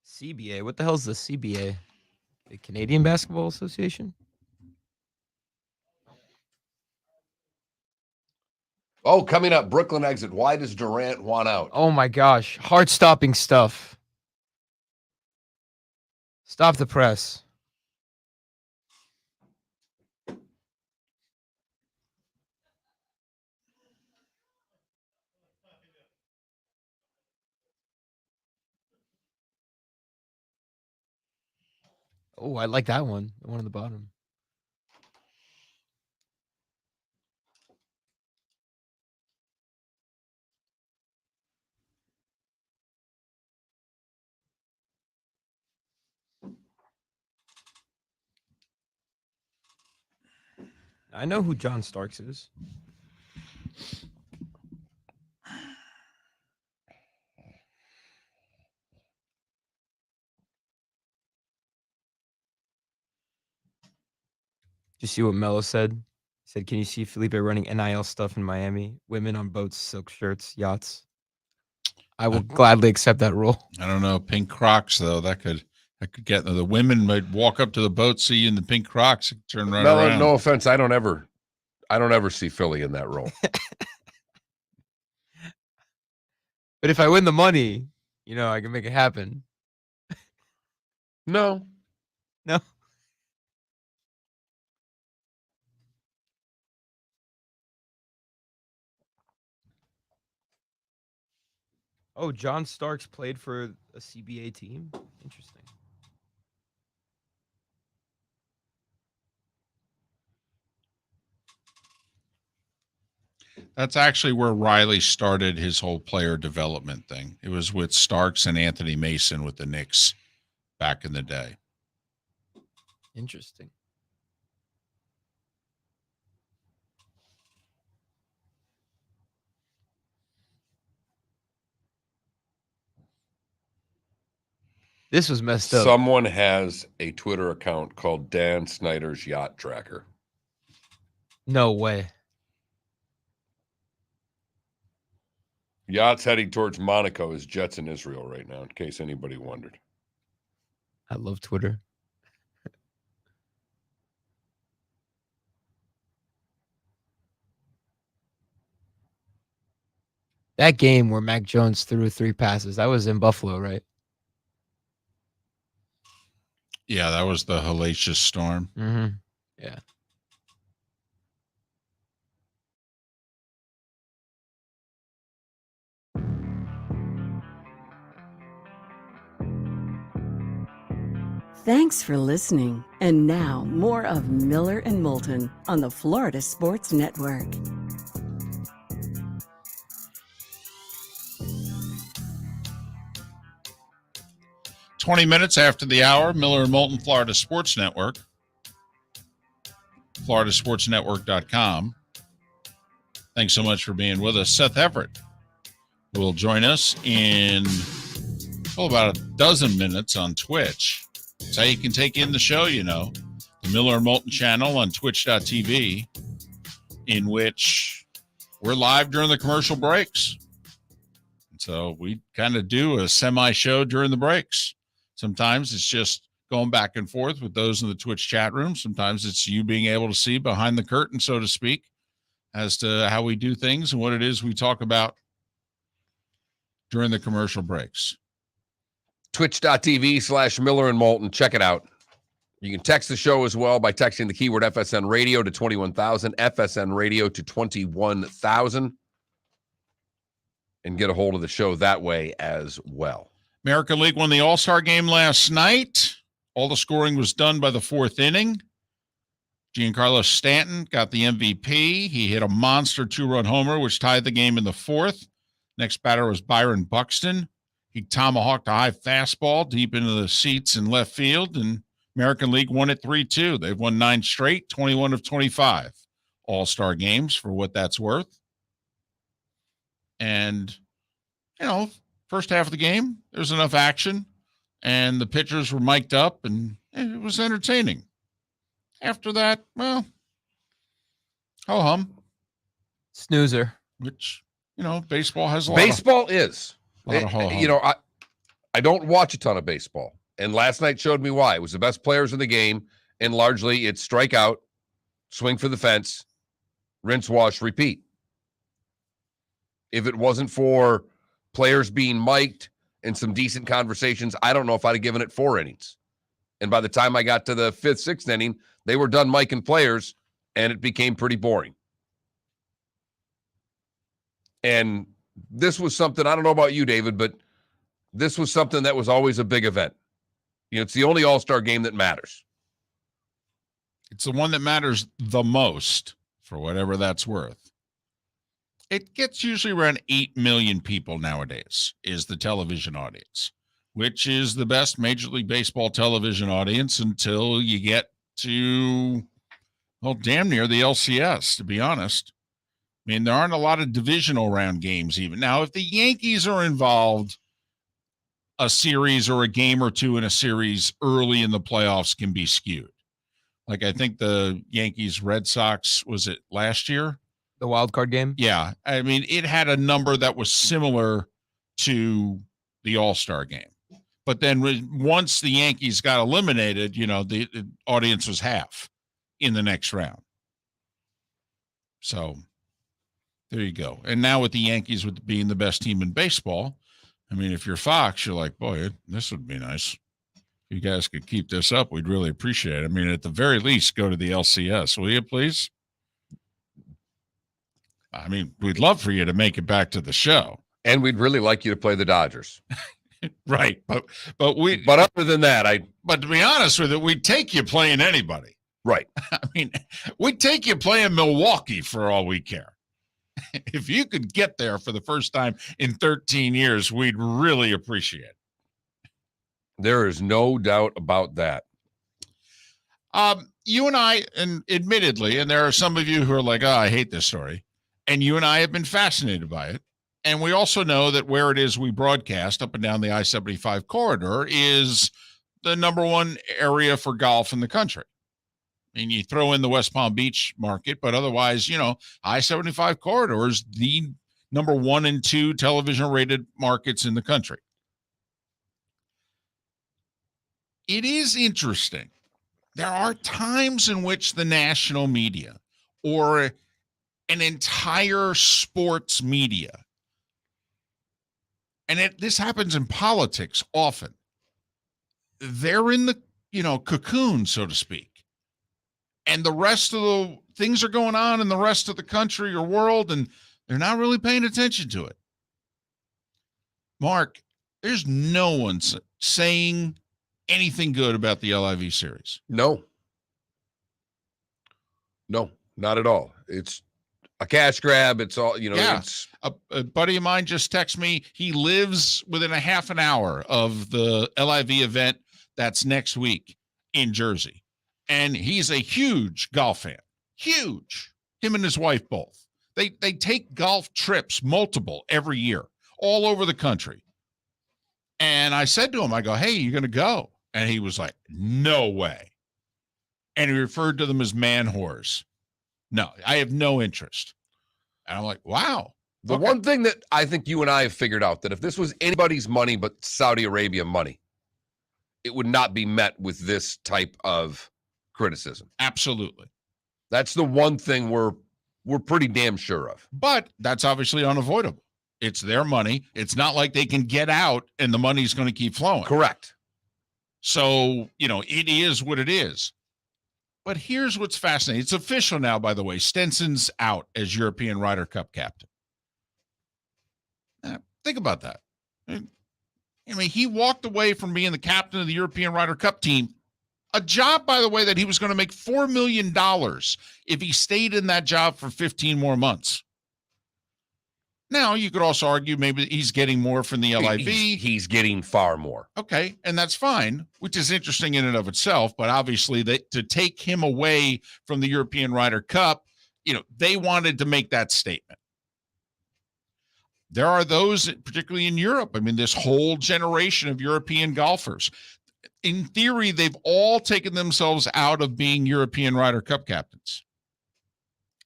CBA. What the hell is the CBA? The Canadian Basketball Association? Oh, coming up, Brooklyn exit. Why does Durant want out? Oh my gosh. Heart-stopping stuff. Stop the press. Oh, I like that one. The one on the bottom. I know who John Starks is. Did you see what Mello said? He said, "Can you see Felipe running NIL stuff in Miami? Women on boats, silk shirts, yachts." I will gladly accept that role. I don't know. Pink Crocs, though, that could get the women might walk up to the boat, see you in the pink Crocs, and turn right around. No offense, I don't ever see Philly in that role. But if I win the money, I can make it happen. No. No. Oh, John Starks played for a CBA team? Interesting. That's actually where Riley started his whole player development thing. It was with Starks and Anthony Mason with the Knicks back in the day. Interesting. This was messed up. Someone has a Twitter account called Dan Snyder's Yacht Tracker. No way. Yachts heading towards Monaco is jets in Israel right now, in case anybody wondered. I love Twitter. That game where Mac Jones threw 3 passes, that was in Buffalo, right? Yeah, that was the hellacious storm. Mm-hmm. Yeah. Thanks for listening. And now, more of Miller and Moulton on the Florida Sports Network. "20 minutes after the hour, Miller and Moulton, Florida Sports Network. FloridaSportsNetwork.com. Thanks so much for being with us. Seth Everett will join us in about a dozen minutes on Twitch. That's how you can take in the show, the Miller and Moulton channel on twitch.tv, in which we're live during the commercial breaks. So we kind of do a semi-show during the breaks. Sometimes it's just going back and forth with those in the Twitch chat room. Sometimes it's you being able to see behind the curtain, so to speak. as to how we do things and what it is we talk about during the commercial breaks. Twitch.tv/Miller and Moulton. Check it out. You can text the show as well by texting the keyword FSN Radio to 21,000, FSN Radio to 21,000, and get a hold of the show that way as well. American League won the All-Star game last night. All the scoring was done by the fourth inning. Giancarlo Stanton got the MVP. He hit a monster 2-run homer, which tied the game in the fourth. Next batter was Byron Buxton. He tomahawked a high fastball deep into the seats in left field, and American League won it 3-2. They've won 9 straight, 21 of 25 All-Star games for what that's worth. And, first half of the game, there was enough action, and the pitchers were mic'd up, and it was entertaining. After that, well, ho-hum. Snoozer. Which, baseball has a Baseball is. lot of ho-hum. I don't watch a ton of baseball, and last night showed me why. It was the best players in the game, and largely it's strike out, swing for the fence, rinse, wash, repeat. If it wasn't for players being mic'd and some decent conversations, I don't know if I'd have given it 4 innings. And by the time I got to the 5th, 6th inning, they were done micing players, and it became pretty boring. And this was something, I don't know about you, David, but this was something that was always a big event. It's the only All-Star game that matters. It's the one that matters the most, for whatever that's worth. It gets usually around 8 million people nowadays, is the television audience, which is the best Major League Baseball television audience until you get to, damn near the LCS, to be honest. I mean, there aren't a lot of divisional round games even. Now, if the Yankees are involved, a series or a game or two in a series early in the playoffs can be skewed. Like, I think the Yankees-Red Sox, was it last year? The wild card game? Yeah. I mean, it had a number that was similar to the All-Star game. But then once the Yankees got eliminated, the audience was half in the next round. So there you go. And now with the Yankees being the best team in baseball, I mean, if you're Fox, you're like, boy, this would be nice. If you guys could keep this up, we'd really appreciate it. I mean, at the very least, go to the LCS, will you, please? I mean, we'd love for you to make it back to the show. And we'd really like you to play the Dodgers. Right. But other than that, but to be honest with you, we'd take you playing anybody. Right. I mean, we'd take you playing Milwaukee for all we care. If you could get there for the first time in 13 years, we'd really appreciate it. There is no doubt about that. You and I, and admittedly, and there are some of you who are like, oh, I hate this story. And you and I have been fascinated by it. And we also know that where it is we broadcast up and down the I-75 corridor is the number one area for golf in the country. I mean, you throw in the West Palm Beach market, but otherwise, I-75 corridor is the number 1 and 2 television rated markets in the country. It is interesting. There are times in which the national media or an entire sports media, and this happens in politics often, they're in the, cocoon, so to speak. And the rest of the things are going on in the rest of the country or world, and they're not really paying attention to it. Mark, there's no one saying anything good about the LIV series. No, not at all. It's a cash grab. It's all, it's a buddy of mine just texted me. He lives within a half an hour of the LIV event that's next week in Jersey. And he's a huge golf fan. Huge. Him and his wife both. They take golf trips, multiple, every year, all over the country. And I said to him, I go, hey, you going to go? And he was like, no way. And he referred to them as man whores. No, I have no interest. And I'm like, wow. The one thing that I think you and I have figured out, that if this was anybody's money but Saudi Arabia money, it would not be met with this type of criticism. Absolutely. That's the one thing we're we're pretty damn sure of. But that's obviously unavoidable. It's their money. It's not like they can get out and the money's going to keep flowing. Correct. So, it is what it is. But here's what's fascinating. It's official now, by the way. Stenson's out as European Ryder Cup captain. Think about that. He walked away from being the captain of the European Ryder Cup team. A job, by the way, that he was going to make $4 million if he stayed in that job for 15 more months. Now, you could also argue maybe he's getting more from the LIV. He's getting far more. Okay, and that's fine, which is interesting in and of itself. But obviously, to take him away from the European Ryder Cup, they wanted to make that statement. There are those, particularly in Europe, this whole generation of European golfers. In theory, they've all taken themselves out of being European Ryder Cup captains.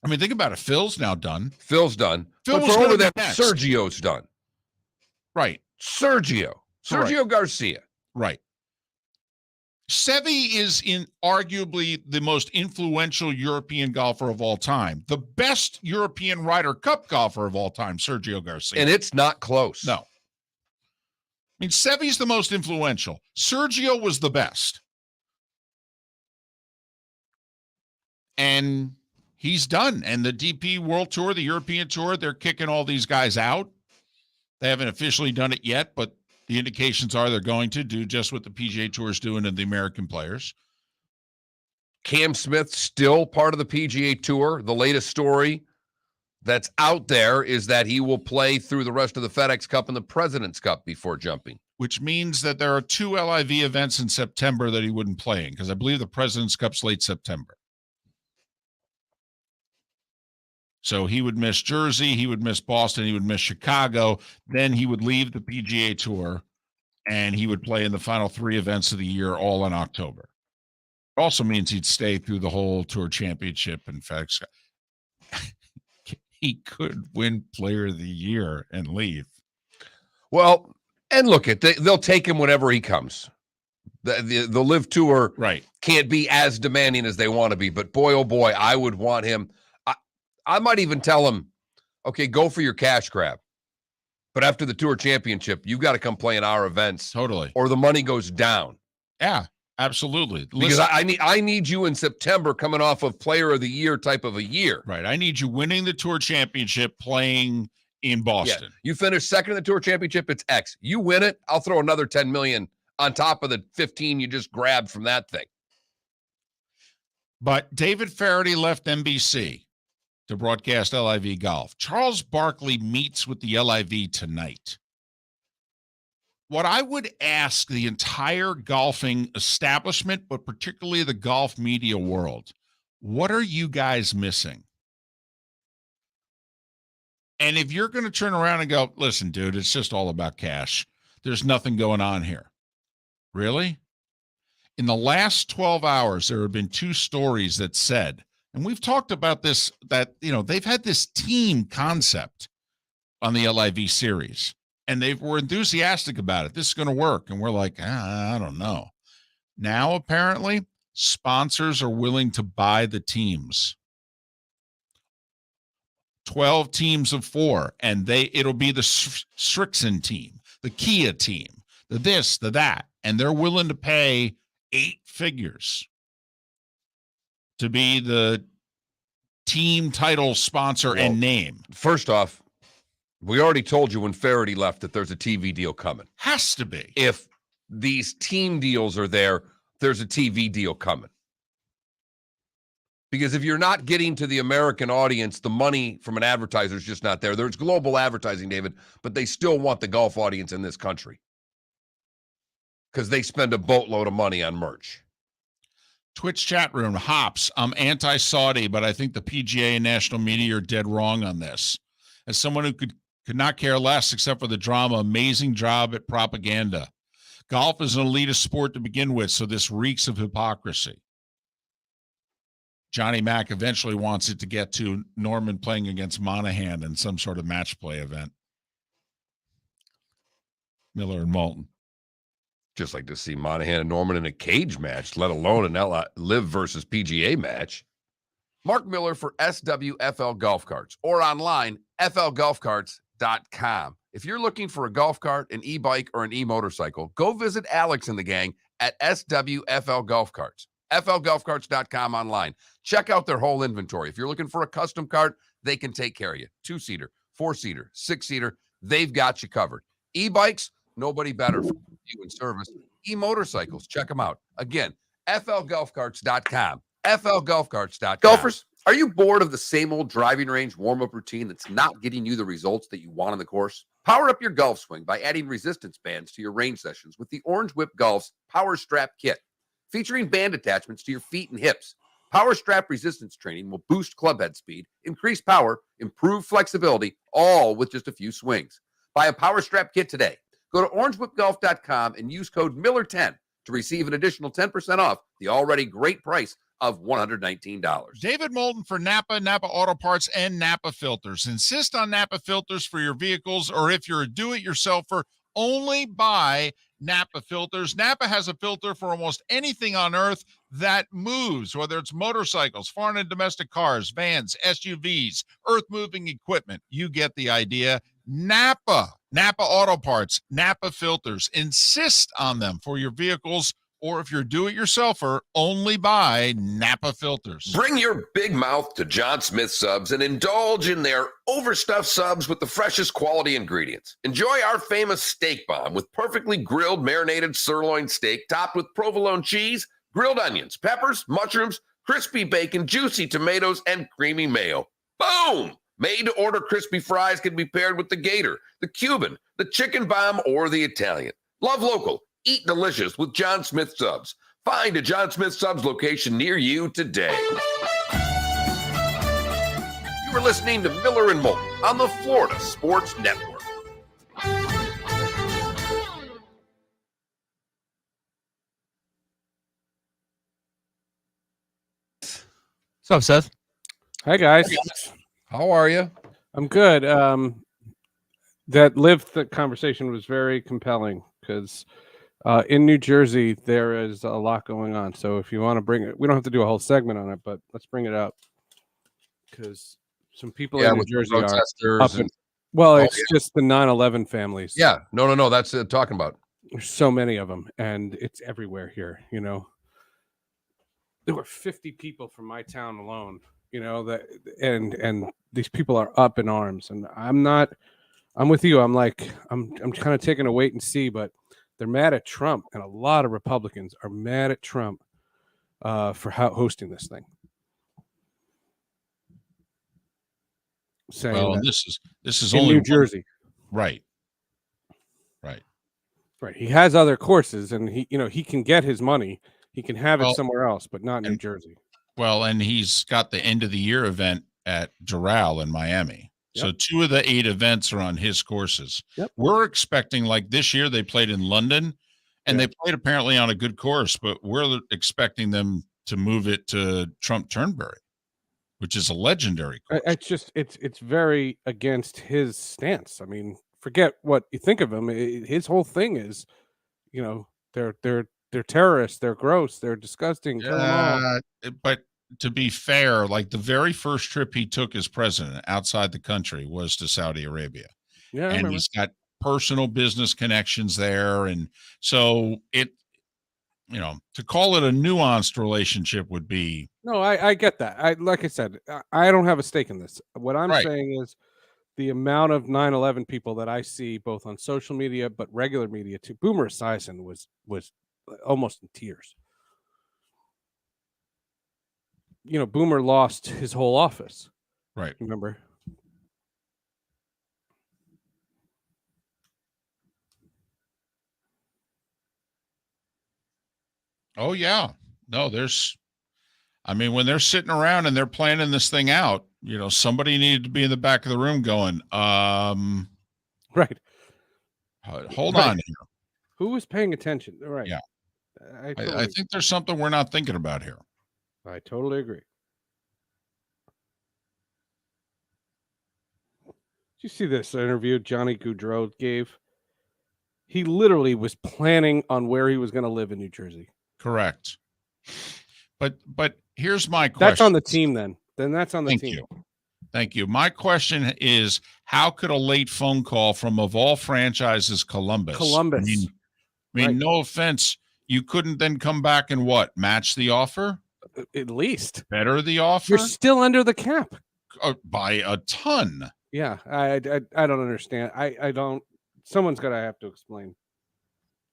Think about it. Phil's now done. Phil's done. Phil but was for over gonna that, be next. Sergio's done. Right. Sergio Garcia. Right. Seve is arguably the most influential European golfer of all time. The best European Ryder Cup golfer of all time, Sergio Garcia. And it's not close. No. Seve's the most influential. Sergio was the best. And he's done. And the DP World Tour, the European Tour, they're kicking all these guys out. They haven't officially done it yet, but the indications are they're going to do just what the PGA Tour is doing to the American players. Cam Smith still part of the PGA Tour. The latest story that's out there is that he will play through the rest of the FedEx Cup and the President's Cup before jumping. Which means that there are 2 LIV events in September that he wouldn't play in, because I believe the President's Cup's late September. So he would miss Jersey, he would miss Boston, he would miss Chicago. Then he would leave the PGA Tour, and he would play in the final 3 events of the year, all in October. It also means he'd stay through the whole Tour Championship and FedEx Cup. He could win Player of the Year and leave. Well, and look, they'll take him whenever he comes. The Live Tour can't be as demanding as they want to be, but boy, oh boy, I would want him. I might even tell him, okay, go for your cash grab. But after the Tour Championship, you've got to come play in our events. Totally. Or the money goes down. Yeah, absolutely. Because I need you in September coming off of Player of the Year type of a year. Right. I need you winning the Tour Championship, playing in Boston. Yeah. You finish second in the Tour Championship, it's X. You win it, I'll throw another $10 million on top of the 15 you just grabbed from that thing. But David Faraday left NBC to broadcast LIV Golf. Charles Barkley meets with the LIV tonight. What I would ask the entire golfing establishment, but particularly the golf media world, what are you guys missing? And if you're going to turn around and go, listen, dude, it's just all about cash. There's nothing going on here. Really? In the last 12 hours, there have been 2 stories that said, and we've talked about this, that, they've had this team concept on the LIV series, and they were enthusiastic about it. This is going to work. And we're like, I don't know. Now, apparently, sponsors are willing to buy the teams. 12 teams of 4, and it'll be the Strixon team, the Kia team, the this, the that, and they're willing to pay 8 figures to be the team title sponsor and name. First off, we already told you when Faraday left that there's a TV deal coming. Has to be. If these team deals are there, there's a TV deal coming. Because if you're not getting to the American audience, the money from an advertiser is just not there. There's global advertising, David, but they still want the golf audience in this country because they spend a boatload of money on merch. Twitch chat room, Hops. I'm anti-Saudi, but I think the PGA and national media are dead wrong on this. As someone who could not care less except for the drama, amazing job at propaganda. Golf is an elitist sport to begin with, so this reeks of hypocrisy. Johnny Mack eventually wants it to get to Norman playing against Monahan in some sort of match play event. Miller and Moulton. Just like to see Monahan and Norman in a cage match, let alone an Live versus PGA match. Mark Miller for SWFL Golf Carts, or online, flgolfcarts.com. If you're looking for a golf cart, an e-bike, or an e-motorcycle, go visit Alex and the gang at SWFL Golf Carts. flgolfcarts.com online. Check out their whole inventory. If you're looking for a custom cart, they can take care of you. 2-seater, 4-seater, 6-seater, they've got you covered. E-bikes, nobody better for you in service. E-motorcycles, check them out. Again, flgolfcarts.com. flgolfcarts.com. Golfers, are you bored of the same old driving range warm-up routine that's not getting you the results that you want on the course? Power up your golf swing by adding resistance bands to your range sessions with the Orange Whip Golf's Power Strap Kit. Featuring band attachments to your feet and hips, Power Strap resistance training will boost club head speed, increase power, improve flexibility, all with just a few swings. Buy a Power Strap Kit today. Go to orangewhipgolf.com and use code Miller10 to receive an additional 10% off the already great price of $119. David Moulton for Napa, Napa Auto Parts, and Napa Filters. Insist on Napa filters for your vehicles, or if you're a do-it-yourselfer, only buy Napa filters. Napa has a filter for almost anything on earth that moves, whether it's motorcycles, foreign and domestic cars, vans, SUVs, earth-moving equipment. You get the idea. Napa Auto Parts, Napa filters. Insist on them for your vehicles, or if you're do-it-yourselfer, only buy Napa filters. Bring your big mouth to John Smith Subs and indulge in their overstuffed subs with the freshest quality ingredients. Enjoy our famous steak bomb with perfectly grilled marinated sirloin steak topped with provolone cheese, grilled onions, peppers, mushrooms, crispy bacon, juicy tomatoes, and creamy mayo. Boom! Made-to-order crispy fries can be paired with the Gator, the Cuban, the chicken bomb, or the Italian. Love local. Eat delicious with John Smith Subs. Find a John Smith Subs location near you today. You are listening to Miller and Moulton on the Florida Sports Network. What's up, Seth? Hi, guys. How are you? I'm good. That live conversation was very compelling because in New Jersey, there is a lot going on. So if you want to bring it, we don't have to do a whole segment on it, but let's bring it up because some people in New Jersey are up and, it's just the 9/11 families. Yeah, no, that's talking about. There's so many of them, and it's everywhere here. You know, there were 50 people from my town alone. You know that, and these people are up in arms, and I'm with you. I'm kind of taking a wait and see, but they're mad at Trump, and a lot of Republicans are mad at Trump for hosting this thing. Saying Well, this is in only New Jersey, right. He has other courses, and he can get his money. He can have it somewhere else, but not in New Jersey. Well, and he's got the end of the year event at Doral in Miami. Yep. So 2 of the 8 events are on his courses. Yep. We're expecting, like this year, they played in London, and they played apparently on a good course, but we're expecting them to move it to Trump Turnberry, which is a legendary course. It's very against his stance. I mean, forget what you think of him. His whole thing is, they're terrorists, they're gross, they're disgusting. But to be fair, like the very first trip he took as president outside the country was to Saudi Arabia. Yeah, and he's got personal business connections there. And so to call it a nuanced relationship would be. No, I get that. Like I said, I don't have a stake in this. What I'm saying is the amount of 9/11 people that I see both on social media, but regular media too. Boomer Esiason was almost in tears. Boomer lost his whole office. Right. Remember? Oh, yeah. No, when they're sitting around and they're planning this thing out, somebody needed to be in the back of the room going, right. Hold on here. Who was paying attention? Right. Yeah. I think there's something we're not thinking about here. I totally agree. Did you see this interview Johnny Gaudreau gave? He literally was planning on where he was going to live in New Jersey. Correct. But here's my question. That's on the team then. then that's on the Thank team. you. Thank you. My question is, how could a late phone call from, of all franchises, Columbus? I mean, Right. no offense. You couldn't then come back and what? Match the offer? At least. Better the offer? You're still under the cap. By a ton. Yeah, I don't understand. I don't. Someone's gonna have to explain.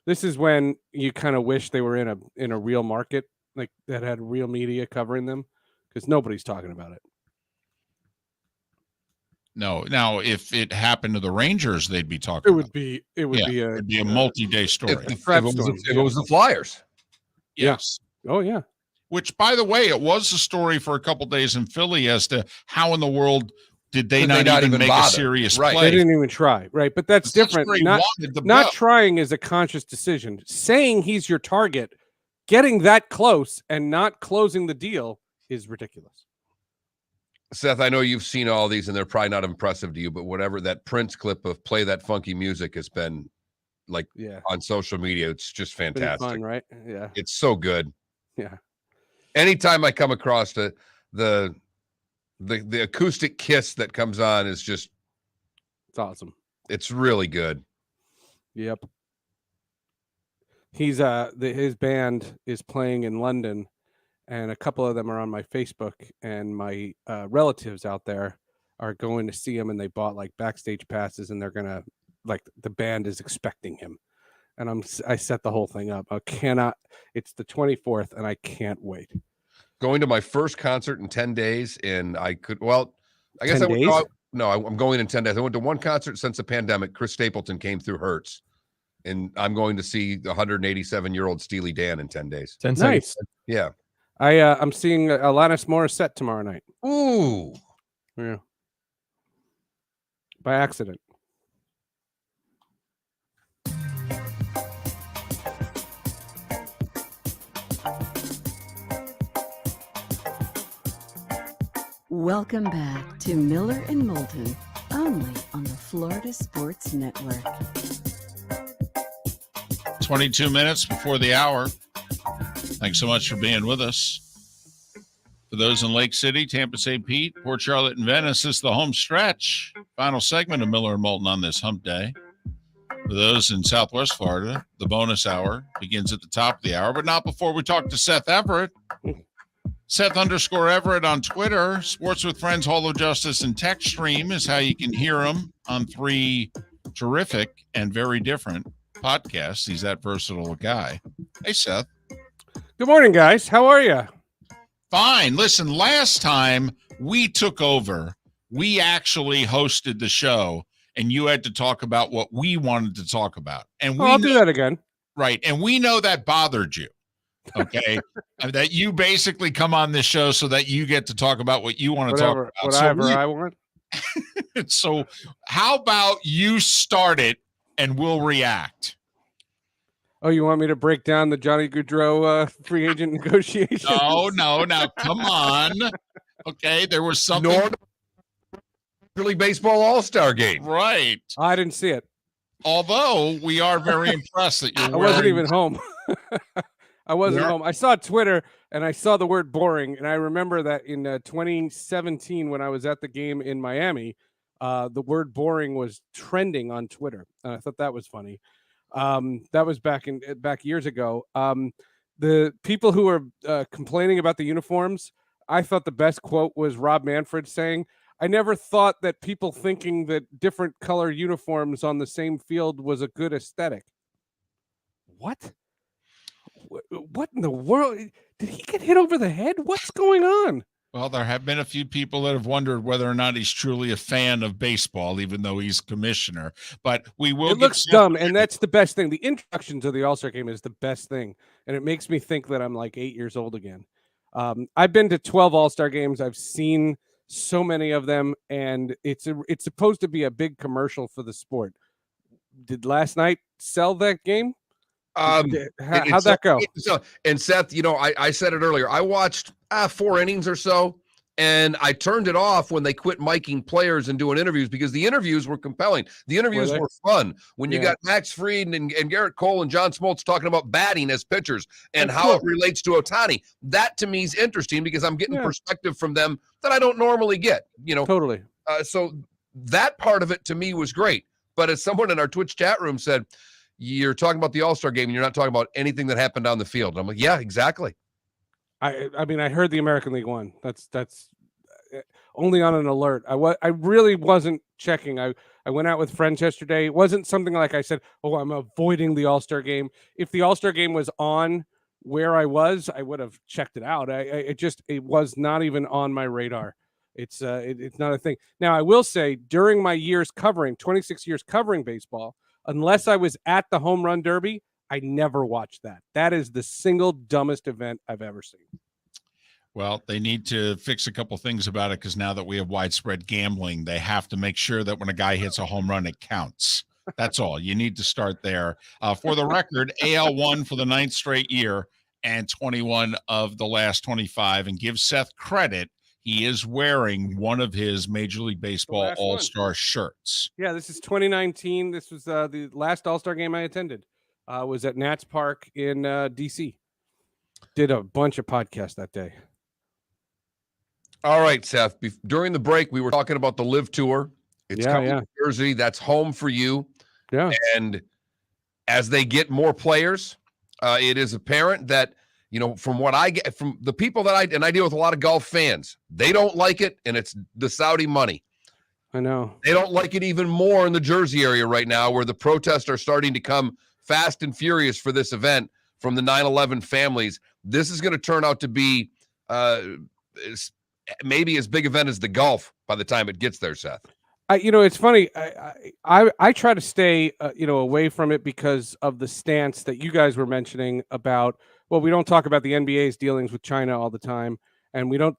This is when you kind of wish they were in a real market, like that had real media covering them, because nobody's talking about it. No. Now, if it happened to the Rangers, they'd be talking. It'd be a multi-day story. If it was the Flyers. Yes. Oh yeah. Which, by the way, it was a story for a couple days in Philly as to how in the world did they not even make bother? a serious Right. play. They didn't even try. Right, but that's different. Not trying is a conscious decision. Saying he's your target, getting that close, and not closing the deal is ridiculous. Seth, I know you've seen all these, and they're probably not impressive to you, but whatever that Prince clip of "Play That Funky Music" has been like on social media, it's just fantastic. Fun, right? Yeah, it's so good. Yeah. Anytime I come across the acoustic kiss that comes on is just, it's awesome. It's really good. Yep. He's his band is playing in London, and a couple of them are on my Facebook, and my relatives out there are going to see him, and they bought like backstage passes, and they're gonna the band is expecting him, and I set the whole thing up. It's the 24th, and I can't wait. Going to my first concert in 10 days, and I guess 10 days? I'm going in 10 days. I went to one concert since the pandemic. Chris Stapleton came through Hertz, and I'm going to see the 187-year-old Steely Dan in 10 days. 10 Nice. seconds. Yeah. I'm seeing Alanis Morissette tomorrow night. Ooh. Yeah. By accident. Welcome back to Miller and Moulton, only on the Florida Sports Network. 22 minutes before the hour. Thanks so much for being with us. For those in Lake City, Tampa, St. Pete, Port Charlotte, and Venice, this is the home stretch. Final segment of Miller and Moulton on this hump day. For those in Southwest Florida, the bonus hour begins at the top of the hour, but not before we talk to Seth Everett. Seth_Everett on Twitter. Sports with Friends, Hall of Justice, and Text Stream is how you can hear him on 3 terrific and very different podcasts. He's that versatile a guy. Hey, Seth. Good morning, guys. How are you? Fine. Listen, last time we took over, we actually hosted the show, and you had to talk about what we wanted to talk about. And I'll do that again. Right. And we know that bothered you. Okay. That you basically come on this show so that you get to talk about what you want to talk about. Whatever I want. So how about you start it and we'll react? Oh, you want me to break down the Johnny Gaudreau free agent negotiations? No. Now, come on. Okay. There was something. Major League Baseball All-Star game. Right. I didn't see it. Although we are very impressed that you're I wasn't even home. I wasn't home. I saw Twitter and I saw the word boring. And I remember that in 2017, when I was at the game in Miami, the word boring was trending on Twitter. And I thought that was funny. That was back years ago. The people who were complaining about the uniforms, I thought the best quote was Rob Manfred saying, "I never thought that people thinking that different color uniforms on the same field was a good aesthetic." What? What in the world? Did he get hit over the head? What's going on? Well, there have been a few people that have wondered whether or not he's truly a fan of baseball, even though he's commissioner. But we will. It looks dumb, and that's the best thing. The introduction to the All-Star game is the best thing, and it makes me think that I'm like 8 years old again. I've been to 12 All-Star games. I've seen so many of them, and it's supposed to be a big commercial for the sport. Did last night sell that game? How'd that go? And Seth, I said it earlier. I watched 4 innings or so. And I turned it off when they quit miking players and doing interviews because the interviews were compelling. The interviews were fun. When you got Max Fried and Garrett Cole and John Smoltz talking about batting as pitchers and how it relates to Ohtani, that to me is interesting because I'm getting perspective from them that I don't normally get. Totally. So that part of it to me was great. But as someone in our Twitch chat room said, you're talking about the All-Star game and you're not talking about anything that happened on the field. And I'm like, yeah, exactly. I mean, I heard the American League won. That's only on an alert. I really wasn't checking. I went out with friends yesterday. It wasn't something like I said, oh, I'm avoiding the All-Star game. If the All-Star game was on where I was, I would have checked it out. It was not even on my radar. It's not a thing. Now, I will say during my 26 years covering baseball, unless I was at the Home Run Derby, I never watched that. That is the single dumbest event I've ever seen. Well, they need to fix a couple things about it because now that we have widespread gambling, they have to make sure that when a guy hits a home run, it counts. That's all. You need to start there. For the record, AL won for the 9th straight year and 21 of the last 25. And give Seth credit, he is wearing one of his Major League Baseball All-Star shirts. Yeah, this is 2019. This was the last All-Star game I attended. Was at Nats Park in D.C. Did a bunch of podcasts that day. All right, Seth. During the break, we were talking about the Live Tour. It's coming to Jersey. That's home for you. Yeah. And as they get more players, it is apparent that, from what I get from the people that I deal with a lot of golf fans, they don't like it, and it's the Saudi money. I know. They don't like it even more in the Jersey area right now, where the protests are starting to come fast and furious for this event from the 9/11 families. This is going to turn out to be maybe as big event as the golf by the time it gets there, Seth. It's funny. I try to stay, away from it because of the stance that you guys were mentioning about. Well, we don't talk about the NBA's dealings with China all the time, and we don't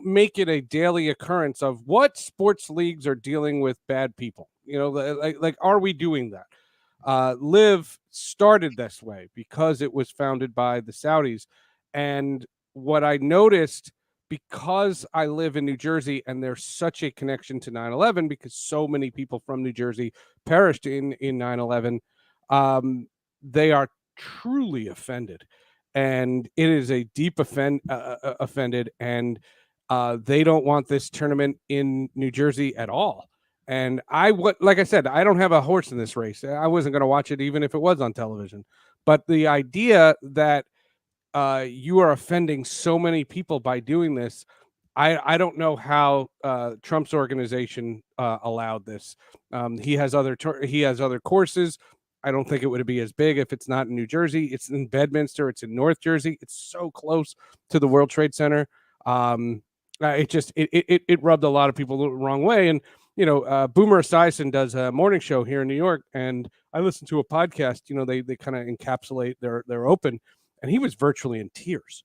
make it a daily occurrence of what sports leagues are dealing with bad people. Like are we doing that? Live started this way because it was founded by the Saudis, and what I noticed, because I live in New Jersey and there's such a connection to 9/11 because so many people from New Jersey perished in 9/11, they are truly offended, and it is a deep offended, and they don't want this tournament in New Jersey at all. And like I said, I don't have a horse in this race. I wasn't going to watch it even if it was on television. But the idea that you are offending so many people by doing this, I don't know how Trump's organization allowed this. He has other courses. I don't think it would be as big if it's not in New Jersey. It's in Bedminster. It's in North Jersey. It's so close to the World Trade Center. It rubbed a lot of people the wrong way. And Boomer Esiason does a morning show here in New York, and I listen to a podcast. They kind of encapsulate their open, and he was virtually in tears.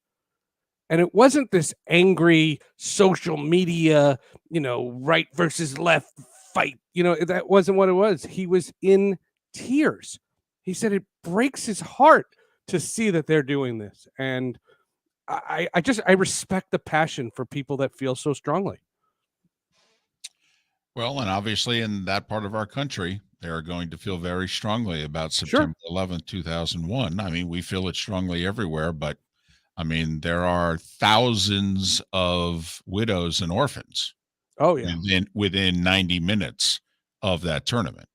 And it wasn't this angry social media, right versus left fight. That wasn't what it was. He was in tears. He said it breaks his heart to see that they're doing this. And I respect the passion for people that feel so strongly. Well, and obviously in that part of our country, they are going to feel very strongly about September 11th, 2001. I mean, we feel it strongly everywhere, but I mean, there are thousands of widows and orphans. Oh, yeah. Within 90 minutes of that tournament.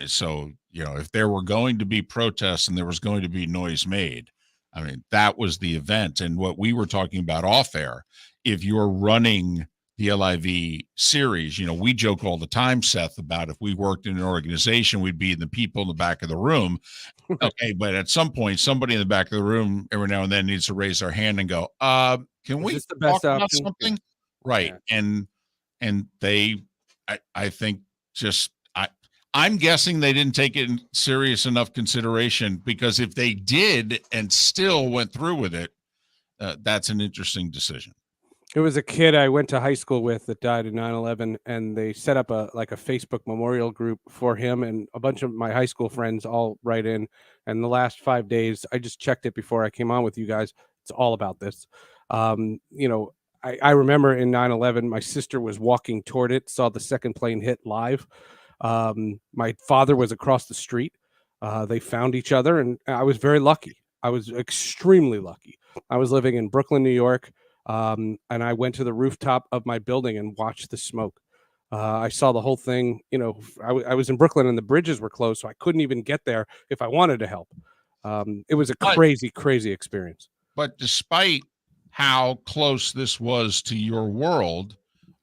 So, if there were going to be protests and there was going to be noise made, I mean, that was the event. And what we were talking about off air, if you're running the LIV series, we joke all the time, Seth, about if we worked in an organization, we'd be the people in the back of the room. Okay, but at some point, somebody in the back of the room every now and then needs to raise their hand and go, can we talk about something? Yeah. Right. Yeah. And they, I think I'm guessing they didn't take it in serious enough consideration, because if they did and still went through with it, that's an interesting decision. It was a kid I went to high school with that died in 9/11, and they set up a Facebook memorial group for him, and a bunch of my high school friends all write in. And the last 5 days, I just checked it before I came on with you guys. It's all about this. I remember in 9/11, my sister was walking toward it, saw the second plane hit live. My father was across the street. They found each other, and I was very lucky. I was extremely lucky. I was living in Brooklyn, New York, and I went to the rooftop of my building and watched the smoke. I saw the whole thing. I was in Brooklyn, and the bridges were closed, so I couldn't even get there if I wanted to help. It was a crazy, crazy experience. But despite how close this was to your world,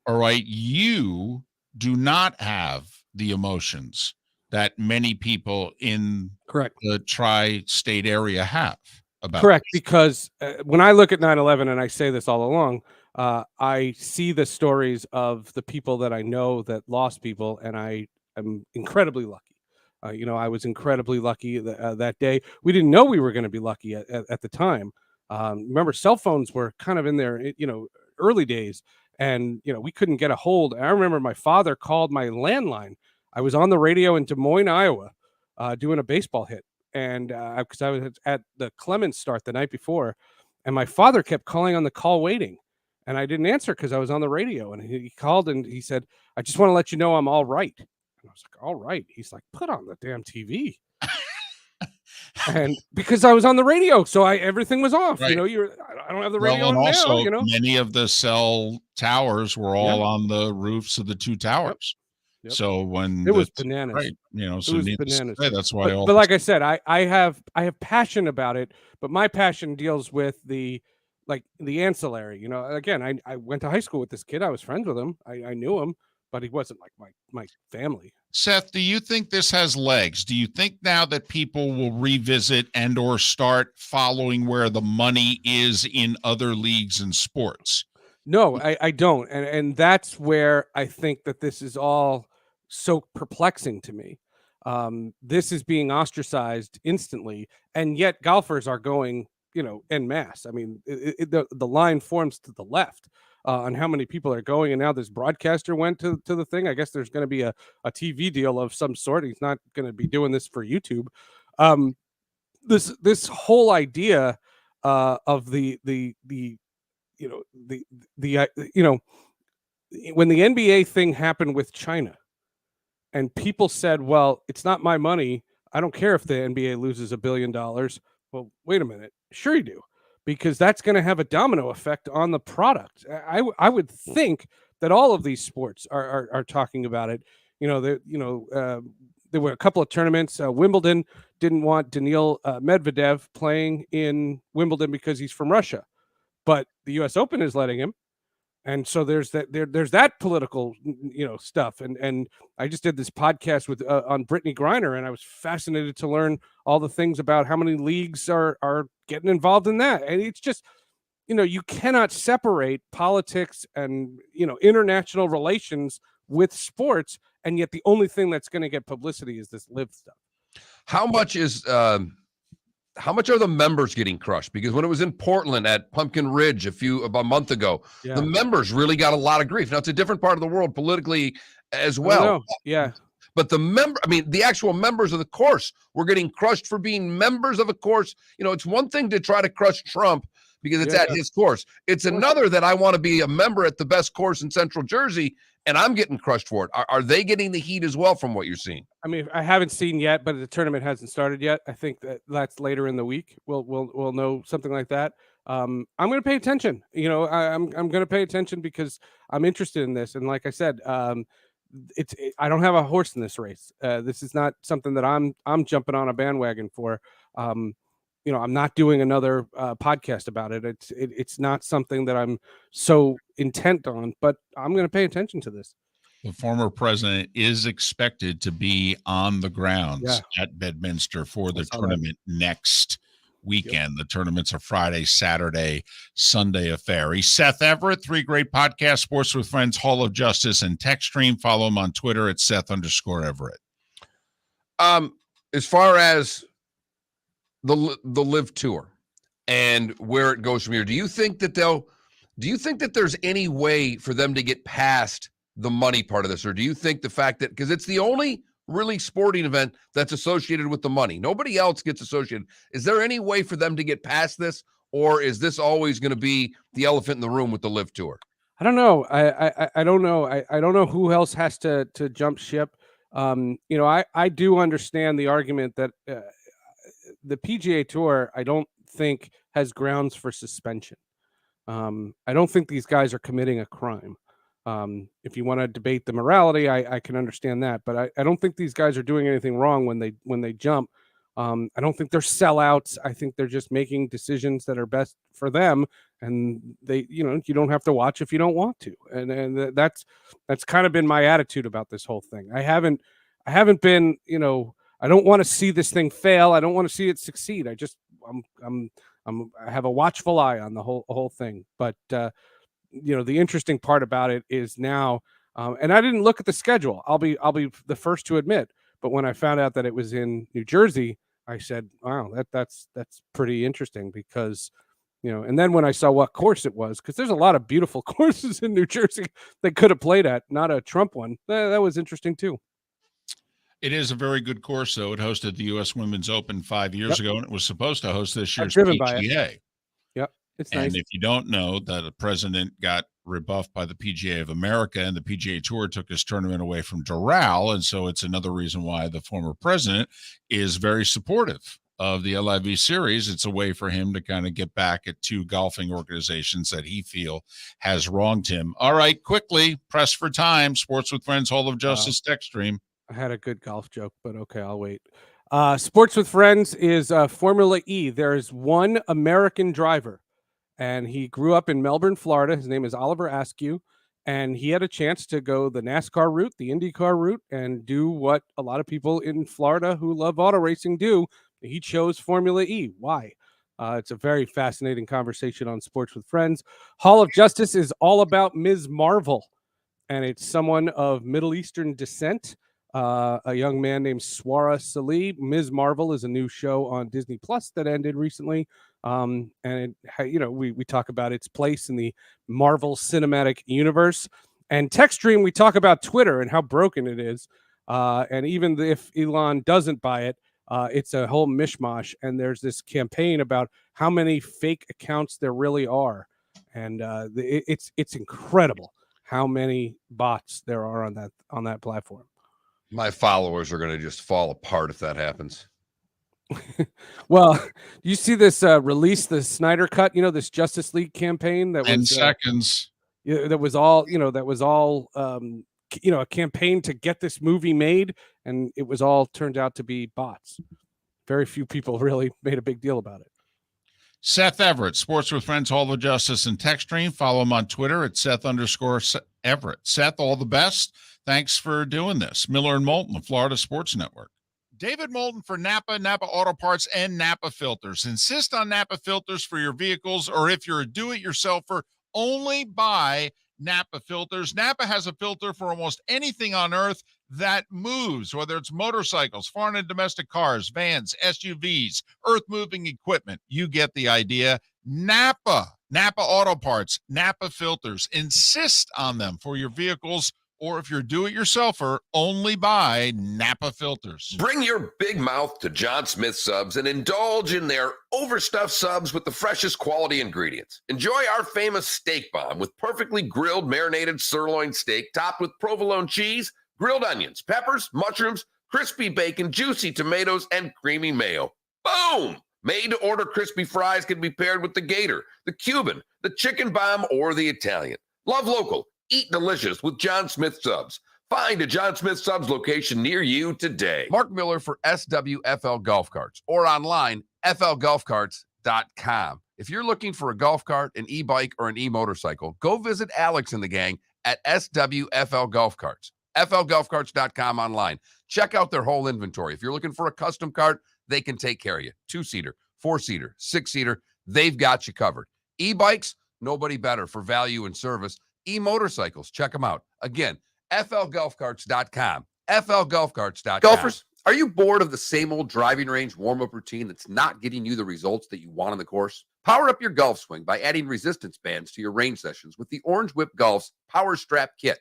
all right, you do not have the emotions that many people in the tri-state area have about Correct, because when I look at 9/11, and I say this all along, I see the stories of the people that I know that lost people, and I am incredibly lucky. I was incredibly lucky that day. We didn't know we were going to be lucky at the time. Remember, cell phones were kind of in their early days, and we couldn't get a hold. I remember my father called my landline. I was on the radio in Des Moines, Iowa, doing a baseball hit, and because I was at the Clemens start the night before, and my father kept calling on the call waiting, and I didn't answer because I was on the radio. And he called and he said, "I just want to let you know I'm all right." And I was like, "All right?" He's like, "Put on the damn TV." And because I was on the radio, so everything was off. Right. I don't have the radio and on also, now. Many of the cell towers were all on the roofs of the two towers. Yep. So when it was bananas, right? So it was bananas. That's why. But like I said, I have passion about it, but my passion deals with the ancillary. Again, I went to high school with this kid. I was friends with him. I knew him, but he wasn't like my family. Seth, do you think this has legs? Do you think now that people will revisit and or start following where the money is in other leagues and sports? No, I don't. And that's where I think that this is all so perplexing to me. This is being ostracized instantly, and yet golfers are going, en masse. I mean, the line forms to the left on how many people are going, and now this broadcaster went to the thing. I guess there's going to be a TV deal of some sort. He's not going to be doing this for YouTube. This whole idea of when the NBA thing happened with China, and people said, "Well, it's not my money. I don't care if the NBA loses $1 billion." Well, wait a minute. Sure you do, because that's going to have a domino effect on the product. I would think that all of these sports are talking about it. There were a couple of tournaments. Wimbledon didn't want Daniil Medvedev playing in Wimbledon because he's from Russia, but the U.S. Open is letting him. And so there's that political, stuff. And I just did this podcast with on Brittany Griner, and I was fascinated to learn all the things about how many leagues are getting involved in that. And it's just, you cannot separate politics and, international relations with sports. And yet the only thing that's going to get publicity is this live stuff. How much are the members getting crushed? Because when it was in Portland at Pumpkin Ridge about a month ago, the members really got a lot of grief. Now it's a different part of the world politically as well. Yeah. But the actual members of the course were getting crushed for being members of a course. It's one thing to try to crush Trump because it's at his course. It's another that I want to be a member at the best course in Central Jersey, and I'm getting crushed for it. Are they getting the heat as well from what you're seeing? I mean, I haven't seen yet, but the tournament hasn't started yet. I think that's later in the week. We'll know something like that. I'm going to pay attention. I'm going to pay attention because I'm interested in this. And like I said, I don't have a horse in this race. This is not something that I'm jumping on a bandwagon for. I'm not doing another podcast about it. It's not something that I'm so intent on, but I'm going to pay attention to this. The former president is expected to be on the grounds at Bedminster for the tournament next weekend. Yep. The tournaments are Friday, Saturday, Sunday affair. He's Seth Everett, 3 great podcasts, Sports with Friends, Hall of Justice, and Tech Stream. Follow him on Twitter at Seth_Everett. As far as the Live Tour and where it goes from here, do you think that there's any way for them to get past the money part of this? Or do you think the fact that, because it's the only really sporting event that's associated with the money, nobody else gets associated, is there any way for them to get past this? or is this always going to be the elephant in the room with the Live Tour? I don't know. I don't know. I don't know who else has to jump ship. I do understand the argument that the PGA Tour, I don't think, has grounds for suspension. I don't think these guys are committing a crime. If you want to debate the morality, I can understand that, but I don't think these guys are doing anything wrong when they jump. I don't think they're sellouts. I think they're just making decisions that are best for them, and you don't have to watch if you don't want to. And that's kind of been my attitude about this whole thing. I haven't been, I don't want to see this thing fail. I don't want to see it succeed. I have a watchful eye on the whole thing. But the interesting part about it is now, and I didn't look at the schedule. I'll be the first to admit. But when I found out that it was in New Jersey, I said, "Wow, that's pretty interesting." Because, and then when I saw what course it was, because there's a lot of beautiful courses in New Jersey they could have played at, not a Trump one. That was interesting too. It is a very good course, though. It hosted the U.S. Women's Open 5 years ago, and it was supposed to host this year's PGA. Yep, it's and nice. If you don't know, that the president got rebuffed by the PGA of America, and the PGA Tour took his tournament away from Doral, and so it's another reason why the former president is very supportive of the LIV series. It's a way for him to kind of get back at two golfing organizations that he feel has wronged him. All right, quickly, press for time. Sports with Friends, Hall of Justice text stream. I had a good golf joke, but okay, I'll wait. Sports with Friends is Formula E. There is one American driver, and he grew up in Melbourne, Florida. His name is Oliver Askew, and he had a chance to go the NASCAR route, the IndyCar route, and do what a lot of people in Florida who love auto racing do. He chose Formula E. Why? It's a very fascinating conversation on Sports with Friends. Hall of Justice is all about Ms. Marvel, and it's someone of Middle Eastern descent. A young man named Swara Salih. Ms. Marvel is a new show on Disney Plus that ended recently. And we talk about its place in the Marvel Cinematic Universe. And Text Stream, we talk about Twitter and how broken it is. And even if Elon doesn't buy it, it's a whole mishmash. And there's this campaign about how many fake accounts there really are. And it's incredible how many bots there are on that platform. My followers are going to just fall apart if that happens. Well, you see this release, the Snyder Cut, this Justice League campaign that 10 was seconds. That was all a campaign to get this movie made, and it was all turned out to be bots. Very few people really made a big deal about it. Seth Everett, Sports with Friends, Hall of Justice, and Text Stream. Follow him on Twitter at Seth_Everett. Seth, all the best. Thanks for doing this. Miller and Moulton, the Florida Sports Network. David Moulton for Napa, Napa Auto Parts, and Napa Filters. Insist on Napa filters for your vehicles, or if you're a do-it-yourselfer, only buy Napa filters. Napa has a filter for almost anything on earth that moves, whether it's motorcycles, foreign and domestic cars, vans, SUVs, earth-moving equipment. You get the idea. Napa Auto Parts, Napa filters. Insist on them for your vehicles, or if you're do-it-yourselfer, only buy Napa filters. Bring your big mouth to John Smith Subs and indulge in their overstuffed subs with the freshest quality ingredients. Enjoy our famous steak bomb with perfectly grilled marinated sirloin steak topped with provolone cheese, grilled onions, peppers, mushrooms, crispy bacon, juicy tomatoes, and creamy mayo. Boom! Made-to-order crispy fries can be paired with the Gator, the Cuban, the chicken bomb, or the Italian. Love local. Eat delicious with John Smith Subs. Find a John Smith Subs location near you today. Mark Miller for SWFL Golf Carts, or online, flgolfcarts.com. If you're looking for a golf cart, an e-bike, or an e-motorcycle, go visit Alex and the gang at SWFL Golf Carts. flgolfcarts.com online. Check out their whole inventory. If you're looking for a custom cart, they can take care of you. 2-seater, 4-seater, 6-seater, they've got you covered. E-bikes, nobody better for value and service. E-motorcycles, check them out. Again, flgolfcarts.com. flgolfcarts.com. Golfers, are you bored of the same old driving range warm-up routine that's not getting you the results that you want on the course? Power up your golf swing by adding resistance bands to your range sessions with the Orange Whip Golf's Power Strap Kit.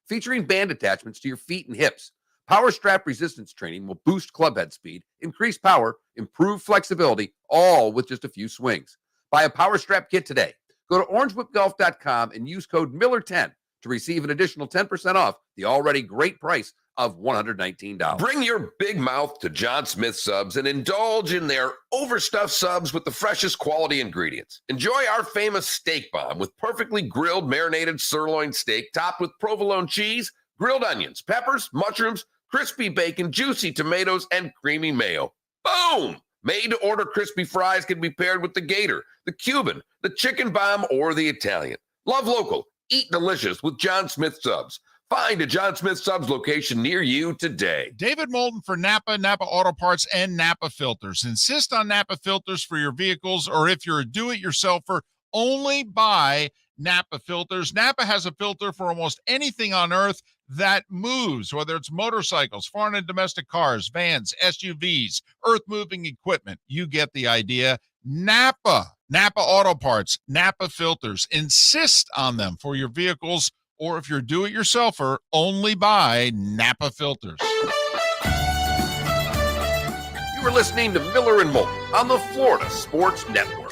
Featuring band attachments to your feet and hips, Power Strap resistance training will boost clubhead speed, increase power, improve flexibility, all with just a few swings. Buy a Power Strap kit today. Go to orangewhipgolf.com and use code Miller10 to receive an additional 10% off the already great price of $119. Bring your big mouth to John Smith Subs and indulge in their overstuffed subs with the freshest quality ingredients. Enjoy our famous steak bomb with perfectly grilled marinated sirloin steak topped with provolone cheese, grilled onions, peppers, mushrooms, crispy bacon, juicy tomatoes, and creamy mayo. Boom! Made-to-order crispy fries can be paired with the Gator, the Cuban, the Chicken Bomb, or the Italian. Love local. Eat delicious with John Smith Subs. Find a John Smith Subs location near you today. David Moulton for Napa, Napa Auto Parts, and Napa Filters. Insist on Napa filters for your vehicles, or if you're a do-it-yourselfer, only buy Napa filters. Napa has a filter for almost anything on earth that moves, whether it's motorcycles, foreign and domestic cars, vans, SUVs, earth-moving equipment. You get the idea. Napa Auto Parts, Napa filters. Insist on them for your vehicles, or if you're a do-it-yourselfer, only buy Napa filters. You are listening to Miller and Moulton on the Florida Sports Network.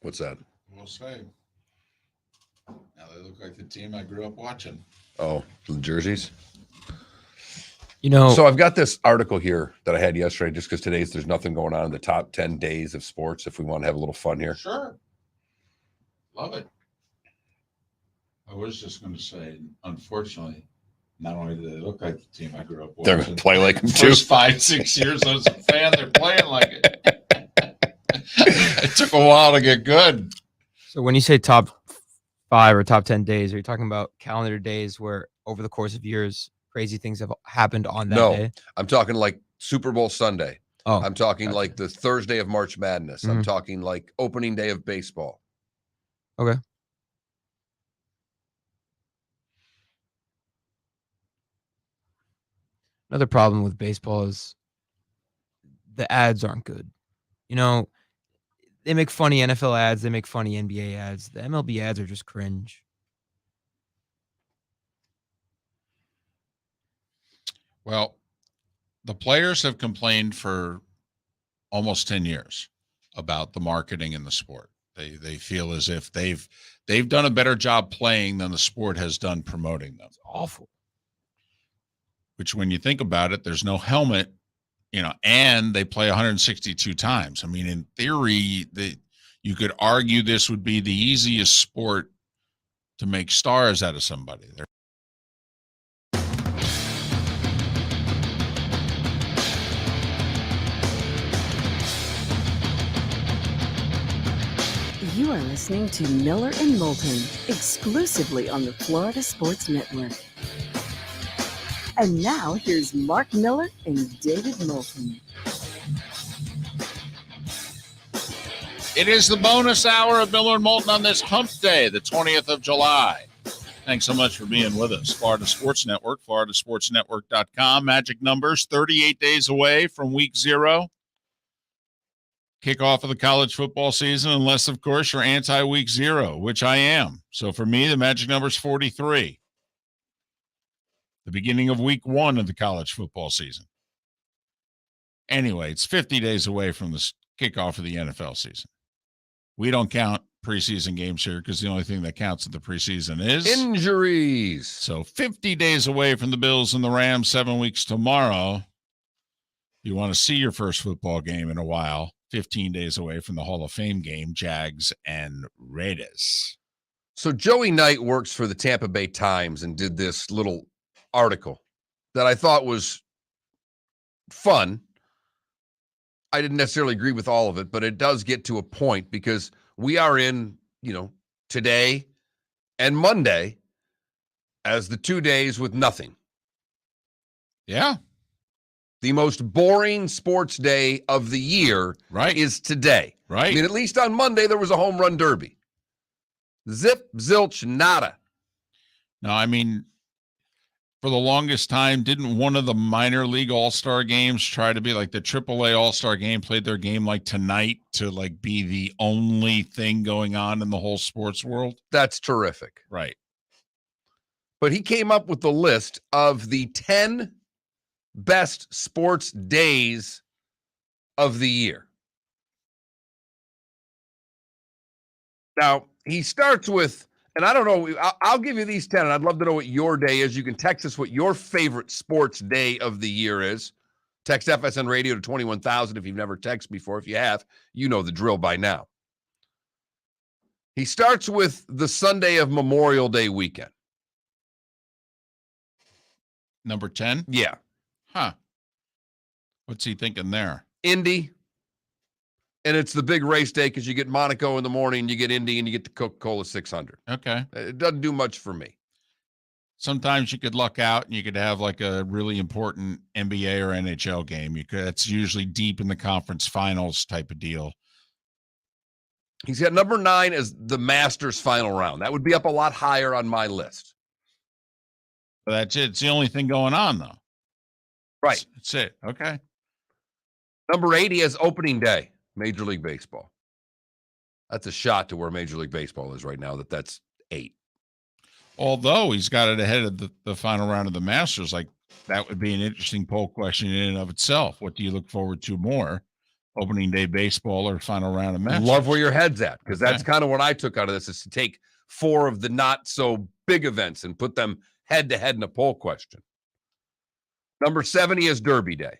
What's that? We'll say. Now they look like the team I grew up watching. Oh, the jerseys. You know, So I've got this article here that I had yesterday, just because there's nothing going on in the top 10 days of sports. If we want to have a little fun here, Sure. Love it. I was just going to say, unfortunately, not only do they look like the team I grew up watching, they're going to play like them too. first 5-6 years I was a fan, they're playing like it. It took a while to get good. so when you say top 5 or top 10 days, are you talking about calendar days where over the course of years, crazy things have happened on that day? I'm talking like Super Bowl Sunday. Oh, I'm talking gotcha. like the Thursday of March Madness. I'm Mhm. talking like opening day of baseball. Okay. Another problem with baseball is the ads aren't good. You know, they make funny NFL ads, they make funny NBA ads. The MLB ads are just cringe. Well, the players have complained for almost 10 years about the marketing in the sport. They feel as if they've done a better job playing than the sport has done promoting them. It's awful. Which, when you think about it, there's no helmet, and they play 162 times. I mean, in theory, you could argue this would be the easiest sport to make stars out of somebody. You are listening to Miller and Moulton, exclusively on the Florida Sports Network. And now, here's Mark Miller and David Moulton. It is the bonus hour of Miller and Moulton on this hump day, the 20th of July. Thanks so much for being with us. Florida Sports Network, floridasportsnetwork.com. Magic numbers, 38 days away from week 0. Kickoff of the college football season, unless, of course, you're anti-week 0, which I am. So for me, the magic number is 43. The beginning of week 1 of the college football season. Anyway, it's 50 days away from the kickoff of the NFL season. We don't count preseason games here because the only thing that counts at the preseason is injuries. So 50 days away from the Bills and the Rams, 7 weeks tomorrow. You want to see your first football game in a while. 15 days away from the Hall of Fame game, Jags and Raiders. So Joey Knight works for the Tampa Bay Times and did this little article that I thought was fun. I didn't necessarily agree with all of it, but it does get to a point because we are in, today and Monday as the 2 days with nothing. Yeah. The most boring sports day of the year is today. Right. I mean, at least on Monday, there was a home run derby. Zip, zilch, nada. No, I mean, for the longest time, didn't one of the minor league all-star games try to be like the AAA all-star game, played their game like tonight to like be the only thing going on in the whole sports world? That's terrific. Right. But he came up with the list of the 10 best sports days of the year. Now, he starts with, and I don't know, I'll give you these 10, and I'd love to know what your day is. You can text us what your favorite sports day of the year is. Text FSN Radio to 21,000 if you've never texted before. If you have, you know the drill by now. He starts with the Sunday of Memorial Day weekend. Number 10? Yeah. Huh. What's he thinking there? Indy. And it's the big race day because you get Monaco in the morning, you get Indy, and you get the Coca-Cola 600. Okay. It doesn't do much for me. Sometimes you could luck out and you could have like a really important NBA or NHL game. That's usually deep in the conference finals type of deal. He's got number 9 as the Masters final round. That would be up a lot higher on my list. But that's it. It's the only thing going on, though. Right. That's it. Okay. Number 8, he has opening day, Major League Baseball. That's a shot to where Major League Baseball is right now, that's 8. Although he's got it ahead of the final round of the Masters, like that would be an interesting poll question in and of itself. What do you look forward to more, opening day baseball or final round of Masters? Love where your head's at, because that's kind of what I took out of this, is to take 4 of the not so big events and put them head to head in a poll question. Number 7, he has Derby Day.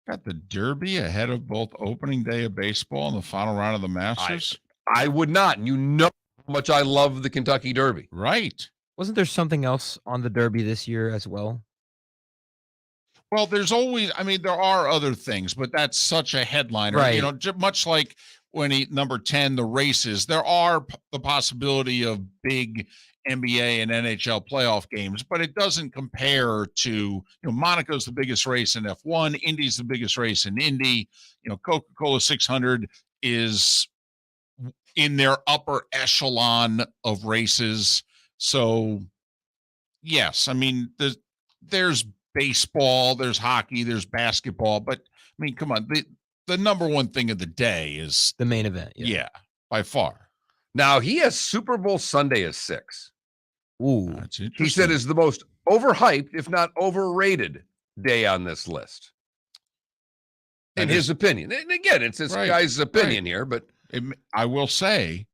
Got the Derby ahead of both opening day of baseball and the final round of the Masters? I would not. And you know how much I love the Kentucky Derby. Right. Wasn't there something else on the Derby this year as well? Well, there's always, there are other things, but that's such a headliner. Right. Much like when number 10, the races, there are the possibility of big NBA and NHL playoff games, but it doesn't compare to, Monaco's the biggest race in F1, Indy's the biggest race in Indy, Coca-Cola 600 is in their upper echelon of races. So yes, there's baseball, there's hockey, there's basketball, but come on, the number one thing of the day is the main event. Yeah, by far. Now, he has Super Bowl Sunday as 6. Ooh. That's interesting. He said is the most overhyped, if not overrated, day on this list. in his opinion. And again, it's this guy's opinion here, but I will say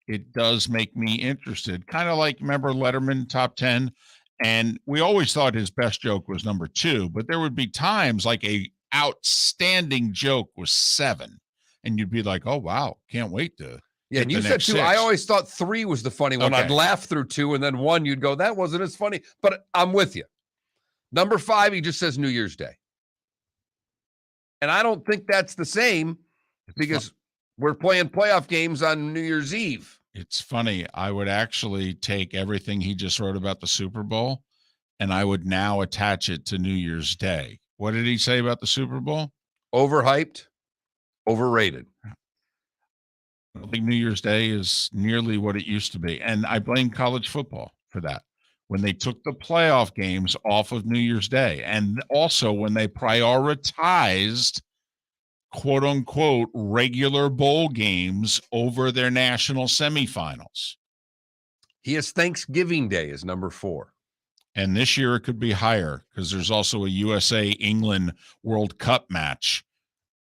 it does make me interested. Kind of like, remember Letterman top 10? And we always thought his best joke was number 2, but there would be times like a outstanding joke was 7. And you'd be like, oh, wow, can't wait to. Yeah, and you said 2. 6. I always thought 3 was the funny one. Okay. I'd laugh through 2, and then 1, you'd go, that wasn't as funny. But I'm with you. Number 5, he just says New Year's Day. And I don't think that's the same because we're playing playoff games on New Year's Eve. It's funny. I would actually take everything he just wrote about the Super Bowl, and I would now attach it to New Year's Day. What did he say about the Super Bowl? Overhyped, overrated. I don't think New Year's Day is nearly what it used to be. And I blame college football for that. When they took the playoff games off of New Year's Day, and also when they prioritized quote unquote regular bowl games over their national semifinals. He has Thanksgiving Day as number 4. And this year it could be higher because there's also a USA England World Cup match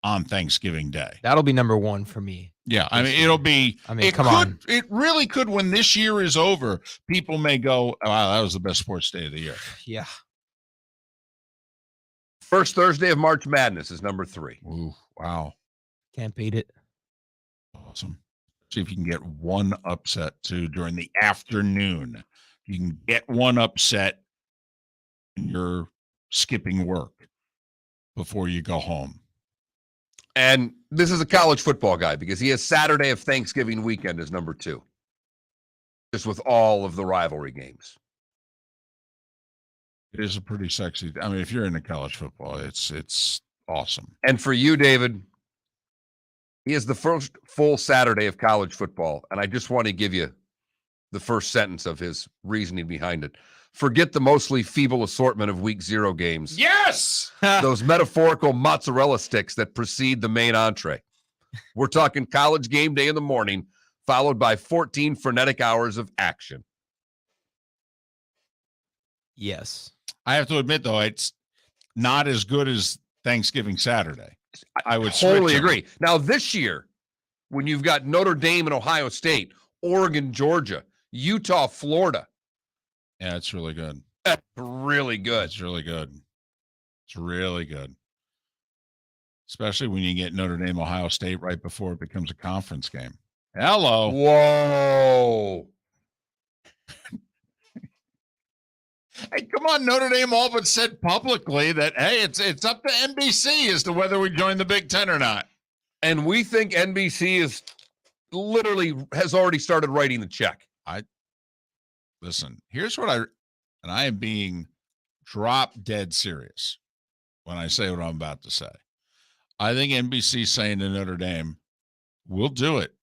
on Thanksgiving Day. That'll be number 1 for me. Yeah, I mean, it'll be. I mean, come on. It really could. When this year is over, people may go, "Wow, that was the best sports day of the year." Yeah. First Thursday of March Madness is number 3. Ooh, wow, Can't beat it. awesome. See if you can get one upset too during the afternoon. You can get one upset, and you're skipping work before you go home. And this is a college football guy because he has Saturday of Thanksgiving weekend as number 2. Just with all of the rivalry games. It is a pretty sexy. I mean, if you're into college football, it's awesome. And for you, David, he is the first full Saturday of college football. And I just want to give you the first sentence of his reasoning behind it. Forget the mostly feeble assortment of week 0 games. Yes! Those metaphorical mozzarella sticks that precede the main entree. We're talking college game day in the morning, followed by 14 frenetic hours of action. Yes. I have to admit, though, it's not as good as Thanksgiving Saturday. I would totally switch them. agree. Now, this year, when you've got Notre Dame and Ohio State, Oregon, Georgia, Utah, Florida. Yeah, it's really good. That's really good. It's really good. It's really good. Especially when you get Notre Dame, Ohio State right before it becomes a conference game. Hello. Whoa. Hey, come on. Notre Dame all but said publicly that, hey, it's up to NBC as to whether we join the Big Ten or not. And we think NBC has already started writing the check. Listen, here's what I am being drop dead serious when I say what I'm about to say. I think NBC's saying to Notre Dame, we'll do it,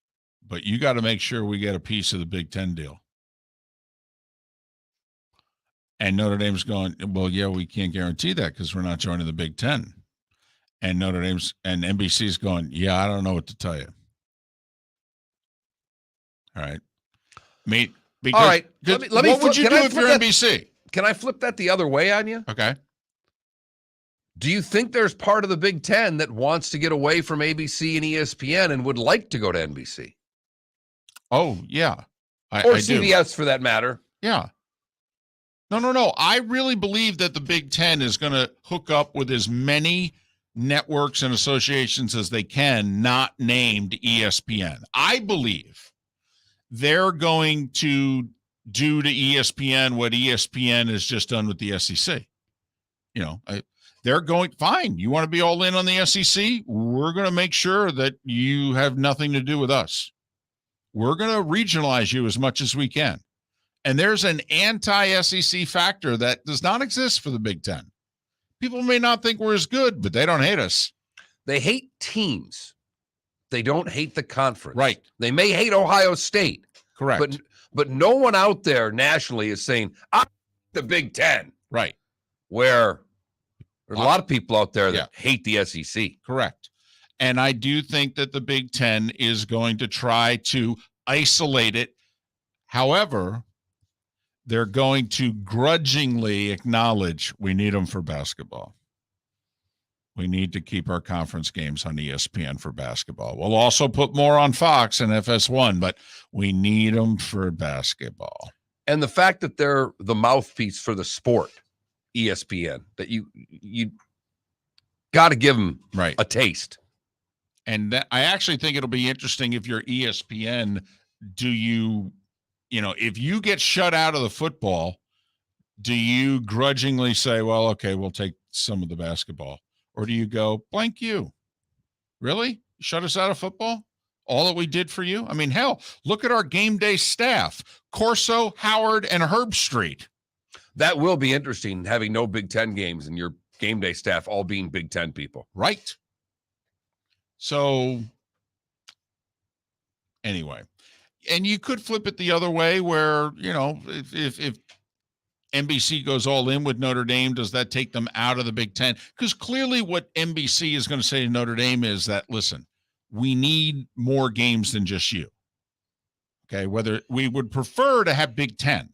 but you got to make sure we get a piece of the Big Ten deal. And Notre Dame's going, well, yeah, we can't guarantee that because we're not joining the Big Ten. And Notre Dame's and NBC's going, yeah, I don't know what to tell you. All right. Because, all right. What would you do if you're NBC? Can I flip that the other way on you? Okay. Do you think there's part of the Big Ten that wants to get away from ABC and ESPN and would like to go to NBC? Oh, yeah. Or CBS for that matter. Yeah. No. I really believe that the Big Ten is going to hook up with as many networks and associations as they can, not named ESPN. I believe they're going to do to ESPN what ESPN has just done with the SEC. They're going, fine, you want to be all in on the SEC? We're going to make sure that you have nothing to do with us. We're going to regionalize you as much as we can. And there's an anti-SEC factor that does not exist for the Big Ten. People may not think we're as good, but they don't hate us. They hate teams. They don't hate the conference. Right. They may hate Ohio State. Correct. But no one out there nationally is saying, I'm the Big Ten. Right. Where there's a lot of people out there that hate the SEC. Correct. And I do think that the Big Ten is going to try to isolate it. However, they're going to grudgingly acknowledge we need them for basketball. We need to keep our conference games on ESPN for basketball. We'll also put more on Fox and FS1, but we need them for basketball. And the fact that they're the mouthpiece for the sport, ESPN, that you got to give them a taste. And that, I actually think it'll be interesting if you're ESPN, if you get shut out of the football, do you grudgingly say, well, okay, we'll take some of the basketball? Or do you go, blank you? Really? Shut us out of football? All that we did for you? I mean, hell, look at our game day staff. Corso, Howard, and Herbstreit. That will be interesting, having no Big Ten games and your game day staff all being Big Ten people. Right. So, anyway. And you could flip it the other way where, if NBC goes all in with Notre Dame, does that take them out of the Big Ten? Because clearly what NBC is going to say to Notre Dame is that, listen, we need more games than just you. Okay, whether we would prefer to have Big Ten.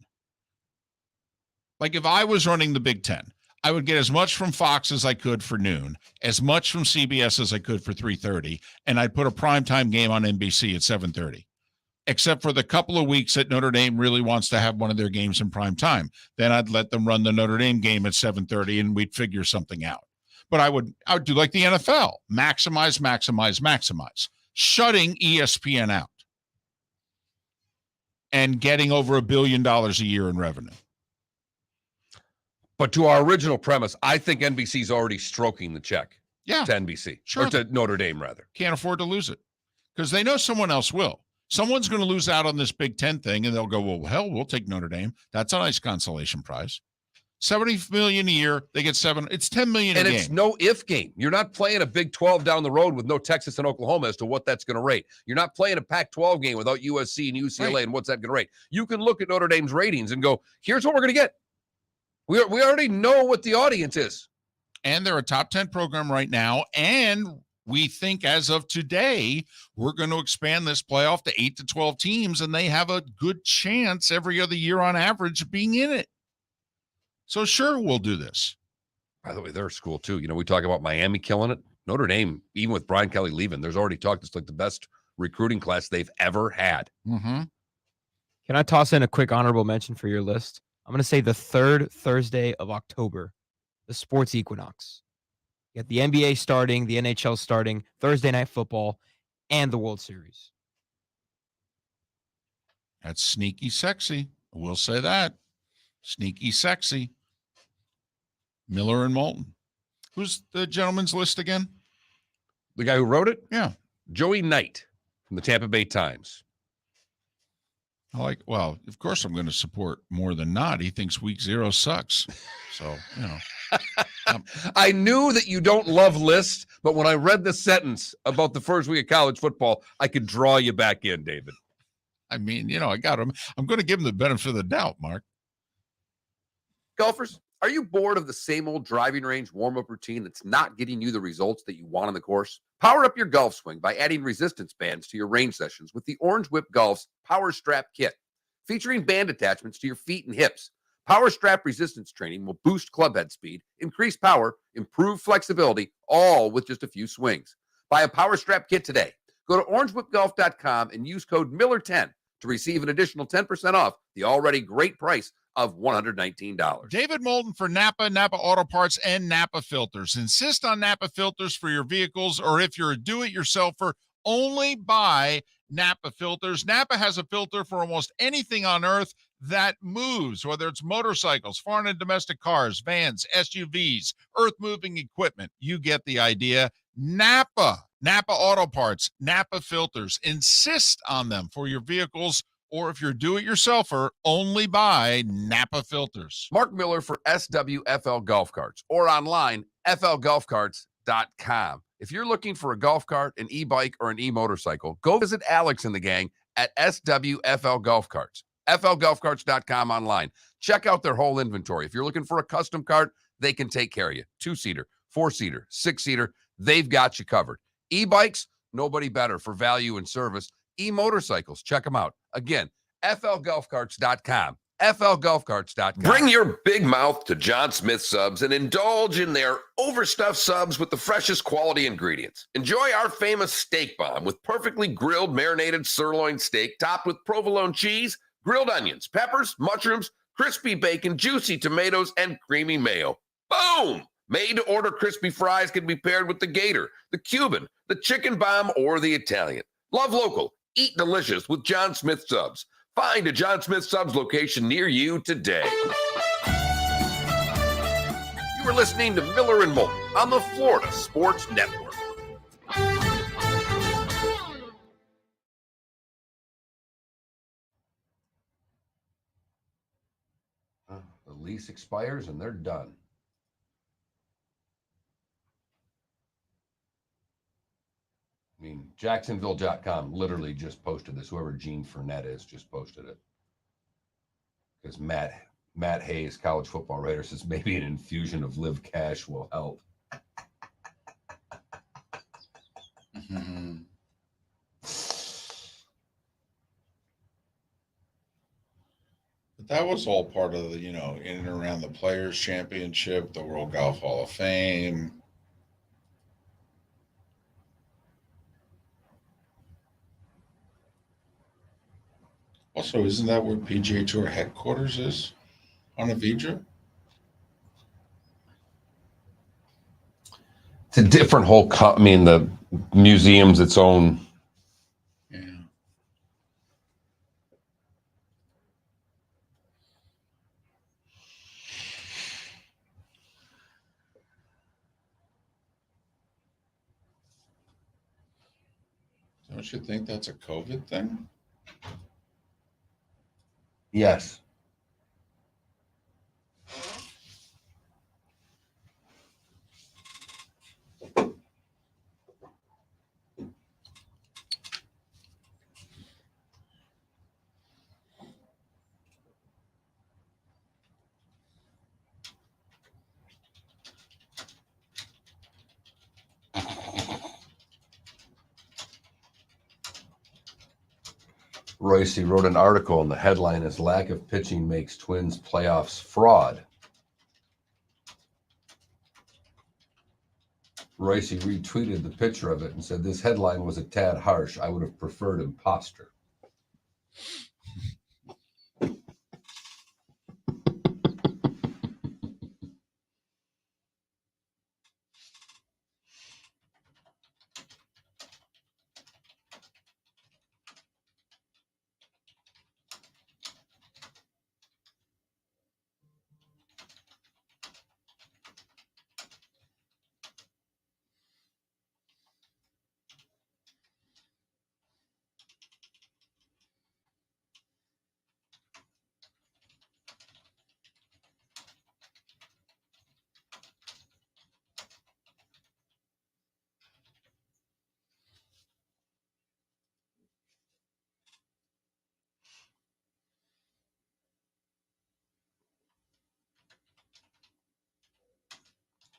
Like if I was running the Big Ten, I would get as much from Fox as I could for noon, as much from CBS as I could for 3:30, and I'd put a primetime game on NBC at 7:30. Except for the couple of weeks that Notre Dame really wants to have one of their games in prime time. Then I'd let them run the Notre Dame game at 7:30 and we'd figure something out. But I would do like the NFL, maximize, shutting ESPN out and getting over $1 billion a year in revenue. But to our original premise, I think NBC's already stroking the check to NBC, or to Notre Dame, rather. Can't afford to lose it because they know someone else will. Someone's going to lose out on this Big Ten thing, and they'll go, well, hell, we'll take Notre Dame. That's a nice consolation prize. $70 million a year. They get $7. It's $10 million a game. And it's no if game. You're not playing a Big 12 down the road with no Texas and Oklahoma as to what that's going to rate. You're not playing a Pac-12 game without USC and UCLA and what's that going to rate. You can look at Notre Dame's ratings and go, here's what we're going to get. We already know what the audience is. And they're a top 10 program right now, and we think as of today, we're going to expand this playoff to 8 to 12 teams, and they have a good chance every other year on average of being in it. So sure, we'll do this. By the way, they're a school too. We talk about Miami killing it. Notre Dame, even with Brian Kelly leaving, there's already talk. It's like the best recruiting class they've ever had. Mm-hmm. Can I toss in a quick honorable mention for your list? I'm going to say the third Thursday of October, the sports equinox. You got the NBA starting, the NHL starting, Thursday night football, and the World Series. That's sneaky sexy. We'll say that. Sneaky sexy. Miller and Moulton. Who's the gentleman's list again? The guy who wrote it? Yeah. Joey Knight from the Tampa Bay Times. Well, of course I'm going to support more than not. He thinks week 0 sucks. So, I knew that you don't love lists, but when I read the sentence about the first week of college football, I could draw you back in, David. I mean, I got him. I'm going to give him the benefit of the doubt, Mark. Golfers, are you bored of the same old driving range warm-up routine that's not getting you the results that you want on the course? Power up your golf swing by adding resistance bands to your range sessions with the Orange Whip Golf's Power Strap Kit. Featuring band attachments to your feet and hips, Power Strap resistance training will boost clubhead speed, increase power, improve flexibility, all with just a few swings. Buy a Power Strap Kit today. Go to orangewhipgolf.com and use code Miller10 to receive an additional 10% off the already great price of $119. David Moulton for Napa, Napa Auto Parts, and Napa Filters. Insist on Napa filters for your vehicles, or if you're a do-it-yourselfer, only buy Napa filters. Napa has a filter for almost anything on earth that moves, whether it's motorcycles, foreign and domestic cars, vans, SUVs, earth-moving equipment. You get the idea. Napa Auto Parts, Napa filters. Insist on them for your vehicles, or if you're do-it-yourselfer, only buy Napa filters. Mark Miller for SWFL Golf Carts, or online, flgolfcarts.com. If you're looking for a golf cart, an e-bike, or an e-motorcycle, go visit Alex and the gang at SWFL Golf Carts. flgolfcarts.com online. Check out their whole inventory. If you're looking for a custom cart, they can take care of you. 2-seater, 4-seater, 6-seater, they've got you covered. E-bikes, nobody better for value and service. E-motorcycles, check them out. Again, flgolfcarts.com. FLGolfCarts.com. Bring your big mouth to John Smith Subs and indulge in their overstuffed subs with the freshest quality ingredients. Enjoy our famous steak bomb with perfectly grilled marinated sirloin steak topped with provolone cheese, grilled onions, peppers, mushrooms, crispy bacon, juicy tomatoes, and creamy mayo. Boom! Made-to-order crispy fries can be paired with the Gator, the Cuban, the Chicken Bomb, or the Italian. Love local. Eat delicious with John Smith Subs. Find a John Smith Subs location near you today. You were listening to Miller and Moulton on the Florida Sports Network. The lease expires and they're done. I mean, Jacksonville.com literally just posted this. Whoever Gene Fournette is just posted it. Because Matt Hayes, college football writer, says maybe an infusion of live cash will help. Mm-hmm. But that was all part of the, in and around the Players Championship, the World Golf Hall of Fame. Also, isn't that where PGA Tour headquarters is? On Avedra? It's a different whole, the museum's its own. Yeah. Don't you think that's a COVID thing? Yes. Royce wrote an article, and the headline is "Lack of Pitching Makes Twins Playoffs Fraud." Royce retweeted the picture of it and said, "This headline was a tad harsh. I would have preferred imposter."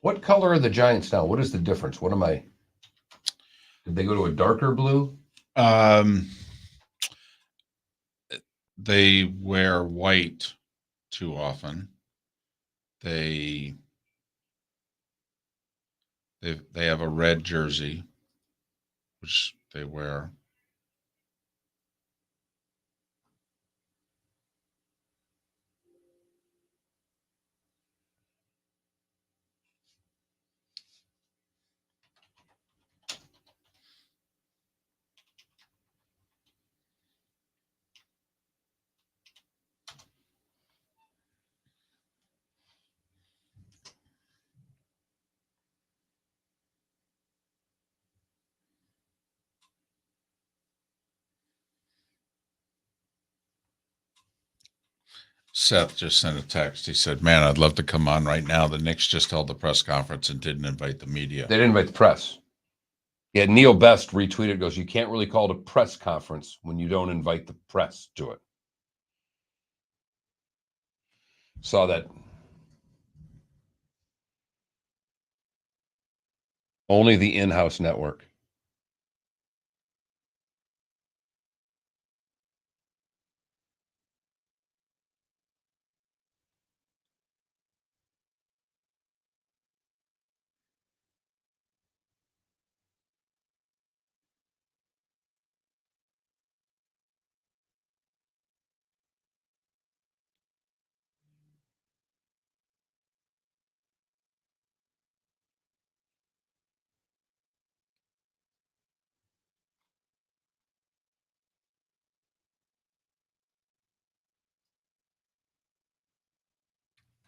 What color are the Giants now? What is the difference? What am I? Did they go to a darker blue? They wear white too often. They have a red jersey, which they wear. Seth just sent a text. He said, "Man, I'd love to come on right now. The Knicks just held the press conference and didn't invite the media." They didn't invite the press. Yeah, Neil Best retweeted, goes, "You can't really call it a press conference when you don't invite the press to it." Saw that. Only the in-house network.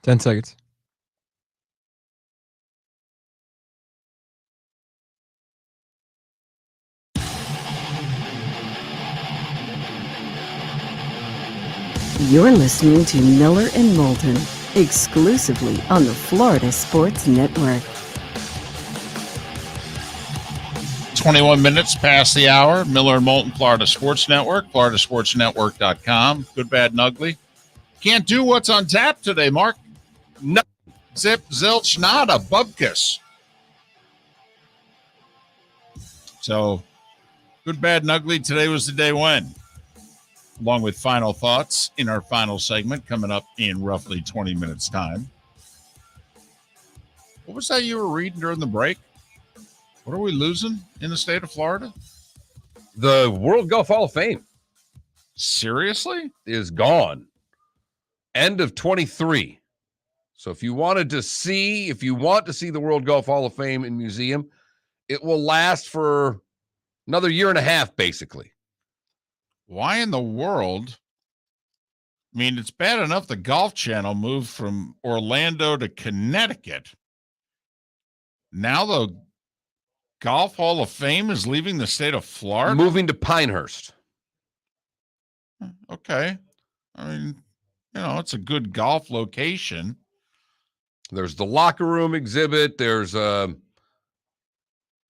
10 seconds. You're listening to Miller and Moulton, exclusively on the Florida Sports Network. 21 minutes past the hour. Miller and Moulton, Florida Sports Network, floridasportsnetwork.com. Good, bad, and ugly. Can't do what's on tap today, Mark. No. Zip, zilch, nada, bubkus. So, good, bad, and ugly. Today was the day when. Along with final thoughts in our final segment coming up in roughly 20 minutes' time. What was that you were reading during the break? What are we losing in the state of Florida? The World Golf Hall of Fame Seriously? is gone. End of 23. So if you want to see the World Golf Hall of Fame in museum, it will last for another year and a half, basically. Why in the world? I mean, it's bad enough the Golf Channel moved from Orlando to Connecticut. Now the Golf Hall of Fame is leaving the state of Florida? Moving to Pinehurst. Okay. I mean, it's a good golf location. There's the locker room exhibit. There's, all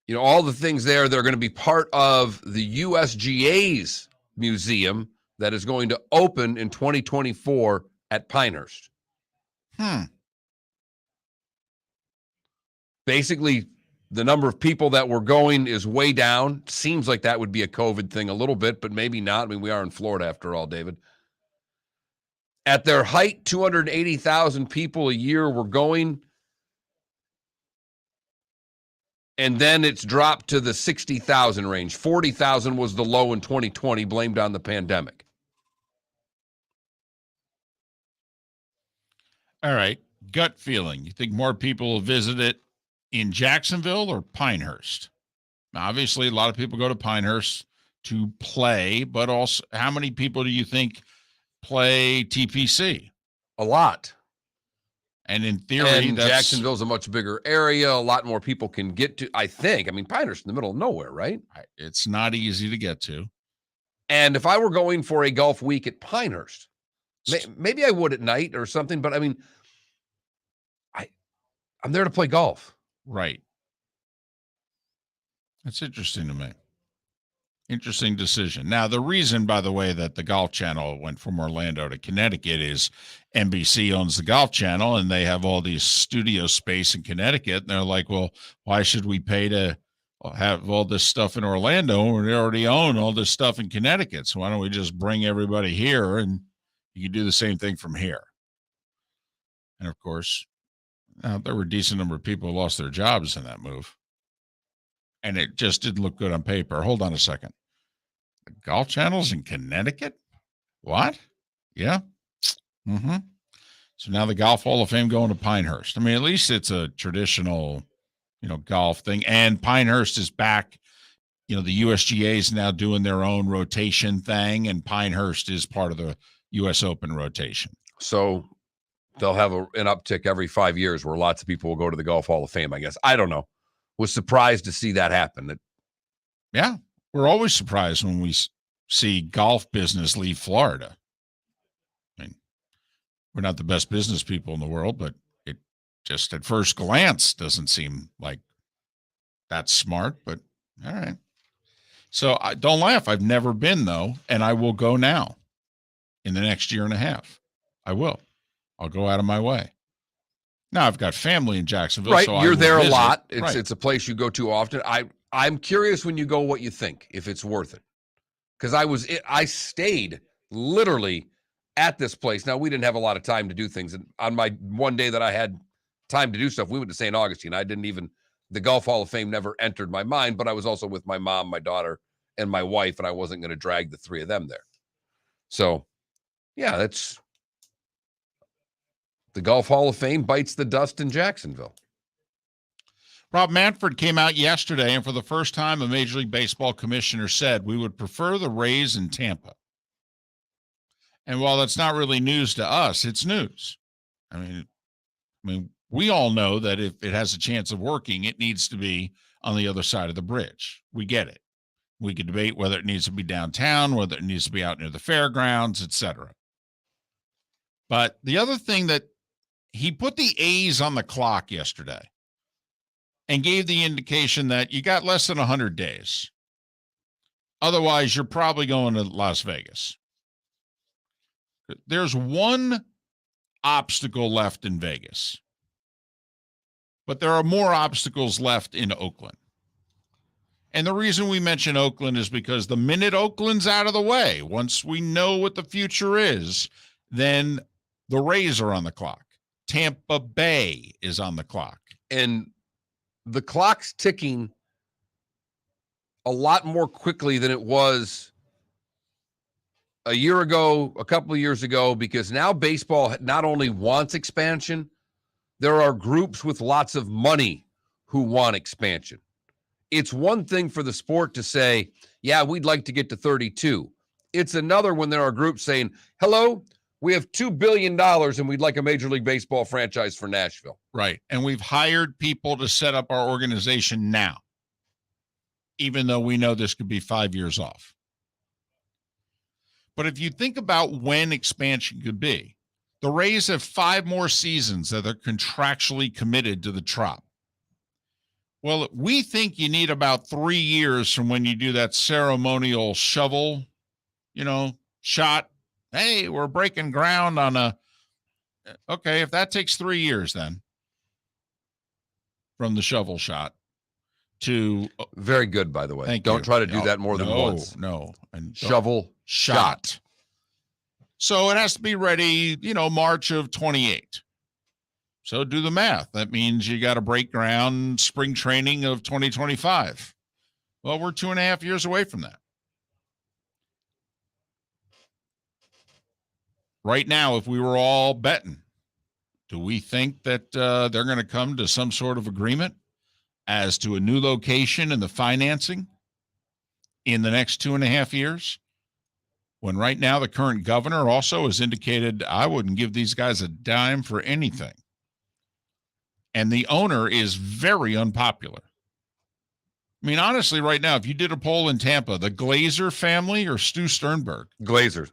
the things there. They're going to be part of the USGA's museum that is going to open in 2024 at Pinehurst. Basically, the number of people that were going is way down. Seems like that would be a COVID thing a little bit, but maybe not. I mean, we are in Florida after all, David. At their height, 280,000 people a year were going. And then it's dropped to the 60,000 range. 40,000 was the low in 2020, blamed on the pandemic. All right. Gut feeling. You think more people will visit it in Jacksonville or Pinehurst? Now, obviously, a lot of people go to Pinehurst to play, but also how many people do you think play TPC? A lot. And in theory, and Jacksonville's a much bigger area. A lot more people can get to, I think. I mean, Pinehurst in the middle of nowhere, right? It's not easy to get to. And if I were going for a golf week at Pinehurst, maybe I would at night or something. But I mean, I'm there to play golf. Right. That's interesting to me. Interesting decision. Now, the reason, by the way, that the Golf Channel went from Orlando to Connecticut is NBC owns the Golf Channel, and they have all these studio space in Connecticut. And they're like, well, why should we pay to have all this stuff in Orlando when we already own all this stuff in Connecticut? So why don't we just bring everybody here, and you can do the same thing from here? And, of course, there were a decent number of people who lost their jobs in that move. And it just didn't look good on paper. Hold on a second. The Golf Channel's in Connecticut? What? Yeah. Mm-hmm. So now the Golf Hall of Fame going to Pinehurst. I mean, at least it's a traditional, golf thing. And Pinehurst is back. The USGA is now doing their own rotation thing, and Pinehurst is part of the U.S. Open rotation. So they'll have an uptick every 5 years where lots of people will go to the Golf Hall of Fame, I guess. I don't know. Was surprised to see that happen. Yeah, we're always surprised when we see golf business leave Florida. I mean, we're not the best business people in the world, but it just at first glance doesn't seem like that's smart, but all right. So don't laugh. I've never been, though, and I will go now in the next year and a half. I will. I'll go out of my way. Now, I've got family in Jacksonville. Right, so you're there a lot. Right. It's a place you go to often. I'm curious when you go what you think, if it's worth it. Because I stayed literally at this place. Now, we didn't have a lot of time to do things. And on my one day that I had time to do stuff, we went to St. Augustine. The Golf Hall of Fame never entered my mind, but I was also with my mom, my daughter, and my wife, and I wasn't going to drag the three of them there. So, yeah, that's... The Golf Hall of Fame bites the dust in Jacksonville. Rob Manfred came out yesterday, and for the first time, a Major League Baseball commissioner said we would prefer the Rays in Tampa. And while that's not really news to us, it's news. I mean, I mean, we all know that if it has a chance of working, it needs to be on the other side of the bridge. We get it. We could debate whether it needs to be downtown, whether it needs to be out near the fairgrounds, etc. But the other thing that he put the A's on the clock yesterday and gave the indication that you got less than 100 days. Otherwise, you're probably going to Las Vegas. There's one obstacle left in Vegas, but there are more obstacles left in Oakland. And the reason we mention Oakland is because the minute Oakland's out of the way, once we know what the future is, then the Rays are on the clock. Tampa Bay is on the clock. And the clock's ticking a lot more quickly than it was a year ago, a couple of years ago, because now baseball not only wants expansion, there are groups with lots of money who want expansion. It's one thing for the sport to say, yeah, we'd like to get to 32. It's another when there are groups saying, hello, we have $2 billion and we'd like a Major League Baseball franchise for Nashville. Right. And we've hired people to set up our organization now, even though we know this could be 5 years off. But if you think about when expansion could be, the Rays have 5 more seasons that are contractually committed to the Trop. Well, we think you need about 3 years from when you do that ceremonial shovel, shot. Hey, we're breaking ground on okay, if that takes 3 years then from the shovel shot to. Very good, by the way. Don't try to do that more than once. No. And shovel shot. So it has to be ready, March of 28. So do the math. That means you got to break ground spring training of 2025. Well, we're 2.5 years away from that. Right now, if we were all betting, do we think that they're going to come to some sort of agreement as to a new location and the financing in the next 2.5 years? When right now the current governor also has indicated, I wouldn't give these guys a dime for anything. And the owner is very unpopular. I mean, honestly, right now, if you did a poll in Tampa, the Glazer family or Stu Sternberg? Glazer.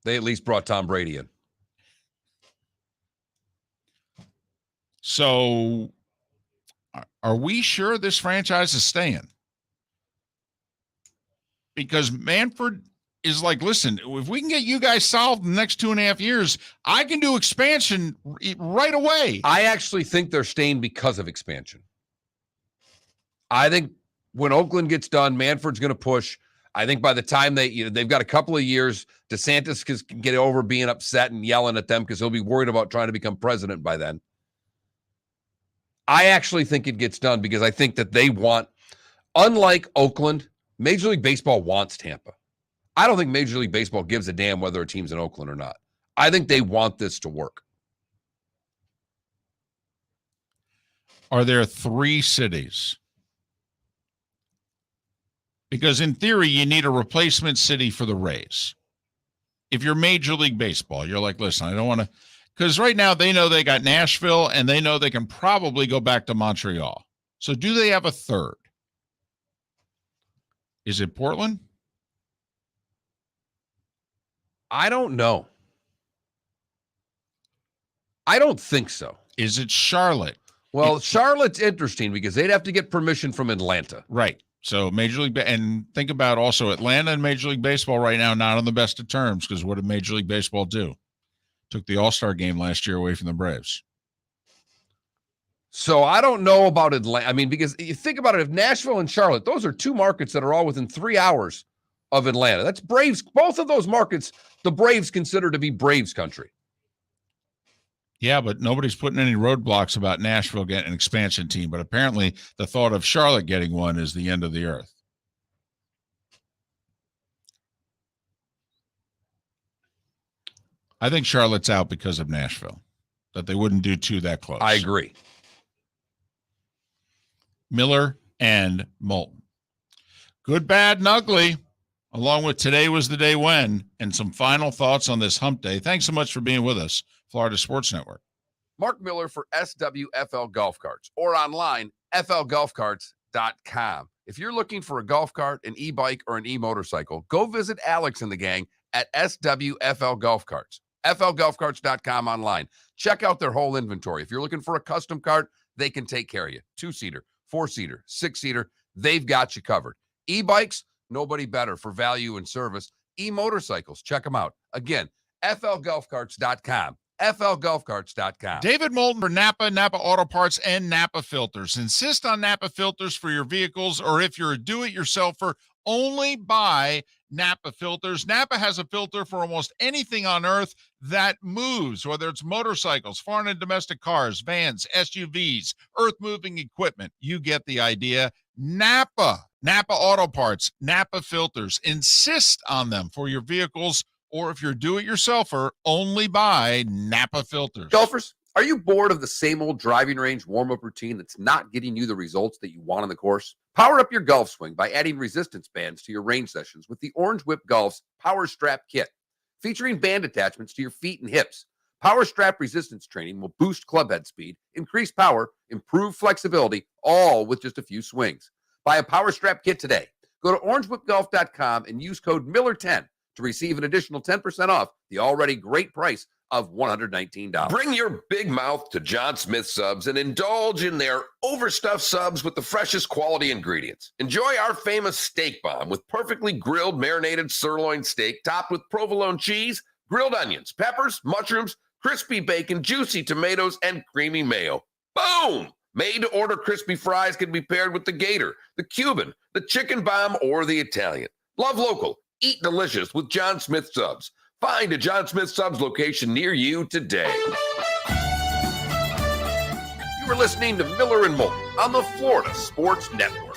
They at least brought Tom Brady in. So are we sure this franchise is staying? Because Manfred is like, listen, if we can get you guys solved in the next 2.5 years, I can do expansion right away. I actually think they're staying because of expansion. I think when Oakland gets done, Manfred's going to push. I think by the time they've got a couple of years, DeSantis can get over being upset and yelling at them because he'll be worried about trying to become president by then. I actually think it gets done because I think that they want, unlike Oakland, Major League Baseball wants Tampa. I don't think Major League Baseball gives a damn whether a team's in Oakland or not. I think they want this to work. Are there 3 cities? Because in theory, you need a replacement city for the Rays. If you're Major League Baseball, you're like, listen, I don't want to, because right now they know they got Nashville and they know they can probably go back to Montreal. So do they have a third? Is it Portland? I don't know. I don't think so. Is it Charlotte? Well, Charlotte's interesting because they'd have to get permission from Atlanta. Right. So Major League, and think about also Atlanta and Major League Baseball right now, not on the best of terms, because what did Major League Baseball do? Took the All-Star game last year away from the Braves. So I don't know about Atlanta. I mean, because you think about it, if Nashville and Charlotte, those are 2 markets that are all within 3 hours of Atlanta. That's Braves. Both of those markets, the Braves consider to be Braves country. Yeah, but nobody's putting any roadblocks about Nashville getting an expansion team. But apparently the thought of Charlotte getting one is the end of the earth. I think Charlotte's out because of Nashville, that they wouldn't do 2 that close. I agree. Miller and Moulton. Good, bad, and ugly, along with Today Was the Day When, and some final thoughts on this hump day. Thanks so much for being with us Florida Sports Network. Mark Miller for SWFL Golf Carts, or online, flgolfcarts.com. If you're looking for a golf cart, an e-bike, or an e-motorcycle, go visit Alex and the gang at SWFL Golf Carts. flgolfcarts.com online. Check out their whole inventory. If you're looking for a custom cart, they can take care of you. 2-seater, 4-seater, 6-seater, they've got you covered. E-bikes, nobody better for value and service. E-motorcycles, check them out. Again, flgolfcarts.com. flgolfcarts.com. David Moulton for Napa, Napa Auto Parts, and Napa Filters. Insist on Napa filters for your vehicles, or if you're a do-it-yourselfer, only buy Napa filters. Napa has a filter for almost anything on earth that moves, whether it's motorcycles, foreign and domestic cars, vans, SUVs, earth-moving equipment. You get the idea. Napa Auto Parts, Napa filters. Insist on them for your vehicles, or if you're do-it-yourselfer, only buy Napa filters. Golfers, are you bored of the same old driving range warm-up routine that's not getting you the results that you want on the course? Power up your golf swing by adding resistance bands to your range sessions with the Orange Whip Golf's Power Strap Kit. Featuring band attachments to your feet and hips, Power Strap resistance training will boost club head speed, increase power, improve flexibility, all with just a few swings. Buy a Power Strap Kit today. Go to orangewhipgolf.com and use code Miller10 to receive an additional 10% off the already great price of $119. Bring your big mouth to John Smith Subs and indulge in their overstuffed subs with the freshest quality ingredients. Enjoy our famous steak bomb with perfectly grilled marinated sirloin steak topped with provolone cheese, grilled onions, peppers, mushrooms, crispy bacon, juicy tomatoes, and creamy mayo. Boom! Made-to-order crispy fries can be paired with the Gator, the Cuban, the chicken bomb, or the Italian. Love local. Eat delicious with John Smith Subs. Find a John Smith Subs location near you today. You are listening to Miller and Moulton on the Florida Sports Network.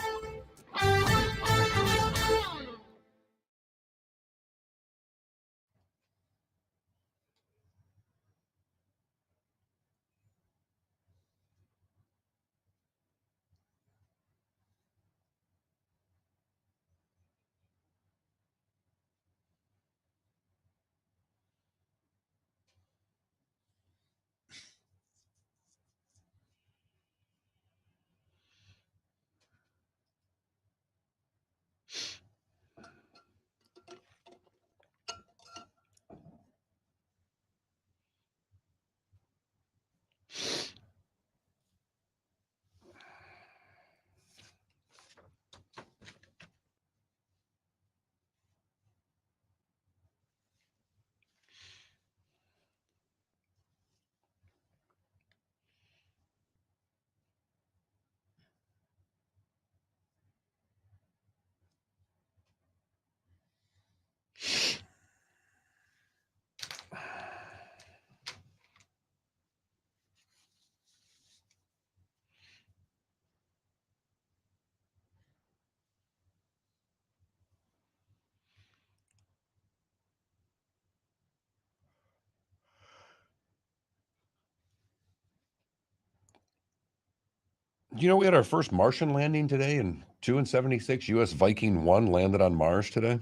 You know, we had our first Martian landing today, and 2 and 76 U.S. Viking 1 landed on Mars today.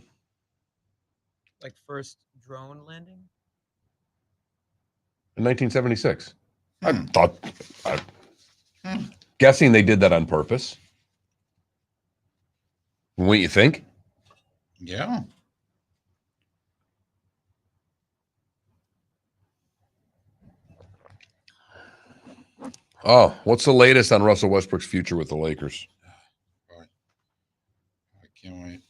Like first drone landing? In 1976. I'm guessing they did that on purpose. What do you think? Yeah. Oh, what's the latest on Russell Westbrook's future with the Lakers? I can't wait.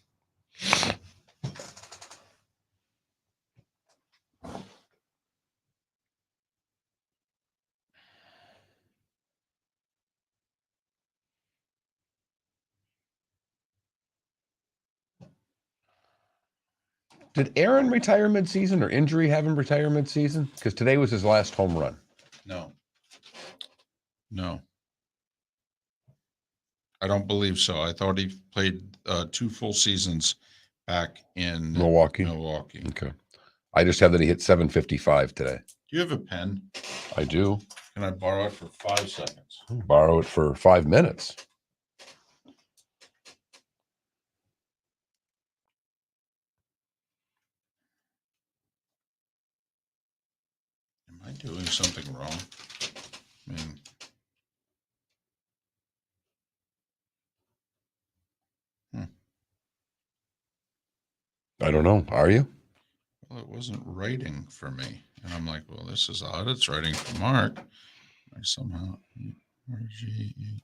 Did Aaron retire mid-season, or injury have him retire mid-season? Because today was his last home run. No. I don't believe so. I thought he played 2 full seasons back in Milwaukee. Okay. I just have that he hit 755 today. Do you have a pen? I do. Can I borrow it for 5 seconds? Borrow it for 5 minutes. Am I doing something wrong? I mean, I don't know. Are you? well, it wasn't writing for me. And I'm like, well, this is odd. It's writing for Mark. I somehow. R-G-E.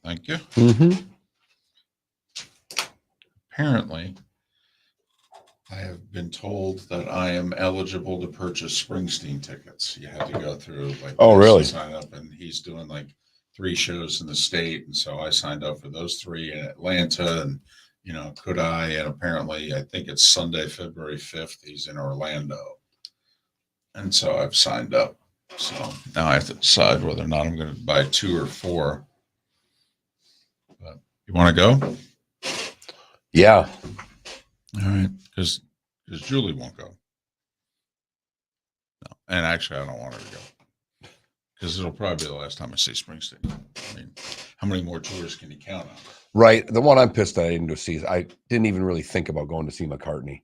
Thank you. Mm-hmm. Apparently, I have been told that I am eligible to purchase Springsteen tickets. You had to go through like Oh, this really? to sign up, and he's doing like 3 shows in the state, and so I signed up for those 3 in Atlanta, and could I? And apparently, I think it's Sunday, February 5th. He's in Orlando, and so I've signed up. So now I have to decide whether or not I'm going to buy 2 or 4. But you want to go? Yeah. All right, because Julie won't go. No, and actually, I don't want her to go because it'll probably be the last time I see Springsteen. I mean, how many more tours can you count on? Right. The one I'm pissed that I didn't go see is I didn't even really think about going to see McCartney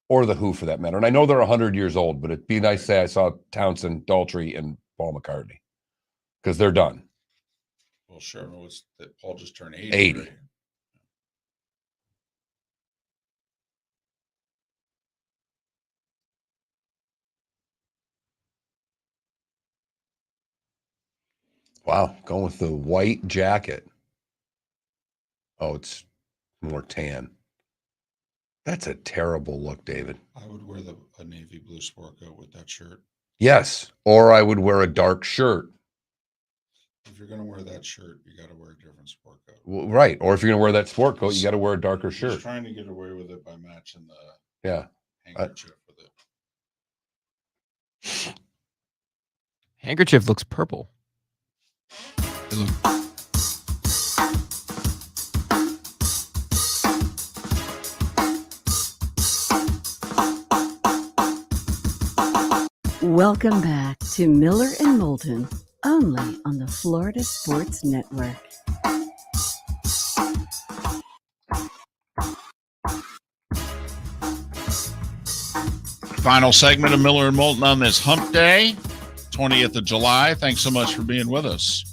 or The Who for that matter. And I know they're 100 years old, but it'd be nice to say I saw Townsend, Daltrey, and Paul McCartney because they're done. Well, sure. What's that? Paul just turned 80. 80. Right? Wow. Going with the white jacket. Oh, it's more tan. That's a terrible look, David. I would wear a navy blue sport coat with that shirt. Yes. Or I would wear a dark shirt. If you're going to wear that shirt, you got to wear a different sport coat. Well, right. Or if you're going to wear that sport coat, you got to wear a darker He's shirt. trying to get away with it by matching the Yeah. handkerchief with it. Handkerchief looks purple. It look- Welcome back to Miller and Moulton, only on the Florida Sports Network. Final segment of Miller and Moulton on this hump day, 20th of July. Thanks so much for being with us.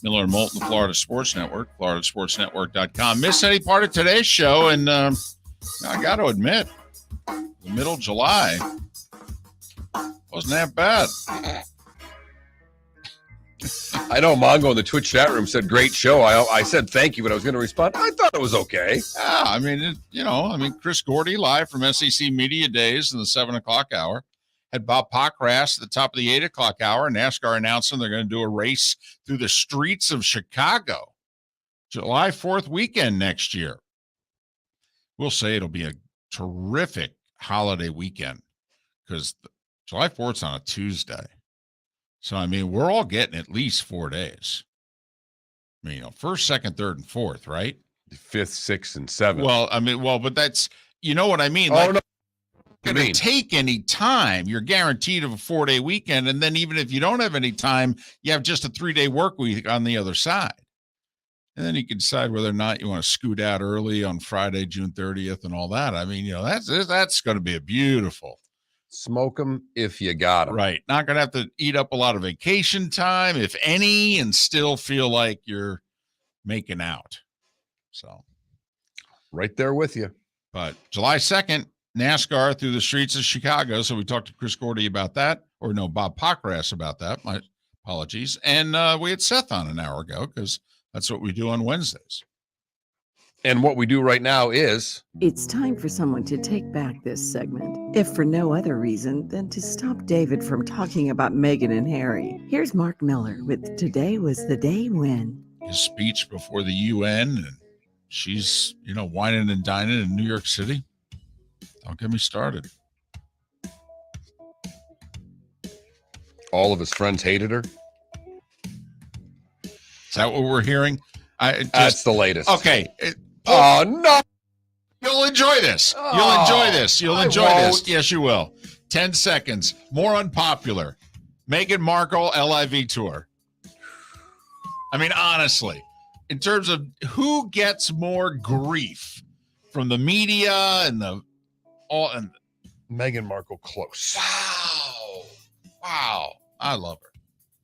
Miller and Moulton, the Florida Sports Network, floridasportsnetwork.com. Miss any part of today's show, and I got to admit, the middle of July wasn't that bad. I know Mongo in the Twitch chat room said, great show. I said thank you, but I was going to respond. I thought it was okay. Yeah, I mean, Chris Gordy live from SEC Media Days in the 7 o'clock hour. Had Bob Pockrass at the top of the 8 o'clock hour. NASCAR announcing they're going to do a race through the streets of Chicago, July 4th weekend next year. We'll say it'll be a terrific holiday weekend because July 4th is on a Tuesday. So, I mean, we're all getting at least 4 days. I mean, first, second, third, and fourth, right? Fifth, sixth, and seventh. Well, but that's, you know what I mean? Oh, no. Going to take any time. You're guaranteed of a 4-day weekend. And then even if you don't have any time, you have just a 3-day work week on the other side. And then you can decide whether or not you want to scoot out early on Friday, June 30th and all that. I mean, that's going to be a beautiful. Smoke them if you got them. Right. Not going to have to eat up a lot of vacation time, if any, and still feel like you're making out. So. Right there with you. But July 2nd, NASCAR through the streets of Chicago. So we talked to Chris Gordy about that, or no, Bob Pockrass about that. My apologies. And we had Seth on an hour ago because that's what we do on Wednesdays. And what we do right now is... It's time for someone to take back this segment, if for no other reason than to stop David from talking about Meghan and Harry. Here's Mark Miller with Today Was the Day When. His speech before the UN, and she's, whining and dining in New York City. Don't get me started. All of his friends hated her. Is that what we're hearing? That's the latest. Okay. Oh, no. You'll enjoy this. You'll enjoy this. Yes, you will. 10 seconds. More unpopular. Meghan Markle LIV tour. I mean, honestly, in terms of who gets more grief from the media and and Meghan Markle close. wow, I love her.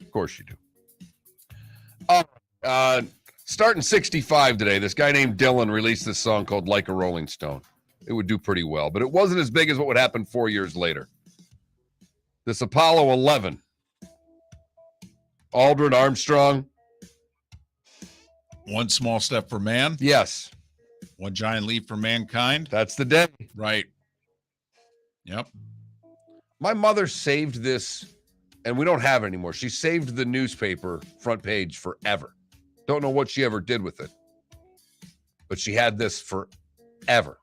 Of course you do. Starting 65 today, this guy named Dylan released this song called Like a Rolling Stone. It would do pretty well, but it wasn't as big as what would happen 4 years later. This Apollo 11. Aldrin Armstrong. One small step for man. Yes. One giant leap for mankind. That's the day. Right. Yep. My mother saved this, and we don't have it anymore. She saved the newspaper front page forever. Don't know what she ever did with it, but she had this forever.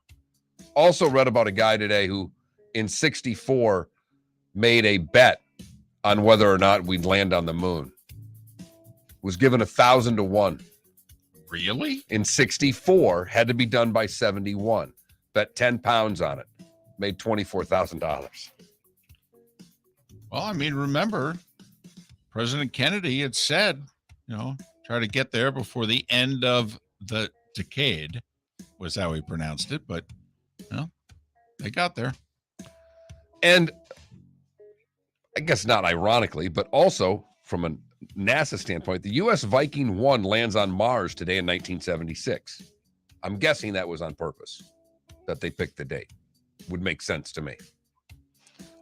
Also read about a guy today who in 64 made a bet on whether or not we'd land on the moon. Was given 1,000 to 1. Really? In 64, had to be done by 71. Bet 10 pounds on it. Made $24,000. Well, I mean, remember, President Kennedy had said, try to get there before the end of the decade, was how he pronounced it, but they got there. And I guess not ironically, but also from a NASA standpoint, the U.S. Viking 1 lands on Mars today in 1976. I'm guessing that was on purpose, that they picked the date. Would make sense to me.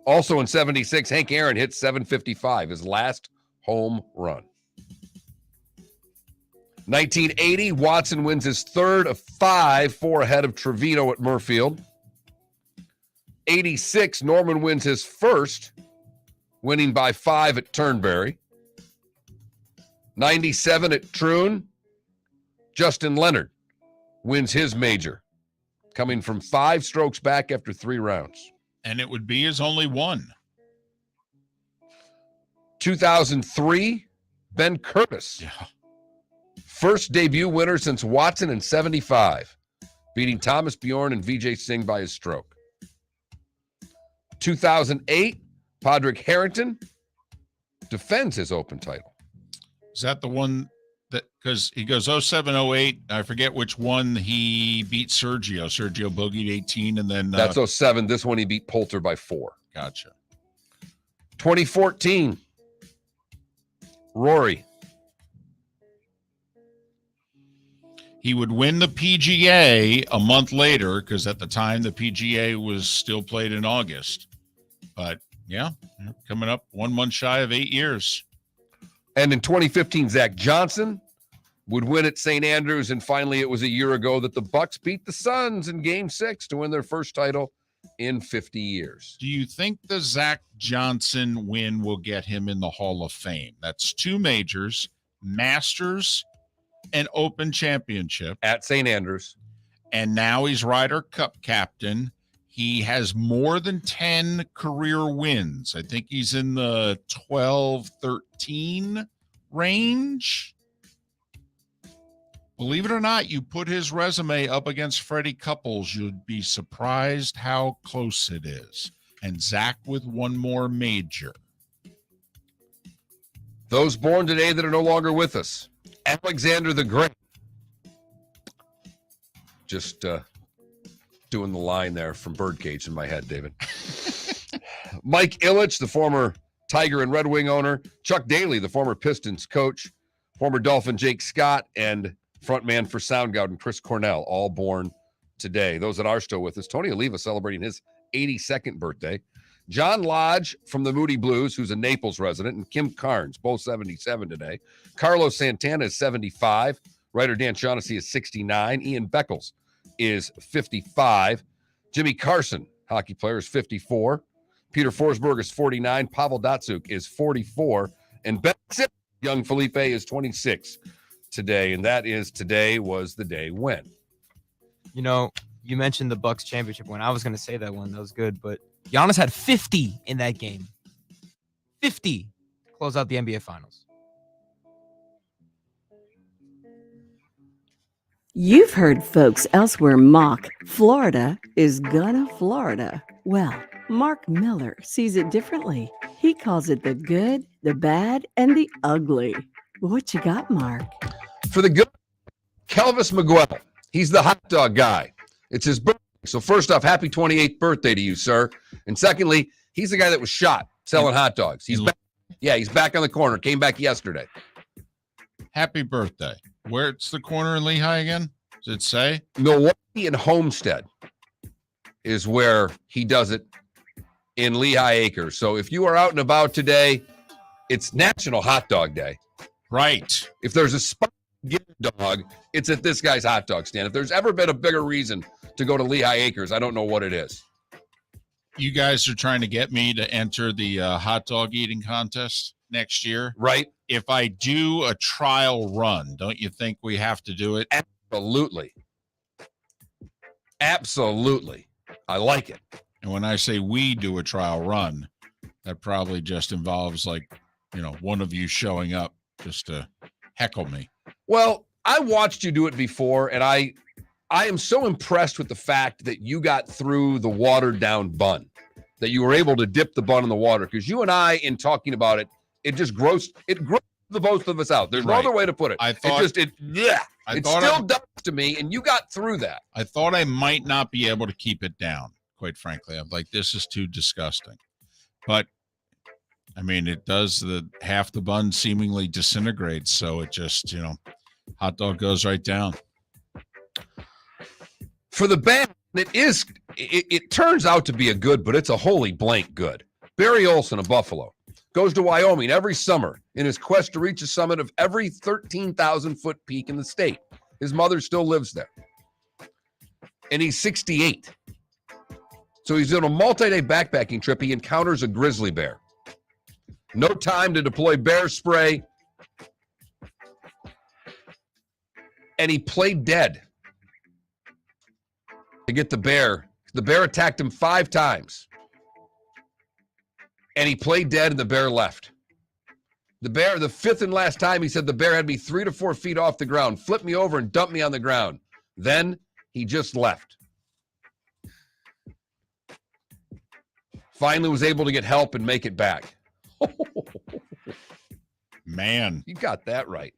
Also in 76, Hank Aaron hit 755, his last home run. 1980, Watson wins his third of 5, 4 ahead of Trevino at Murfield. 86, Norman wins his first, winning by 5 at Turnberry. 97 at Troon, Justin Leonard wins his major, coming from 5 strokes back after 3 rounds. And it would be his only one. 2003, Ben Curtis. Yeah. First debut winner since Watson in 75, beating Thomas Bjorn and Vijay Singh by his stroke. 2008, Padraig Harrington defends his Open title. Is that the one that, because he goes 07, 08, I forget which one he beat Sergio. Sergio bogeyed 18, and then... That's 07. This one he beat Poulter by 4. Gotcha. 2014, Rory. He would win the PGA a month later, because at the time the PGA was still played in August. But yeah, coming up 1 month shy of 8 years. And in 2015, Zach Johnson would win at St. Andrews. And finally, it was a year ago that the Bucks beat the Suns in Game 6 to win their first title in 50 years. Do you think the Zach Johnson win will get him in the Hall of Fame? That's 2 majors, Masters and Open Championship. At St. Andrews. And now he's Ryder Cup captain. He has more than 10 career wins. I think he's in the 12, 13 range. Believe it or not, you put his resume up against Freddie Couples, you'd be surprised how close it is. And Zach with 1 more major. Those born today that are no longer with us. Alexander the Great. Just doing the line there from Birdcage in my head, David. Mike Ilitch, the former Tiger and Red Wing owner. Chuck Daly, the former Pistons coach. Former Dolphin Jake Scott, and frontman for Soundgarden Chris Cornell, all born today. Those that are still with us. Tony Oliva celebrating his 82nd birthday. John Lodge from the Moody Blues, who's a Naples resident, and Kim Carnes, both 77 today. Carlos Santana is 75. Writer Dan Shaughnessy is 69. Ian Beckles is 55. Jimmy Carson, hockey player, is 54. Peter Forsberg is 49. Pavel Datsyuk is 44. And Ben Simmons, young Felipe, is 26 today. And that is today was the day when. You mentioned the Bucks championship win. I was going to say that one. That was good. But Giannis had 50 in that game. 50 to close out the NBA Finals. You've heard folks elsewhere mock Florida is gonna Florida. Well, Mark Miller sees it differently. He calls it the good, the bad, and the ugly. What you got, Mark? For the good, Kelvis Miguel. He's the hot dog guy. It's his birthday. So first off, happy 28th birthday to you, sir. And secondly, he's the guy that was shot selling hot dogs. He's back. Yeah, he's back on the corner. Came back yesterday. Happy birthday. Where's the corner in Lehigh again? Does it say? Milwaukee and Homestead is where he does it in Lehigh Acres. So if you are out and about today, it's National Hot Dog Day. Right. If there's a spot to get a dog, it's at this guy's hot dog stand. If there's ever been a bigger reason to go to Lehigh Acres, I don't know what it is. You guys are trying to get me to enter the hot dog eating contest next year. Right? If I do a trial run, don't you think we have to do it? Absolutely. Absolutely. I like it. And when I say we do a trial run, that probably just involves one of you showing up just to heckle me. Well, I watched you do it before, and I am so impressed with the fact that you got through the watered down bun, that you were able to dip the bun in the water. Because you and I, in talking about it, it grossed the both of us out. There's no other way to put it. It still does to me, and you got through that. I thought I might not be able to keep it down, quite frankly. I'm like, this is too disgusting. But I mean, it does half the bun seemingly disintegrates. So it just, hot dog goes right down. For the band, it turns out to be a good, but it's a holy blank good. Barry Olson of Buffalo goes to Wyoming every summer in his quest to reach the summit of every 13,000-foot peak in the state. His mother still lives there. And he's 68. So he's on a multi-day backpacking trip. He encounters a grizzly bear. No time to deploy bear spray. And he played dead to get the bear. The bear attacked him 5 times. And he played dead, and the bear left. The 5th and last time, he said the bear had me 3 to 4 feet off the ground, flipped me over, and dumped me on the ground. Then he just left. Finally was able to get help and make it back. Man. You got that right.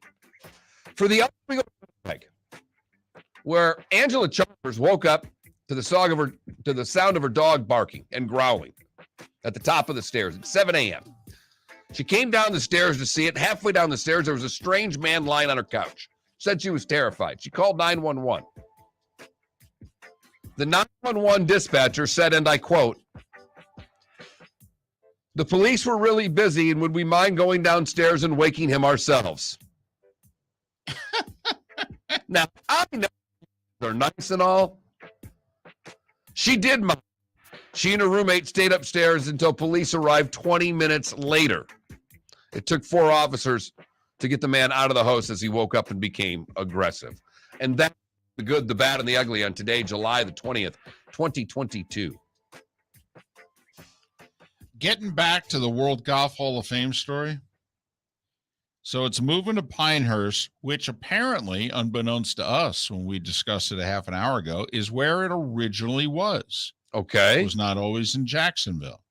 For the other, we go to Winnipeg, where Angela Chalmers woke up to the sound of her dog barking and growling at the top of the stairs at 7 a.m. She came down the stairs to see it. Halfway down the stairs, there was a strange man lying on her couch. Said she was terrified. She called 911. The 911 dispatcher said, and I quote, "The police were really busy, and would we mind going downstairs and waking him ourselves?" Now, I know they're nice and all. She did mind. She and her roommate stayed upstairs until police arrived 20 minutes later. It took 4 officers to get the man out of the house as he woke up and became aggressive. And that's the good, the bad, and the ugly on today, July the 20th, 2022. Getting back to the World Golf Hall of Fame story. So it's moving to Pinehurst, which apparently, unbeknownst to us when we discussed it a half an hour ago, is where it originally was. Okay. It was not always in Jacksonville.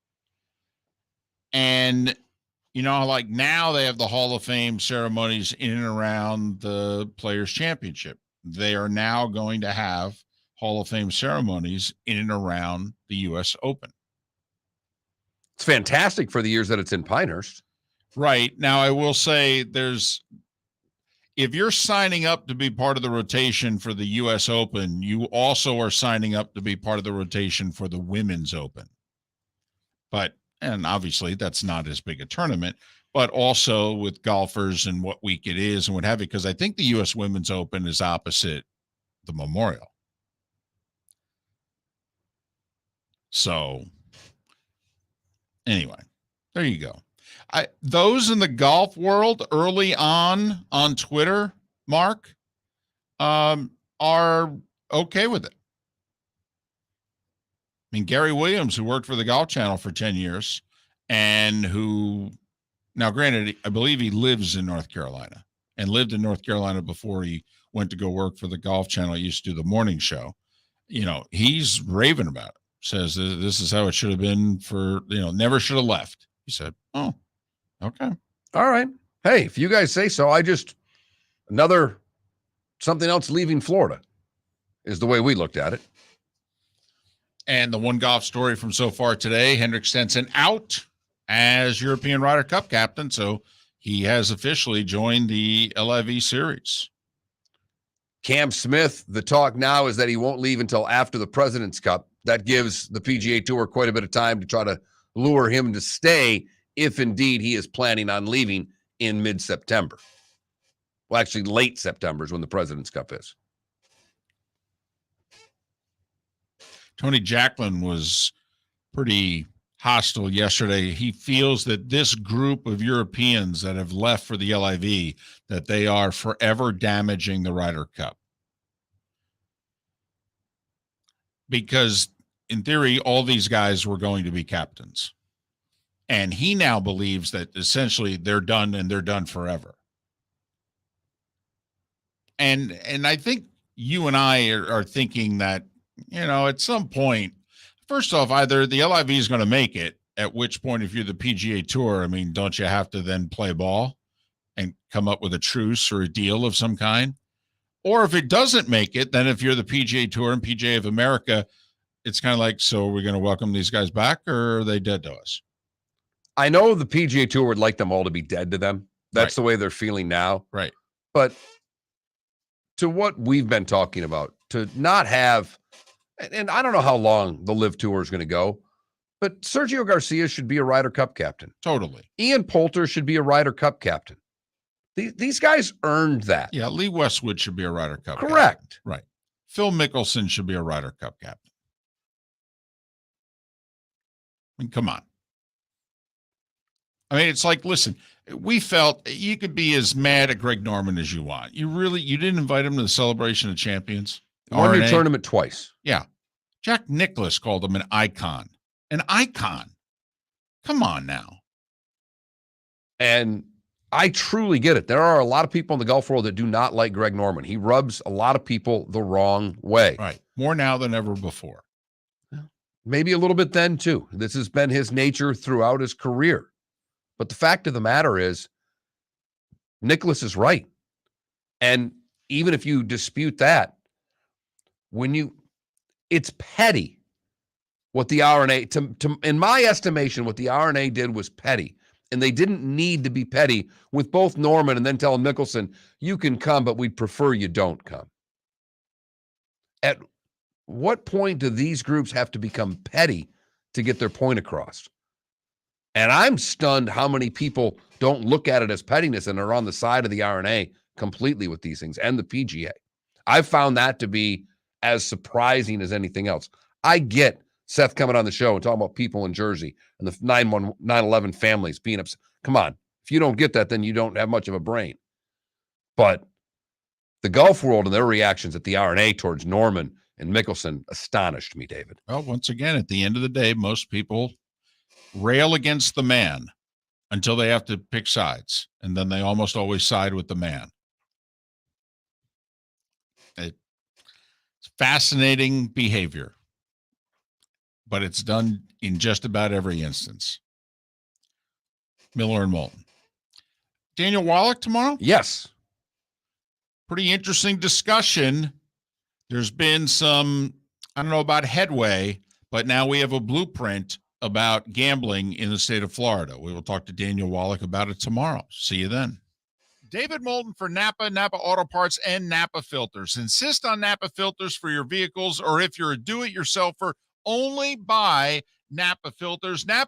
And, like now they have the Hall of Fame ceremonies in and around the Players' Championship. They are now going to have Hall of Fame ceremonies in and around the U.S. Open. It's fantastic for the years that it's in Pinehurst. Right. Now, I will say if you're signing up to be part of the rotation for the U.S. Open, you also are signing up to be part of the rotation for the Women's Open. And obviously that's not as big a tournament, but also with golfers and what week it is and what have you, because I think the U.S. Women's Open is opposite the Memorial. So anyway, there you go. Those in the golf world early on Twitter, Mark, are okay with it. I mean, Gary Williams, who worked for the Golf Channel for 10 years and who, now granted, I believe he lives in North Carolina and lived in North Carolina before he went to go work for the Golf Channel. He used to do the morning show. He's raving about it. Says this is how it should have been never should have left. He said, oh, okay. All right. Hey, if you guys say so, something else leaving Florida is the way we looked at it. And the one golf story from so far today, Hendrik Stenson out as European Ryder Cup captain. So he has officially joined the LIV series. Cam Smith, the talk now is that he won't leave until after the President's Cup. That gives the PGA Tour quite a bit of time to try to lure him to stay if indeed he is planning on leaving in mid-September. Well, actually, late September is when the President's Cup is. Tony Jacklin was pretty hostile yesterday. He feels that this group of Europeans that have left for the LIV, that they are forever damaging the Ryder Cup. Because in theory, all these guys were going to be captains. And he now believes that essentially they're done and they're done forever. And I think you and I are thinking that, at some point, first off, either the LIV is going to make it, at which point, if you're the PGA Tour, don't you have to then play ball and come up with a truce or a deal of some kind? Or if it doesn't make it, then if you're the PGA Tour and PGA of America, it's kind of like, so are we going to welcome these guys back, or are they dead to us? I know the PGA Tour would like them all to be dead to them. That's Right. the way they're feeling now. Right. But to what we've been talking about, to not have, and I don't know how long the LIV Tour is going to go, but Sergio Garcia should be a Ryder Cup captain. Totally. Ian Poulter should be a Ryder Cup captain. These guys earned that. Yeah, Lee Westwood should be a Ryder Cup captain. Correct. Right. Phil Mickelson should be a Ryder Cup captain. Come on. It's like, listen, we felt you could be as mad at Greg Norman as you want. You didn't invite him to the Celebration of Champions. Won your RNA? tournament twice. Yeah. Jack Nicklaus called him an icon. An icon. Come on now. And I truly get it. There are a lot of people in the golf world that do not like Greg Norman. He rubs a lot of people the wrong way. Right. More now than ever before. Maybe a little bit then, too. This has been his nature throughout his career. But the fact of the matter is, Nicklaus is right. And even if you dispute that, it's petty what the RNA, in my estimation, what the RNA did was petty. And they didn't need to be petty with both Norman and then telling Mickelson, you can come, but we'd prefer you don't come. At what point do these groups have to become petty to get their point across? And I'm stunned how many people don't look at it as pettiness and are on the side of the RNA completely with these things and the PGA. I've found that to be as surprising as anything else. I get Seth coming on the show and talking about people in Jersey and the 9/11 families being upset. Come on. If you don't get that, then you don't have much of a brain. But the golf world and their reactions at the RNA towards Norman and Mickelson astonished me, David. Well, once again, at the end of the day, most people rail against the man until they have to pick sides, and then they almost always side with the man. It's fascinating behavior, but it's done in just about every instance. Miller and Moulton. Daniel Wallach tomorrow? Yes. Pretty interesting discussion. There's been some, I don't know about headway, but now we have a blueprint about gambling in the state of Florida. We will talk to Daniel Wallach about it tomorrow. See you then. David Moulton for Napa Auto Parts, and Napa Filters. Insist on Napa Filters for your vehicles, or if you're a do-it-yourselfer, only buy Napa Filters. Napa